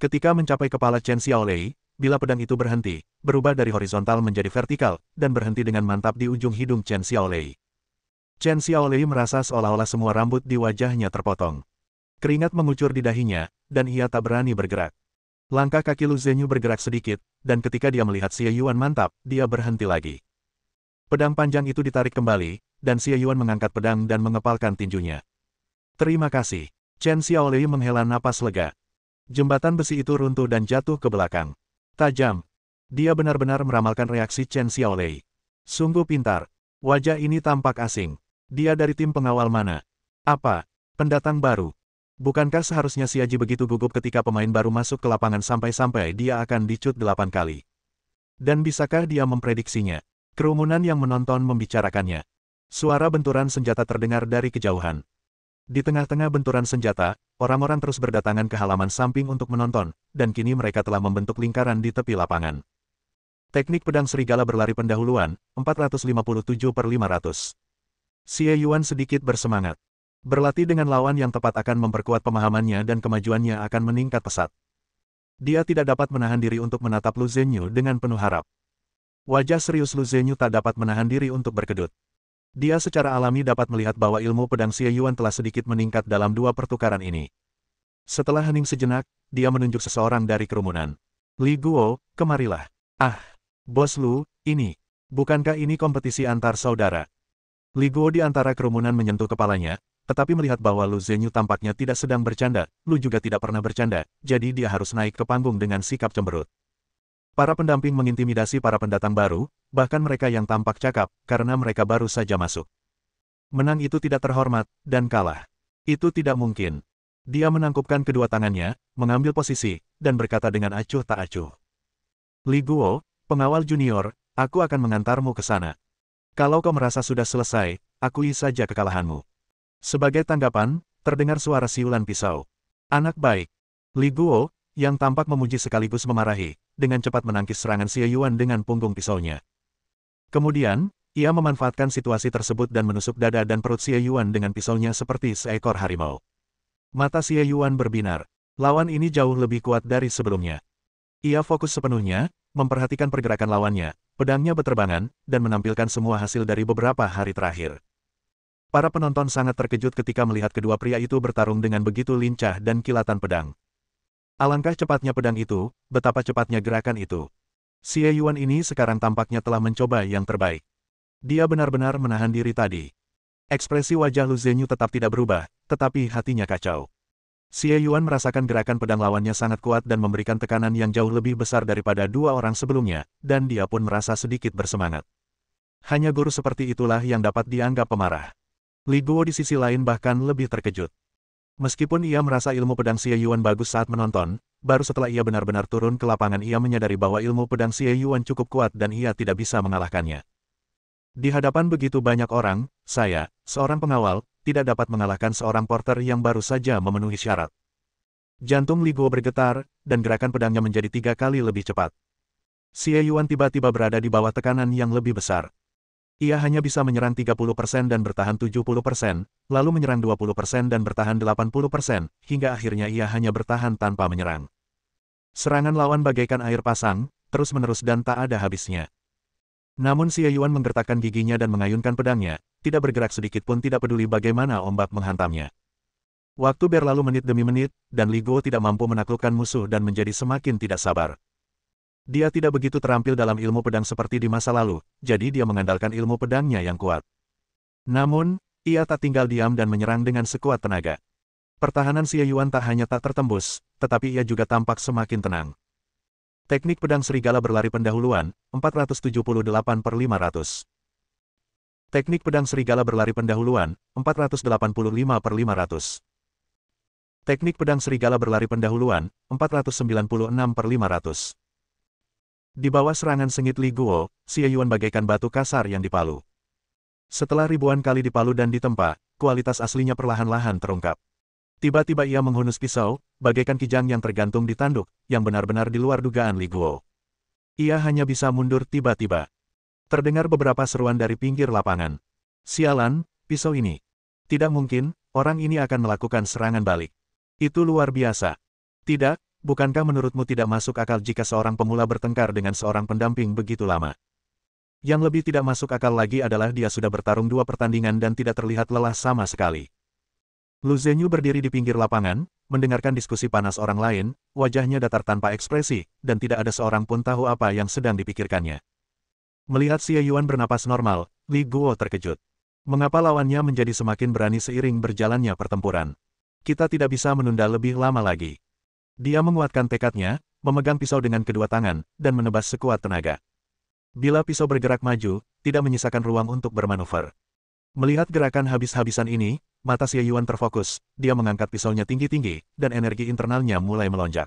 Ketika mencapai kepala Chen Xiaolei, bila pedang itu berhenti, berubah dari horizontal menjadi vertikal, dan berhenti dengan mantap di ujung hidung Chen Xiaolei. Chen Xiaolei merasa seolah-olah semua rambut di wajahnya terpotong. Keringat mengucur di dahinya, dan ia tak berani bergerak. Langkah kaki Lu Zhenyu bergerak sedikit, dan ketika dia melihat Xie Yuan mantap, dia berhenti lagi. Pedang panjang itu ditarik kembali, dan Xie Yuan mengangkat pedang dan mengepalkan tinjunya. Terima kasih. Chen Xiaolei menghela napas lega. Jembatan besi itu runtuh dan jatuh ke belakang. Tajam. Dia benar-benar meramalkan reaksi Chen Xiaolei. Sungguh pintar. Wajah ini tampak asing. Dia dari tim pengawal mana? Apa? Pendatang baru. Bukankah seharusnya si Aji begitu gugup ketika pemain baru masuk ke lapangan sampai-sampai dia akan dicut 8 kali? Dan bisakah dia memprediksinya? Kerumunan yang menonton membicarakannya. Suara benturan senjata terdengar dari kejauhan. Di tengah-tengah benturan senjata, orang-orang terus berdatangan ke halaman samping untuk menonton, dan kini mereka telah membentuk lingkaran di tepi lapangan. Teknik pedang serigala berlari pendahuluan, 457/500. Xie Yuan sedikit bersemangat. Berlatih dengan lawan yang tepat akan memperkuat pemahamannya dan kemajuannya akan meningkat pesat. Dia tidak dapat menahan diri untuk menatap Lu Zhenyu dengan penuh harap. Wajah serius Lu Zhenyu tak dapat menahan diri untuk berkedut. Dia secara alami dapat melihat bahwa ilmu pedang Xie Yuan telah sedikit meningkat dalam 2 pertukaran ini. Setelah hening sejenak, dia menunjuk seseorang dari kerumunan. Li Guo, kemarilah. Ah, Bos Lu, ini. Bukankah ini kompetisi antar saudara? Li Guo di antara kerumunan menyentuh kepalanya, tetapi melihat bahwa Lu Zhenyu tampaknya tidak sedang bercanda, Lu juga tidak pernah bercanda, jadi dia harus naik ke panggung dengan sikap cemberut. Para pendamping mengintimidasi para pendatang baru, bahkan mereka yang tampak cakap, karena mereka baru saja masuk. Menang itu tidak terhormat, dan kalah. Itu tidak mungkin. Dia menangkupkan kedua tangannya, mengambil posisi, dan berkata dengan acuh tak acuh. Li Guo, pengawal junior, aku akan mengantarmu ke sana. Kalau kau merasa sudah selesai, akui saja kekalahanmu. Sebagai tanggapan, terdengar suara siulan pisau. Anak baik. Li Guo, yang tampak memuji sekaligus memarahi, dengan cepat menangkis serangan Xie Yuan dengan punggung pisaunya. Kemudian, ia memanfaatkan situasi tersebut dan menusuk dada dan perut Xie Yuan dengan pisaunya seperti seekor harimau. Mata Xie Yuan berbinar. Lawan ini jauh lebih kuat dari sebelumnya. Ia fokus sepenuhnya, memperhatikan pergerakan lawannya, pedangnya berterbangan, dan menampilkan semua hasil dari beberapa hari terakhir. Para penonton sangat terkejut ketika melihat kedua pria itu bertarung dengan begitu lincah dan kilatan pedang. Alangkah cepatnya pedang itu, betapa cepatnya gerakan itu. Xie Yuan ini sekarang tampaknya telah mencoba yang terbaik. Dia benar-benar menahan diri tadi. Ekspresi wajah Lu Zhenyu tetap tidak berubah, tetapi hatinya kacau. Xie Yuan merasakan gerakan pedang lawannya sangat kuat dan memberikan tekanan yang jauh lebih besar daripada 2 orang sebelumnya, dan dia pun merasa sedikit bersemangat. Hanya guru seperti itulah yang dapat dianggap pemarah. Li Guo di sisi lain bahkan lebih terkejut. Meskipun ia merasa ilmu pedang Xie Yuan bagus saat menonton, baru setelah ia benar-benar turun ke lapangan ia menyadari bahwa ilmu pedang Xie Yuan cukup kuat dan ia tidak bisa mengalahkannya. Di hadapan begitu banyak orang, saya, seorang pengawal, tidak dapat mengalahkan seorang porter yang baru saja memenuhi syarat. Jantung Li Guo bergetar, dan gerakan pedangnya menjadi 3 kali lebih cepat. Xie Yuan tiba-tiba berada di bawah tekanan yang lebih besar. Ia hanya bisa menyerang 30% dan bertahan 70%, lalu menyerang 20% dan bertahan 80%, hingga akhirnya ia hanya bertahan tanpa menyerang. Serangan lawan bagaikan air pasang, terus-menerus dan tak ada habisnya. Namun Xie Yuan menggertakkan giginya dan mengayunkan pedangnya, tidak bergerak sedikit pun tidak peduli bagaimana ombak menghantamnya. Waktu berlalu menit demi menit, dan Li Guo tidak mampu menaklukkan musuh dan menjadi semakin tidak sabar. Dia tidak begitu terampil dalam ilmu pedang seperti di masa lalu, jadi dia mengandalkan ilmu pedangnya yang kuat. Namun, ia tak tinggal diam dan menyerang dengan sekuat tenaga. Pertahanan Xie Yuan tak hanya tak tertembus, tetapi ia juga tampak semakin tenang. Teknik pedang serigala berlari pendahuluan, 478/500. Teknik pedang serigala berlari pendahuluan, 485/500. Teknik pedang serigala berlari pendahuluan, 496/500. Di bawah serangan sengit Li Guo, Xie Yuan bagaikan batu kasar yang dipalu. Setelah ribuan kali dipalu dan ditempa, kualitas aslinya perlahan-lahan terungkap. Tiba-tiba ia menghunus pisau, bagaikan kijang yang tergantung di tanduk, yang benar-benar di luar dugaan Li Guo. Ia hanya bisa mundur tiba-tiba. Terdengar beberapa seruan dari pinggir lapangan. Sialan, pisau ini. Tidak mungkin, orang ini akan melakukan serangan balik. Itu luar biasa. Tidak, bukankah menurutmu tidak masuk akal jika seorang pemula bertengkar dengan seorang pendamping begitu lama? Yang lebih tidak masuk akal lagi adalah dia sudah bertarung 2 pertandingan dan tidak terlihat lelah sama sekali. Lu Zhenyu berdiri di pinggir lapangan, mendengarkan diskusi panas orang lain, wajahnya datar tanpa ekspresi, dan tidak ada seorang pun tahu apa yang sedang dipikirkannya. Melihat Xie Yuan bernapas normal, Li Guo terkejut. Mengapa lawannya menjadi semakin berani seiring berjalannya pertempuran? Kita tidak bisa menunda lebih lama lagi. Dia menguatkan tekadnya, memegang pisau dengan kedua tangan, dan menebas sekuat tenaga. Bila pisau bergerak maju, tidak menyisakan ruang untuk bermanuver. Melihat gerakan habis-habisan ini, mata Xie Yuan terfokus, dia mengangkat pisaunya tinggi-tinggi, dan energi internalnya mulai melonjak.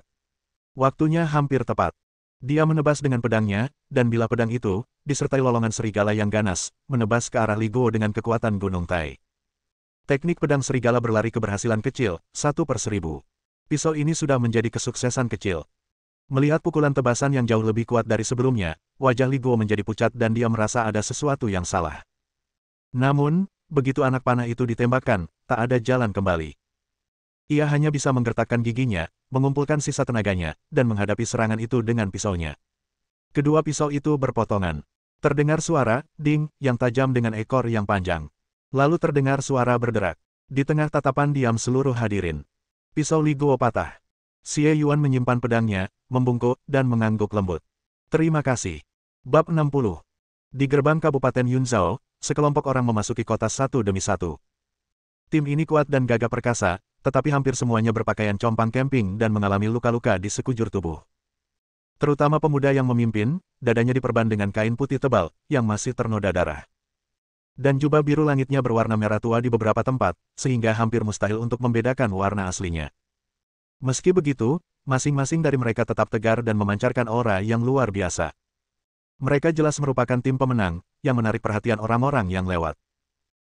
Waktunya hampir tepat. Dia menebas dengan pedangnya, dan bila pedang itu, disertai lolongan serigala yang ganas, menebas ke arah Li Guo dengan kekuatan Gunung Tai. Teknik pedang serigala berlari keberhasilan kecil, 1/1000. Pisau ini sudah menjadi kesuksesan kecil. Melihat pukulan tebasan yang jauh lebih kuat dari sebelumnya, wajah Li Guo menjadi pucat dan dia merasa ada sesuatu yang salah. Namun, begitu anak panah itu ditembakkan, tak ada jalan kembali. Ia hanya bisa menggertakkan giginya, mengumpulkan sisa tenaganya, dan menghadapi serangan itu dengan pisaunya. Kedua pisau itu berpotongan. Terdengar suara, ding, yang tajam dengan ekor yang panjang. Lalu terdengar suara berderak. Di tengah tatapan diam seluruh hadirin. Pisau Li Guo patah. Xie Yuan menyimpan pedangnya, membungkuk, dan mengangguk lembut. Terima kasih. Bab 60. Di gerbang Kabupaten Yunzhou, sekelompok orang memasuki kota satu demi satu. Tim ini kuat dan gagah perkasa, tetapi hampir semuanya berpakaian compang camping dan mengalami luka-luka di sekujur tubuh. Terutama pemuda yang memimpin, dadanya diperban dengan kain putih tebal, yang masih ternoda darah. Dan jubah biru langitnya berwarna merah tua di beberapa tempat, sehingga hampir mustahil untuk membedakan warna aslinya. Meski begitu, masing-masing dari mereka tetap tegar dan memancarkan aura yang luar biasa. Mereka jelas merupakan tim pemenang, yang menarik perhatian orang-orang yang lewat.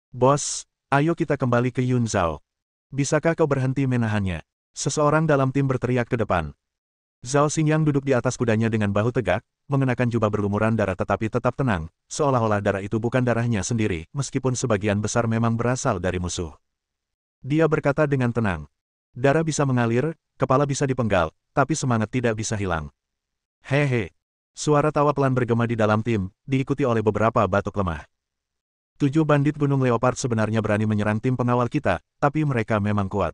Bos, ayo kita kembali ke Yunzhou. Bisakah kau berhenti menahannya? Seseorang dalam tim berteriak ke depan. Zhao Xingyang duduk di atas kudanya dengan bahu tegak, mengenakan jubah berlumuran darah tetapi tetap tenang, seolah-olah darah itu bukan darahnya sendiri, meskipun sebagian besar memang berasal dari musuh. Dia berkata dengan tenang. Darah bisa mengalir, kepala bisa dipenggal, tapi semangat tidak bisa hilang. Hehe. Suara tawa pelan bergema di dalam tim, diikuti oleh beberapa batuk lemah. 7 bandit Gunung Leopard sebenarnya berani menyerang tim pengawal kita, tapi mereka memang kuat.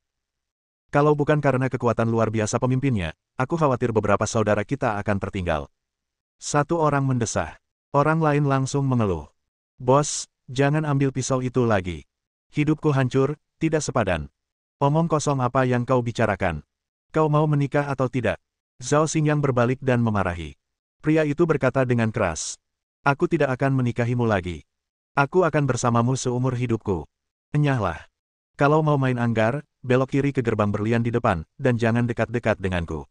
Kalau bukan karena kekuatan luar biasa pemimpinnya, aku khawatir beberapa saudara kita akan tertinggal. Satu orang mendesah. Orang lain langsung mengeluh. Bos, jangan ambil pisau itu lagi. Hidupku hancur, tidak sepadan. Omong kosong apa yang kau bicarakan? Kau mau menikah atau tidak? Zhao Xingyang berbalik dan memarahi. Pria itu berkata dengan keras. Aku tidak akan menikahimu lagi. Aku akan bersamamu seumur hidupku. Enyahlah. Kalau mau main anggar, belok kiri ke gerbang berlian di depan, dan jangan dekat-dekat denganku.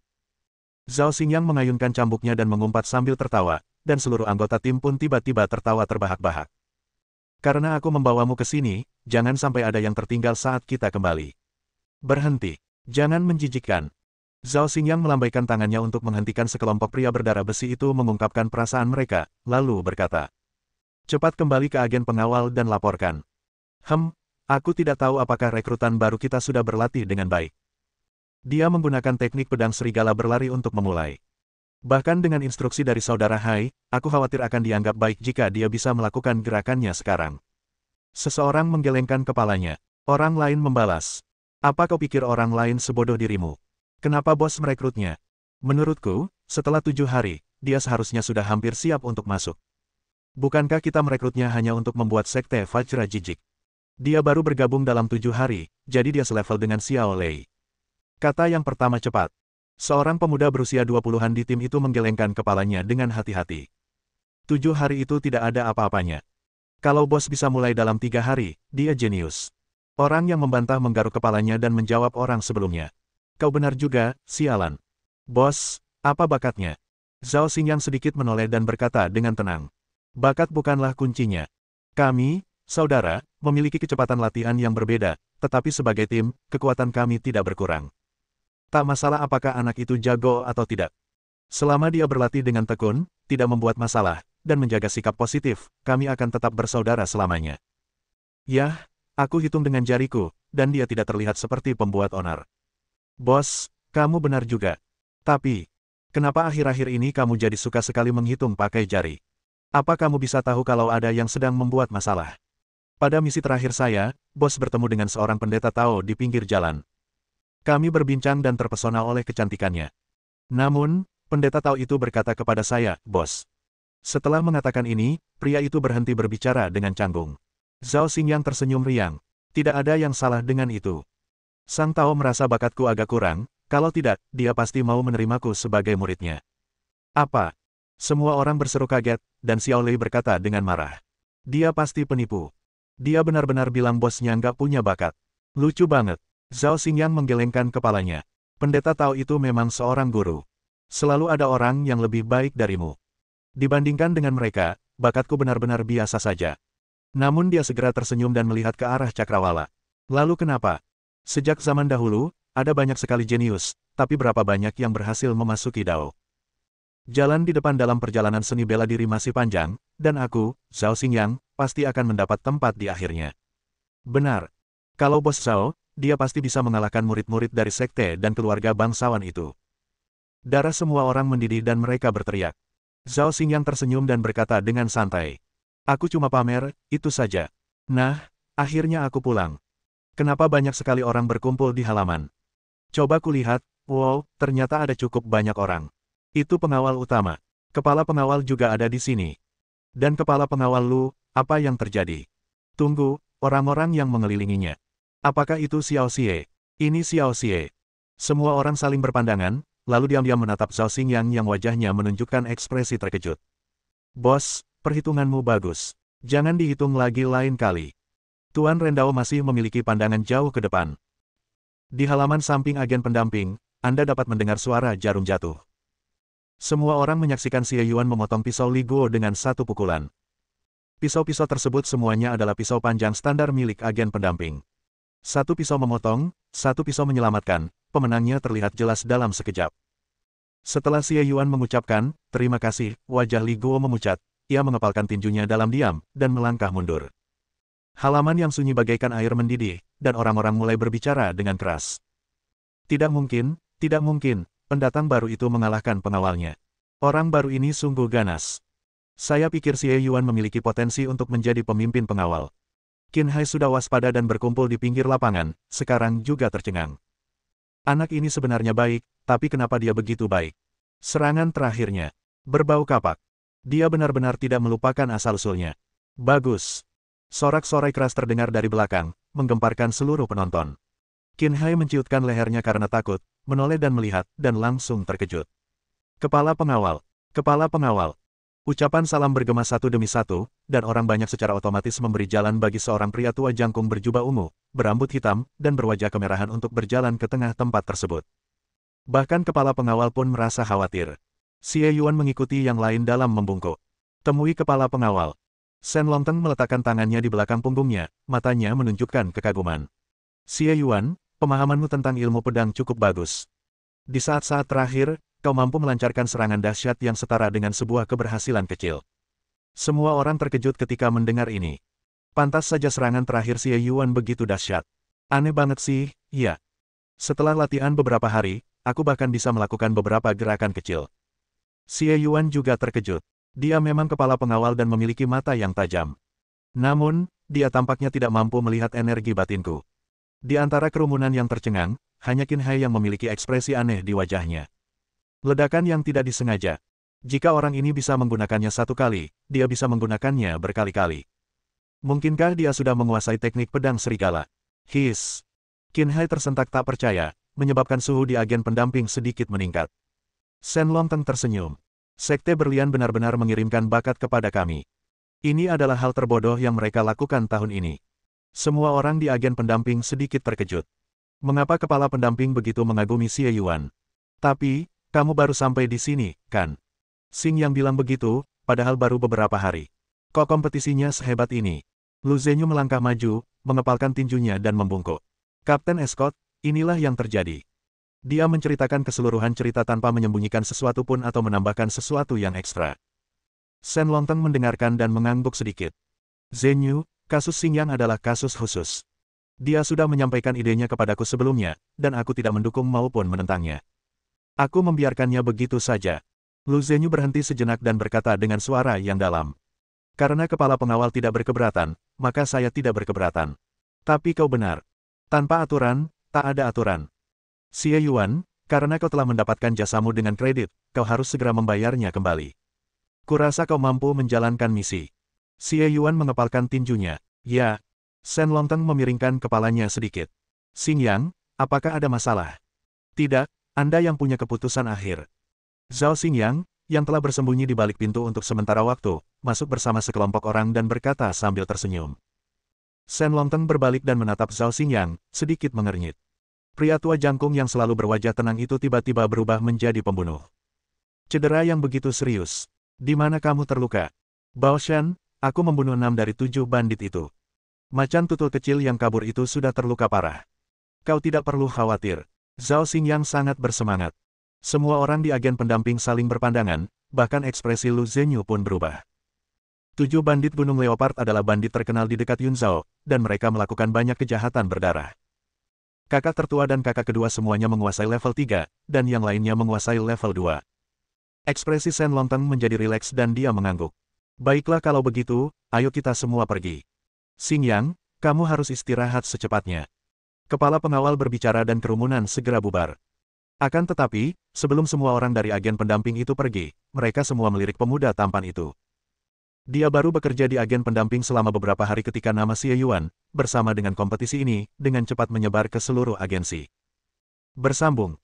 Zhao Xingyang mengayunkan cambuknya dan mengumpat sambil tertawa, dan seluruh anggota tim pun tiba-tiba tertawa terbahak-bahak. Karena aku membawamu ke sini, jangan sampai ada yang tertinggal saat kita kembali. Berhenti. Jangan menjijikkan. Zhao Xingyang melambaikan tangannya untuk menghentikan sekelompok pria berdarah besi itu mengungkapkan perasaan mereka, lalu berkata. Cepat kembali ke agen pengawal dan laporkan. Aku tidak tahu apakah rekrutan baru kita sudah berlatih dengan baik. Dia menggunakan teknik pedang serigala berlari untuk memulai. Bahkan dengan instruksi dari saudara Hai, aku khawatir akan dianggap baik jika dia bisa melakukan gerakannya sekarang. Seseorang menggelengkan kepalanya. Orang lain membalas. Apa kau pikir orang lain sebodoh dirimu? Kenapa bos merekrutnya? Menurutku, setelah 7 hari, dia seharusnya sudah hampir siap untuk masuk. Bukankah kita merekrutnya hanya untuk membuat sekte Vajra Jijik? Dia baru bergabung dalam 7 hari, jadi dia selevel dengan Xiao Lei. Kata yang pertama cepat. Seorang pemuda berusia 20-an di tim itu menggelengkan kepalanya dengan hati-hati. 7 hari itu tidak ada apa-apanya. Kalau bos bisa mulai dalam 3 hari, dia jenius. Orang yang membantah menggaruk kepalanya dan menjawab orang sebelumnya. Kau benar juga, sialan. Bos, apa bakatnya? Zhao Xingyang sedikit menoleh dan berkata dengan tenang. Bakat bukanlah kuncinya. Kami, saudara, memiliki kecepatan latihan yang berbeda, tetapi sebagai tim, kekuatan kami tidak berkurang. Tak masalah apakah anak itu jago atau tidak. Selama dia berlatih dengan tekun, tidak membuat masalah, dan menjaga sikap positif, kami akan tetap bersaudara selamanya. Yah, aku hitung dengan jariku, dan dia tidak terlihat seperti pembuat onar. Bos, kamu benar juga. Tapi, kenapa akhir-akhir ini kamu jadi suka sekali menghitung pakai jari? Apa kamu bisa tahu kalau ada yang sedang membuat masalah? Pada misi terakhir saya, bos bertemu dengan seorang pendeta Tao di pinggir jalan. Kami berbincang dan terpesona oleh kecantikannya. Namun, pendeta Tao itu berkata kepada saya, bos. Setelah mengatakan ini, pria itu berhenti berbicara dengan canggung. Zhao Xingyang tersenyum riang. Tidak ada yang salah dengan itu. Sang Tao merasa bakatku agak kurang, Kalau tidak, dia pasti mau menerimaku sebagai muridnya. Apa? Semua orang berseru kaget, dan Xiao Lei berkata dengan marah. Dia pasti penipu. Dia benar-benar bilang bosnya nggak punya bakat. Lucu banget. Zhao Xingyang menggelengkan kepalanya. Pendeta Tao itu memang seorang guru. Selalu ada orang yang lebih baik darimu. Dibandingkan dengan mereka, bakatku benar-benar biasa saja. Namun dia segera tersenyum dan melihat ke arah cakrawala. Lalu kenapa? Sejak zaman dahulu, ada banyak sekali jenius, tapi berapa banyak yang berhasil memasuki Dao? Jalan di depan dalam perjalanan seni bela diri masih panjang, dan aku, Zhao Xingyang, pasti akan mendapat tempat di akhirnya. Benar. Kalau bos Zhao, dia pasti bisa mengalahkan murid-murid dari sekte dan keluarga bangsawan itu. Darah semua orang mendidih dan mereka berteriak. Zhao Xingyang tersenyum dan berkata dengan santai. Aku cuma pamer, itu saja. Nah, akhirnya aku pulang. Kenapa banyak sekali orang berkumpul di halaman? Coba kulihat, wow, ternyata ada cukup banyak orang. Itu pengawal utama. Kepala pengawal juga ada di sini. Dan kepala pengawal Lu, apa yang terjadi? Tunggu, orang-orang yang mengelilinginya. Apakah itu Xiao Xie? Ini Xiao Xie. Semua orang saling berpandangan, lalu diam-diam menatap Zhao Xingyang yang wajahnya menunjukkan ekspresi terkejut. Bos, perhitunganmu bagus. Jangan dihitung lagi lain kali. Tuan Rendao masih memiliki pandangan jauh ke depan. Di halaman samping agen pendamping, Anda dapat mendengar suara jarum jatuh. Semua orang menyaksikan Xie Yuan memotong pisau Li Guo dengan satu pukulan. Pisau-pisau tersebut semuanya adalah pisau panjang standar milik agen pendamping. Satu pisau memotong, satu pisau menyelamatkan, pemenangnya terlihat jelas dalam sekejap. Setelah Xie Yuan mengucapkan, terima kasih, wajah Li Guo memucat, ia mengepalkan tinjunya dalam diam, dan melangkah mundur. Halaman yang sunyi bagaikan air mendidih, dan orang-orang mulai berbicara dengan keras. Tidak mungkin, pendatang baru itu mengalahkan pengawalnya. Orang baru ini sungguh ganas. Saya pikir Xie Yuan memiliki potensi untuk menjadi pemimpin pengawal. Qin Hai sudah waspada dan berkumpul di pinggir lapangan, sekarang juga tercengang. Anak ini sebenarnya baik, tapi kenapa dia begitu baik? Serangan terakhirnya berbau kapak. Dia benar-benar tidak melupakan asal-usulnya. Bagus. Sorak-sorai keras terdengar dari belakang, menggemparkan seluruh penonton. Qin Hai menciutkan lehernya karena takut, menoleh dan melihat, dan langsung terkejut. Kepala pengawal. Kepala pengawal. Ucapan salam bergema satu demi satu, dan orang banyak secara otomatis memberi jalan bagi seorang pria tua jangkung berjubah ungu, berambut hitam, dan berwajah kemerahan untuk berjalan ke tengah tempat tersebut. Bahkan kepala pengawal pun merasa khawatir. Xie Yuan mengikuti yang lain dalam membungkuk. Temui kepala pengawal. Shen Longteng meletakkan tangannya di belakang punggungnya, matanya menunjukkan kekaguman. Xie Yuan, pemahamanmu tentang ilmu pedang cukup bagus. Di saat-saat terakhir, kau mampu melancarkan serangan dahsyat yang setara dengan sebuah keberhasilan kecil. Semua orang terkejut ketika mendengar ini. Pantas saja serangan terakhir Xie Yuan begitu dahsyat. Aneh banget sih, iya. Setelah latihan beberapa hari, aku bahkan bisa melakukan beberapa gerakan kecil. Xie Yuan juga terkejut. Dia memang kepala pengawal dan memiliki mata yang tajam. Namun, dia tampaknya tidak mampu melihat energi batinku. Di antara kerumunan yang tercengang, hanya Qin Hai yang memiliki ekspresi aneh di wajahnya. Ledakan yang tidak disengaja. Jika orang ini bisa menggunakannya satu kali, dia bisa menggunakannya berkali-kali. Mungkinkah dia sudah menguasai teknik pedang serigala? His. Qin Hai tersentak tak percaya, menyebabkan suhu di agen pendamping sedikit meningkat. Shen Longteng tersenyum. Sekte Berlian benar-benar mengirimkan bakat kepada kami. Ini adalah hal terbodoh yang mereka lakukan tahun ini. Semua orang di agen pendamping sedikit terkejut. Mengapa kepala pendamping begitu mengagumi Xie Yuan? Tapi, kamu baru sampai di sini, kan? Xing yang bilang begitu, padahal baru beberapa hari. Kok kompetisinya sehebat ini? Lu Zhenyu melangkah maju, mengepalkan tinjunya dan membungkuk. Kapten Escort, inilah yang terjadi. Dia menceritakan keseluruhan cerita tanpa menyembunyikan sesuatu pun atau menambahkan sesuatu yang ekstra. Shen Longteng mendengarkan dan mengangguk sedikit. Zhenyu, kasus Xingyang adalah kasus khusus. Dia sudah menyampaikan idenya kepadaku sebelumnya, dan aku tidak mendukung maupun menentangnya. Aku membiarkannya begitu saja. Lu Zhenyu berhenti sejenak dan berkata dengan suara yang dalam. Karena kepala pengawal tidak berkeberatan, maka saya tidak berkeberatan. Tapi kau benar. Tanpa aturan, tak ada aturan. Xie Yuan, karena kau telah mendapatkan jasamu dengan kredit, kau harus segera membayarnya kembali. Kurasa kau mampu menjalankan misi. Xie Yuan mengepalkan tinjunya. Ya. Shen Longteng memiringkan kepalanya sedikit. Xingyang, apakah ada masalah? Tidak, Anda yang punya keputusan akhir. Zhao Xingyang, yang telah bersembunyi di balik pintu untuk sementara waktu, masuk bersama sekelompok orang dan berkata sambil tersenyum. Shen Longteng berbalik dan menatap Zhao Xingyang, sedikit mengernyit. Pria tua jangkung yang selalu berwajah tenang itu tiba-tiba berubah menjadi pembunuh. Cedera yang begitu serius. Di mana kamu terluka? Bao Shen, aku membunuh 6 dari 7 bandit itu. Macan tutul kecil yang kabur itu sudah terluka parah. Kau tidak perlu khawatir. Zhao Xingyang sangat bersemangat. Semua orang di agen pendamping saling berpandangan, bahkan ekspresi Lu Zhenyu pun berubah. 7 bandit Gunung Leopard adalah bandit terkenal di dekat Yunzhou, dan mereka melakukan banyak kejahatan berdarah. Kakak tertua dan kakak kedua semuanya menguasai level 3, dan yang lainnya menguasai level 2. Ekspresi Shen Longteng menjadi rileks dan dia mengangguk. Baiklah kalau begitu, ayo kita semua pergi. Xingyang, kamu harus istirahat secepatnya. Kepala pengawal berbicara dan kerumunan segera bubar. Akan tetapi, sebelum semua orang dari agen pendamping itu pergi, mereka semua melirik pemuda tampan itu. Dia baru bekerja di agen pendamping selama beberapa hari ketika nama Xie Yuan, bersama dengan kompetisi ini, dengan cepat menyebar ke seluruh agensi. Bersambung.